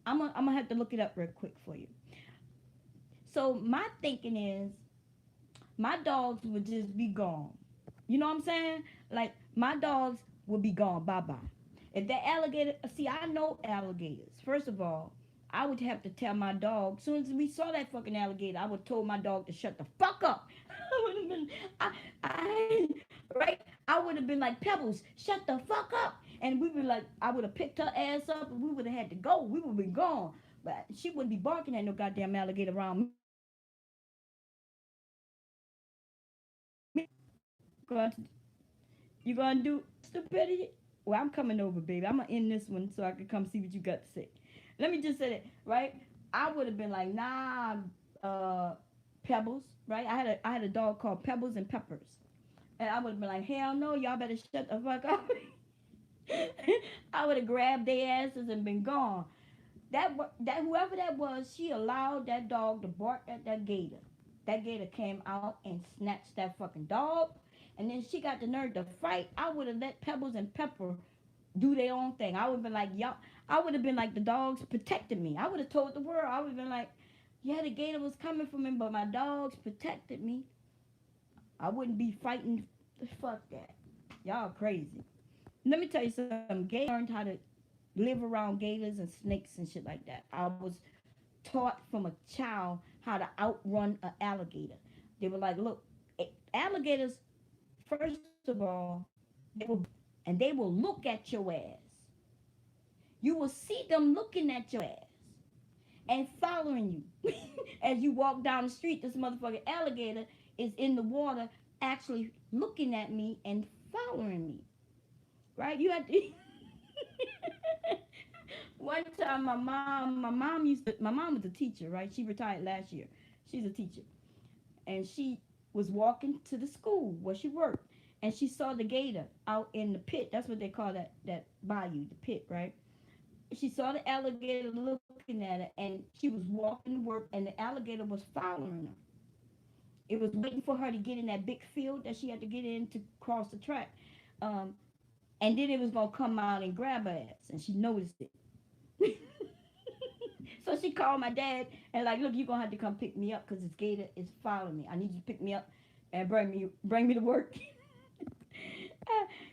I'm gonna have to look it up real quick for you. So my thinking is my dogs would just be gone. You know what I'm saying? Like my dogs would be gone. Bye bye. If that alligator, see, I know alligators. First of all, I would have to tell my dog. As soon as we saw that fucking alligator, I would told my dog to shut the fuck up. I would have been, right? I would have been like Pebbles, shut the fuck up. And we would like, I would have picked her ass up, and we would have had to go. We would have been gone. But she wouldn't be barking at no goddamn alligator around me. Going to, you gonna do stupidity? Well, I'm coming over, baby. I'm gonna end this one so I can come see what you got to say. Let me just say that, right? I would have been like, nah, Pebbles, right? I had a dog called Pebbles and Peppers, and I would have been like, hell no, y'all better shut the fuck up. I would have grabbed their asses and been gone. That whoever that was, she allowed that dog to bark at that gator. That gator came out and snatched that fucking dog. And then she got the nerve to fight. I would have let Pebbles and Pepper do their own thing. I would have been like, y'all, I would have been like the dogs protected me. I would have told the world. I would have been like, yeah, the gator was coming for me, but my dogs protected me. I wouldn't be fighting. Fuck that. Y'all crazy. Let me tell you something. Gator learned how to live around gators and snakes and shit like that. I was taught from a child how to outrun an alligator. They were like, look, alligators, first of all, they will look at your ass. You will see them looking at your ass and following you. As you walk down the street, this motherfucking alligator is in the water actually looking at me and following me. Right? You have to one time my mom was a teacher, right? She retired last year. She's a teacher. And she was walking to the school where she worked. And she saw the gator out in the pit. That's what they call that bayou, the pit, right? She saw the alligator looking at her, and she was walking to work, and the alligator was following her. It was waiting for her to get in that big field that she had to get in to cross the track. Um, and then it was going to come out and grab her ass, and she noticed it. So she called my dad and like, look, you're going to have to come pick me up because this gator is following me. I need you to pick me up and bring me to work.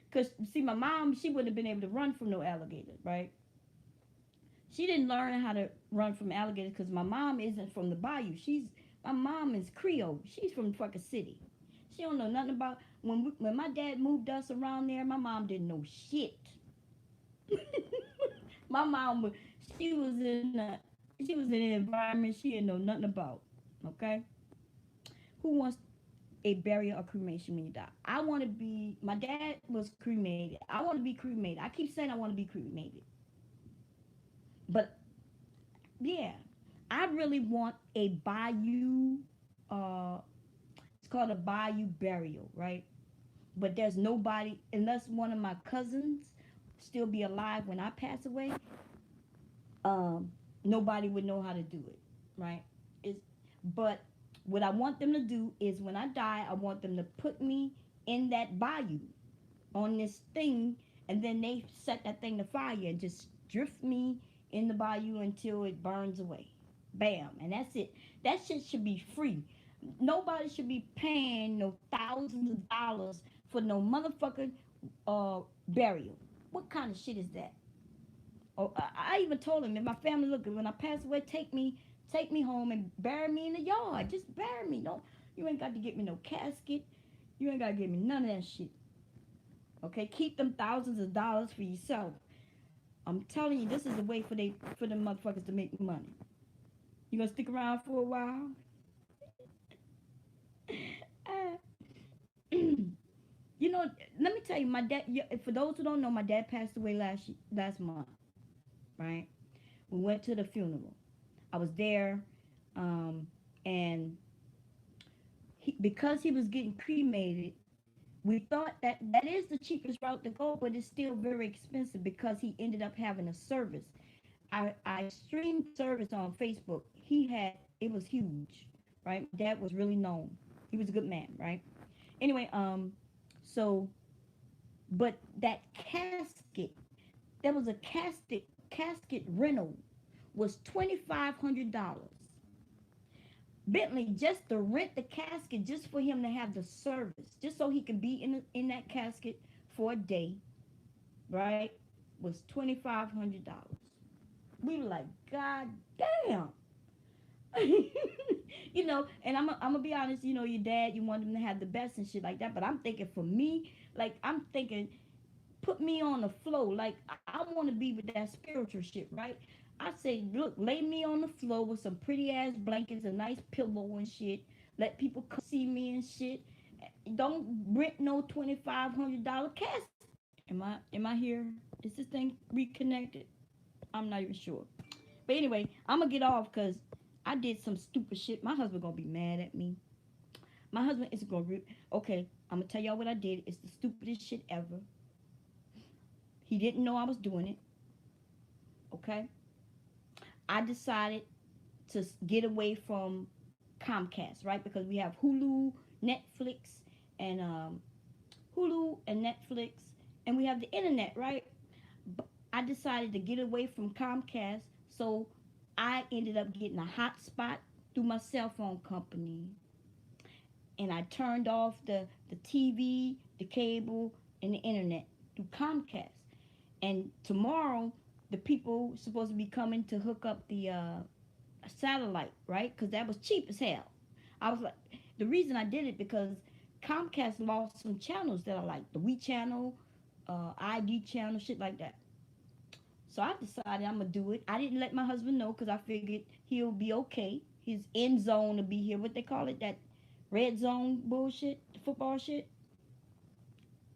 Because, see, my mom, she wouldn't have been able to run from no alligator, right? She didn't learn how to run from alligators because my mom isn't from the bayou. My mom is Creole. She's from fucking city. She don't know nothing about when my dad moved us around there. My mom didn't know shit. My mom was she was in a, she was in an environment she didn't know nothing about. Okay, who wants a burial or cremation when you die? I want to be. My dad was cremated. I want to be cremated. I keep saying I want to be cremated, but yeah, I really want a bayou. Uh, it's called a bayou burial, right? But there's nobody unless one of my cousins still be alive when I pass away. Um, Nobody would know how to do it, right? It's but what I want them to do is when I die, I want them to put me in that bayou on this thing, and then they set that thing to fire and just drift me in the bayou until it burns away. Bam, and that's it. That shit should be free. Nobody should be paying no thousands of dollars for no motherfucking burial. What kind of shit is that? Oh, I even told him, if my family look, when I pass away, take me home and bury me in the yard. Just bury me. Don't you ain't got to get me no casket. You ain't got to give me none of that shit. Okay, keep them thousands of dollars for yourself. I'm telling you, this is a way for them motherfuckers to make money. You gonna stick around for a while? Uh, you know, let me tell you, my dad. For those who don't know, my dad passed away last month. Right? We went to the funeral. I was there, and because he was getting cremated, we thought that is the cheapest route to go, but it's still very expensive because he ended up having a service. I streamed service on Facebook. It was huge, right? My dad was really known. He was a good man, right? Anyway, so but that casket, there was a casket rental was $2,500. Bentley just to rent the casket just for him to have the service, just so he could be in that casket for a day, right? Was $2,500. We were like, God damn. And I'm gonna be honest, your dad, you want him to have the best and shit like that. But I'm thinking for me, like I'm thinking, put me on the flow. Like I want to be with that spiritual shit, right? I say, look, lay me on the floor with some pretty ass blankets, a nice pillow and shit. Let people come see me and shit. Don't rent no $2,500 casket. Am I here? Is this thing reconnected? I'm not even sure. But anyway, I'm gonna get off because I did some stupid shit. My husband gonna be mad at me. My husband is gonna okay. I'm gonna tell y'all what I did. It's the stupidest shit ever. He didn't know I was doing it. Okay. I decided to get away from Comcast, right? Because we have Hulu, Netflix, and Hulu and Netflix, and we have the internet, right? I decided to get away from Comcast, so I ended up getting a hotspot through my cell phone company, and I turned off the TV, the cable, and the internet through Comcast. And tomorrow, the people supposed to be coming to hook up the satellite, right? Because that was cheap as hell. I was like, the reason I did it because Comcast lost some channels that I like, the We channel, ID channel, shit like that. So I decided I'm gonna do it. I didn't let my husband know because I figured he'll be okay. His end zone will be here. What they call it, that red zone bullshit, the football shit.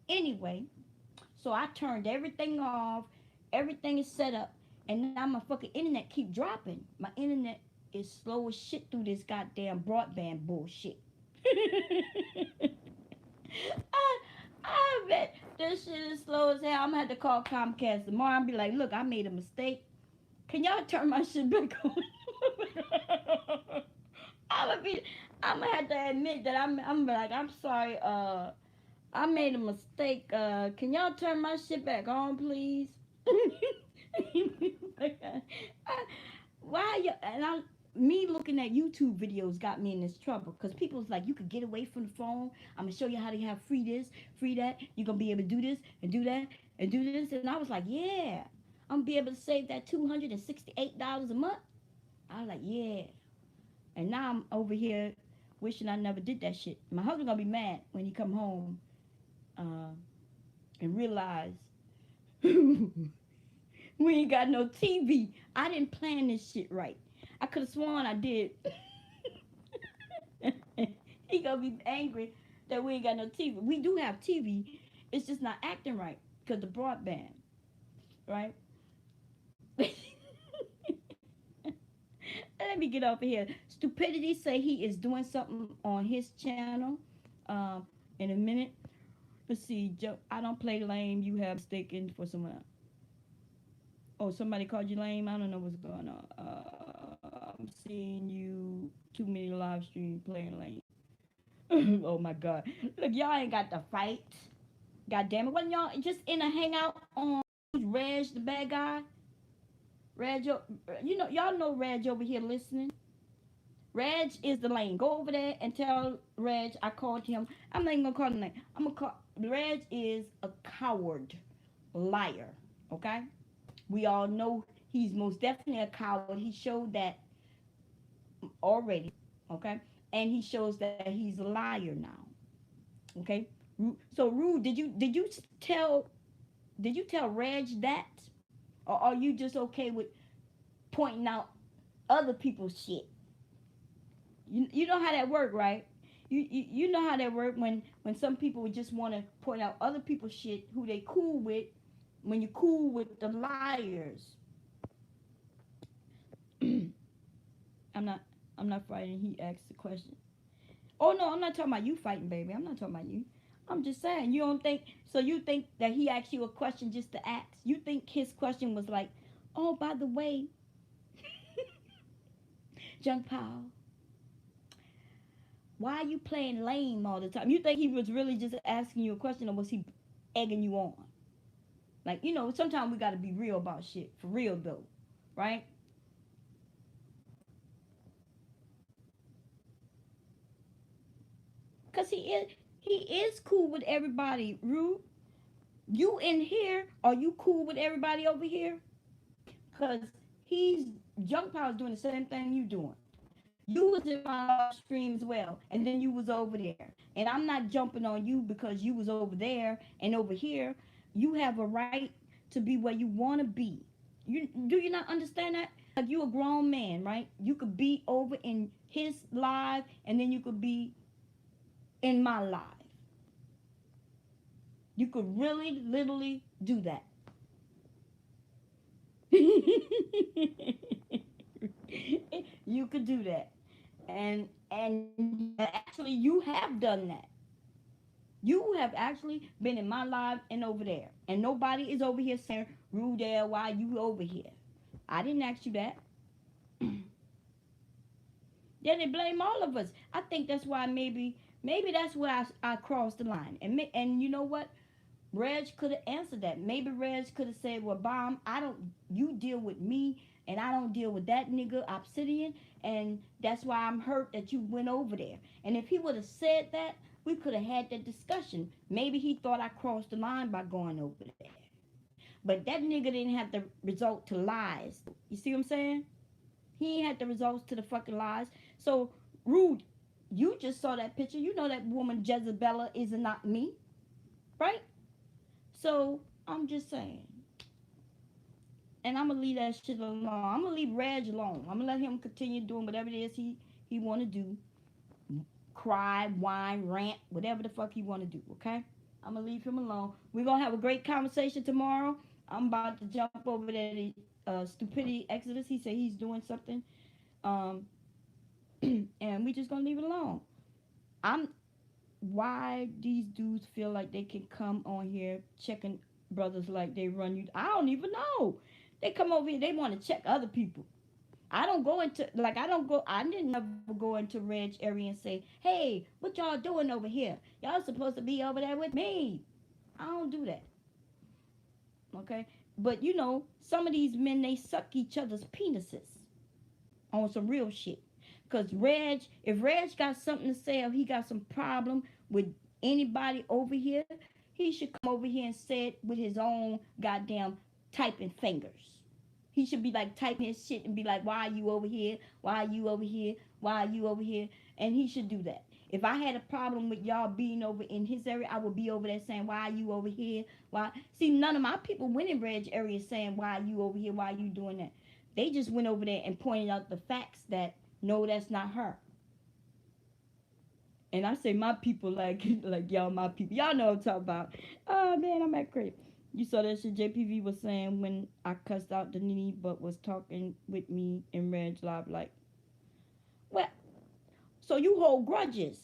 Anyway, so I turned everything off. Everything is set up, and now my fucking internet keep dropping. My internet is slow as shit through this goddamn broadband bullshit. I, I bet this shit is slow as hell. I'm gonna have to call Comcast tomorrow and be like, look, I made a mistake. Can y'all turn my shit back on? I'm gonna be, I'm gonna have to admit that I'm like, I'm sorry, I made a mistake. Can y'all turn my shit back on, please? I, why you and I me looking at YouTube videos got me in this trouble because people's like, you could get away from the phone. I'm gonna show you how to have free this, free that. You're gonna be able to do this and do that and do this. And I was like, yeah, I'm gonna be able to save that $268 a month. I was like, yeah. And now I'm over here wishing I never did that shit. My husband gonna be mad when he come home uh, and realize we ain't got no TV. I didn't plan this shit right. I could have sworn I did. He gonna be angry that we ain't got no TV. We do have TV. It's just not acting right because the broadband, right? Let me get over here. Stupidity say he is doing something on his channel. In a minute. Let's see, Joe. I don't play lame. You have mistaken for someone else. Oh, somebody called you lame. I don't know what's going on. I'm seeing you too many live streams playing lame. Oh my god. Look, y'all ain't got to fight. God damn it. Wasn't y'all just in a hangout on Reg the bad guy? Reg, you know, y'all know Reg over here listening. Reg is the lane. Go over there and tell Reg I called him. I'm not even gonna call him name. I'm gonna call Reg is a coward, liar. Okay? We all know he's most definitely a coward. He showed that already. Okay? And he shows that he's a liar now. Okay? So Rude, tell did you tell Reg that? Or are you just okay with pointing out other people's shit? You know how that work, right? You know how that work when some people would just want to point out other people's shit who they cool with when you cool with the liars. I'm not I'm not fighting. He asked the question. Oh no, I'm not talking about you fighting, baby. I'm not talking about you. I'm just saying you don't think so. You think that he asked you a question just to ask? You think his question was like, oh, by the way, Junk Powell, why are you playing lame all the time? You think he was really just asking you a question, or was he egging you on? Like, you know, sometimes we got to be real about shit. For real, though. Right? Because he is cool with everybody. Rude. You in here, are you cool with everybody over here? Because he's, Junk Power's doing the same thing you doing. You was in my live stream as well, and then you was over there. And I'm not jumping on you because you was over there and over here. You have a right to be where you want to be. You not understand that? Like, you a grown man, right? You could be over in his live, and then you could be in my live. You could really, literally do that. You could do that, and actually, you have done that. You have actually been in my live and over there, and nobody is over here saying, Rudell, why you over here? I didn't ask you that. Then they blame all of us. I think that's why maybe that's where I crossed the line. And you know what? Reg could have answered that. Maybe Reg could have said, "Well, Bomb, I don't. You deal with me, and I don't deal with that nigga Obsidian, and that's why I'm hurt that you went over there." And if he would have said that, we could have had that discussion. Maybe he thought I crossed the line by going over there, but that nigga didn't have the result to lies. You see what I'm saying? He ain't had the results to the fucking lies. So rude. You just saw that picture. You know that woman Jezebella is not me, right? So I'm just saying, and I'm gonna leave that shit alone. I'm gonna leave Reg alone. I'm gonna let him continue doing whatever it is he want to do. Cry, whine, rant, whatever the fuck he want to do. Okay, I'm gonna leave him alone. We're gonna have a great conversation tomorrow. I'm about to jump over there to Stupidity Exodus. He said he's doing something, um, and we just gonna leave it alone. I'm why these dudes feel like they can come on here checking brothers like they run you. I don't even know. They come over here, they want to check other people. I don't go into like I didn't never go into Reg area and say, hey, what y'all doing over here? Y'all supposed to be over there with me. I don't do that. Okay? But you know, some of these men they suck each other's penises on some real shit. Cause if Reg got something to say or he got some problem with anybody over here, he should come over here and say it with his own goddamn typing fingers. He should be like typing his shit and be like, why are you over here? Why are you over here? Why are you over here? And he should do that. If I had a problem with y'all being over in his area, I would be over there saying, why are you over here? Why? See, none of my people went in Reg area saying, why are you over here? Why are you doing that? They just went over there and pointed out the facts that, no, that's not her. And I say my people like y'all my people. Y'all know what I'm talking about. Oh man, I'm at crazy. You saw that shit JPV was saying when I cussed out the Nini but was talking with me in Reg Live like, well, so you hold grudges.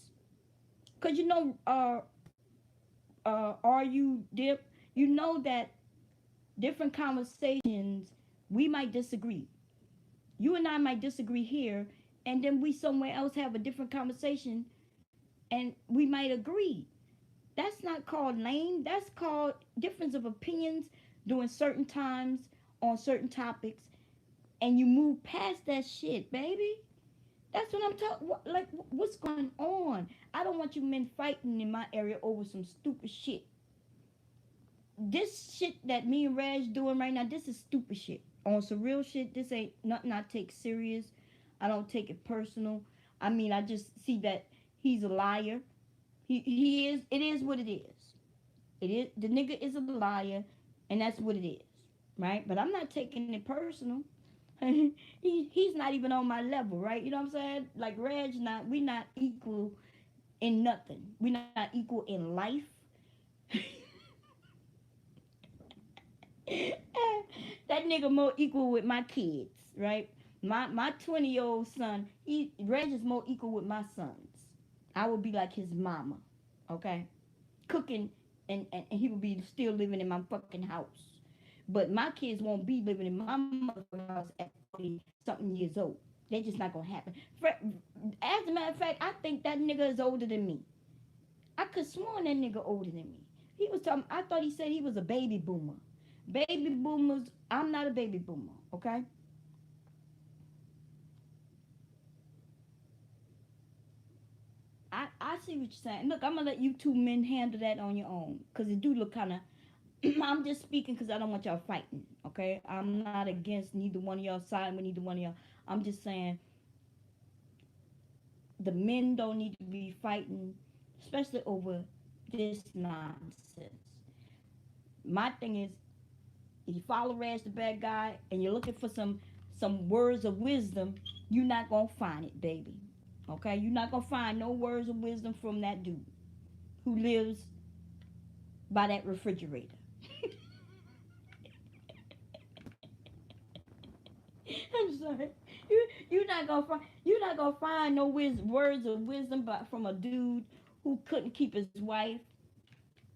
Cause you know are you dip you know that different conversations we might disagree. You and I might disagree here and then we somewhere else have a different conversation and we might agree. That's not called lame. That's called difference of opinions during certain times on certain topics, and you move past that shit, baby. That's what I'm talking. Like, what's going on? I don't want you men fighting in my area over some stupid shit. This shit that me and Raj doing right now, this is stupid shit. On some real shit, this ain't nothing I take serious. I don't take it personal. I mean, I just see that he's a liar. He is. It is what it is. It is. The nigga is a liar, and that's what it is, right? But I'm not taking it personal. He's not even on my level, right? You know what I'm saying? Like Reg, not we not equal in nothing. We not equal in life. That nigga more equal with my kids, right? My 20-year-old son, Reg is more equal with my sons. I would be like his mama, okay? Cooking, and he would be still living in my fucking house. But my kids won't be living in my motherfucking house at 40 something years old. They're just not gonna happen. As a matter of fact, I think that nigga is older than me. I could sworn that nigga older than me. He was talking. I thought he said he was a baby boomer. Baby boomers. I'm not a baby boomer. Okay. I see what you're saying. Look, I'm gonna let you two men handle that on your own, cause it do look kind of. I'm just speaking because I don't want y'all fighting. Okay, I'm not against neither one of y'all side with neither one of y'all. I'm just saying the men don't need to be fighting, especially over this nonsense. My thing is, if you follow Raj the bad guy and you're looking for some words of wisdom, you're not gonna find it, baby. Okay, you're not gonna find no words of wisdom from that dude who lives by that refrigerator. I'm sorry. You're not gonna find no words of wisdom from a dude who couldn't keep his wife.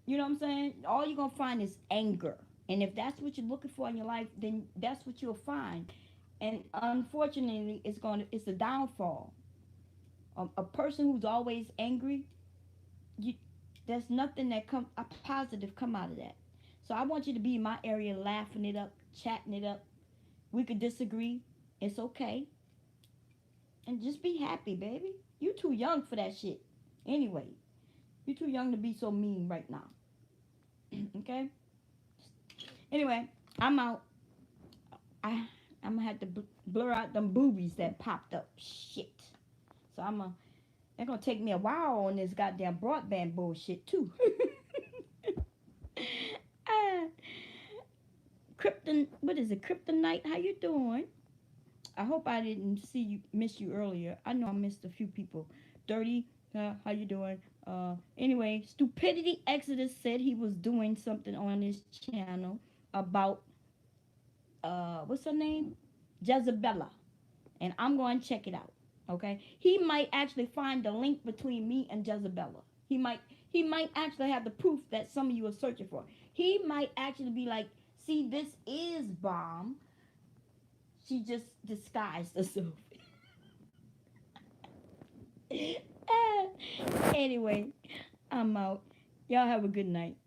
You know what I'm saying? All you're gonna find is anger. And if that's what you're looking for in your life, then that's what you'll find. And unfortunately, it's a downfall. A person who's always angry, you, there's nothing that come a positive come out of that. So I want you to be in my area, laughing it up, chatting it up. We could disagree. It's okay. And just be happy, baby. You too young for that shit. Anyway, you too young to be so mean right now. Okay? Anyway, I'm out. I'm gonna have to blur out them boobies that popped up. Shit. So they're gonna take me a while on this goddamn broadband bullshit too. uh, what is it? Kryptonite, how you doing? I hope I didn't miss you earlier. I know I missed a few people. Dirty, how you doing? Anyway, Stupidity Exodus said he was doing something on his channel about what's her name? Jezebella. And I'm going to check it out. Okay? He might actually find the link between me and Jezebella. He might actually have the proof that some of you are searching for. He might actually be like, see, this is Bomb. She just disguised herself. Anyway, I'm out. Y'all have a good night.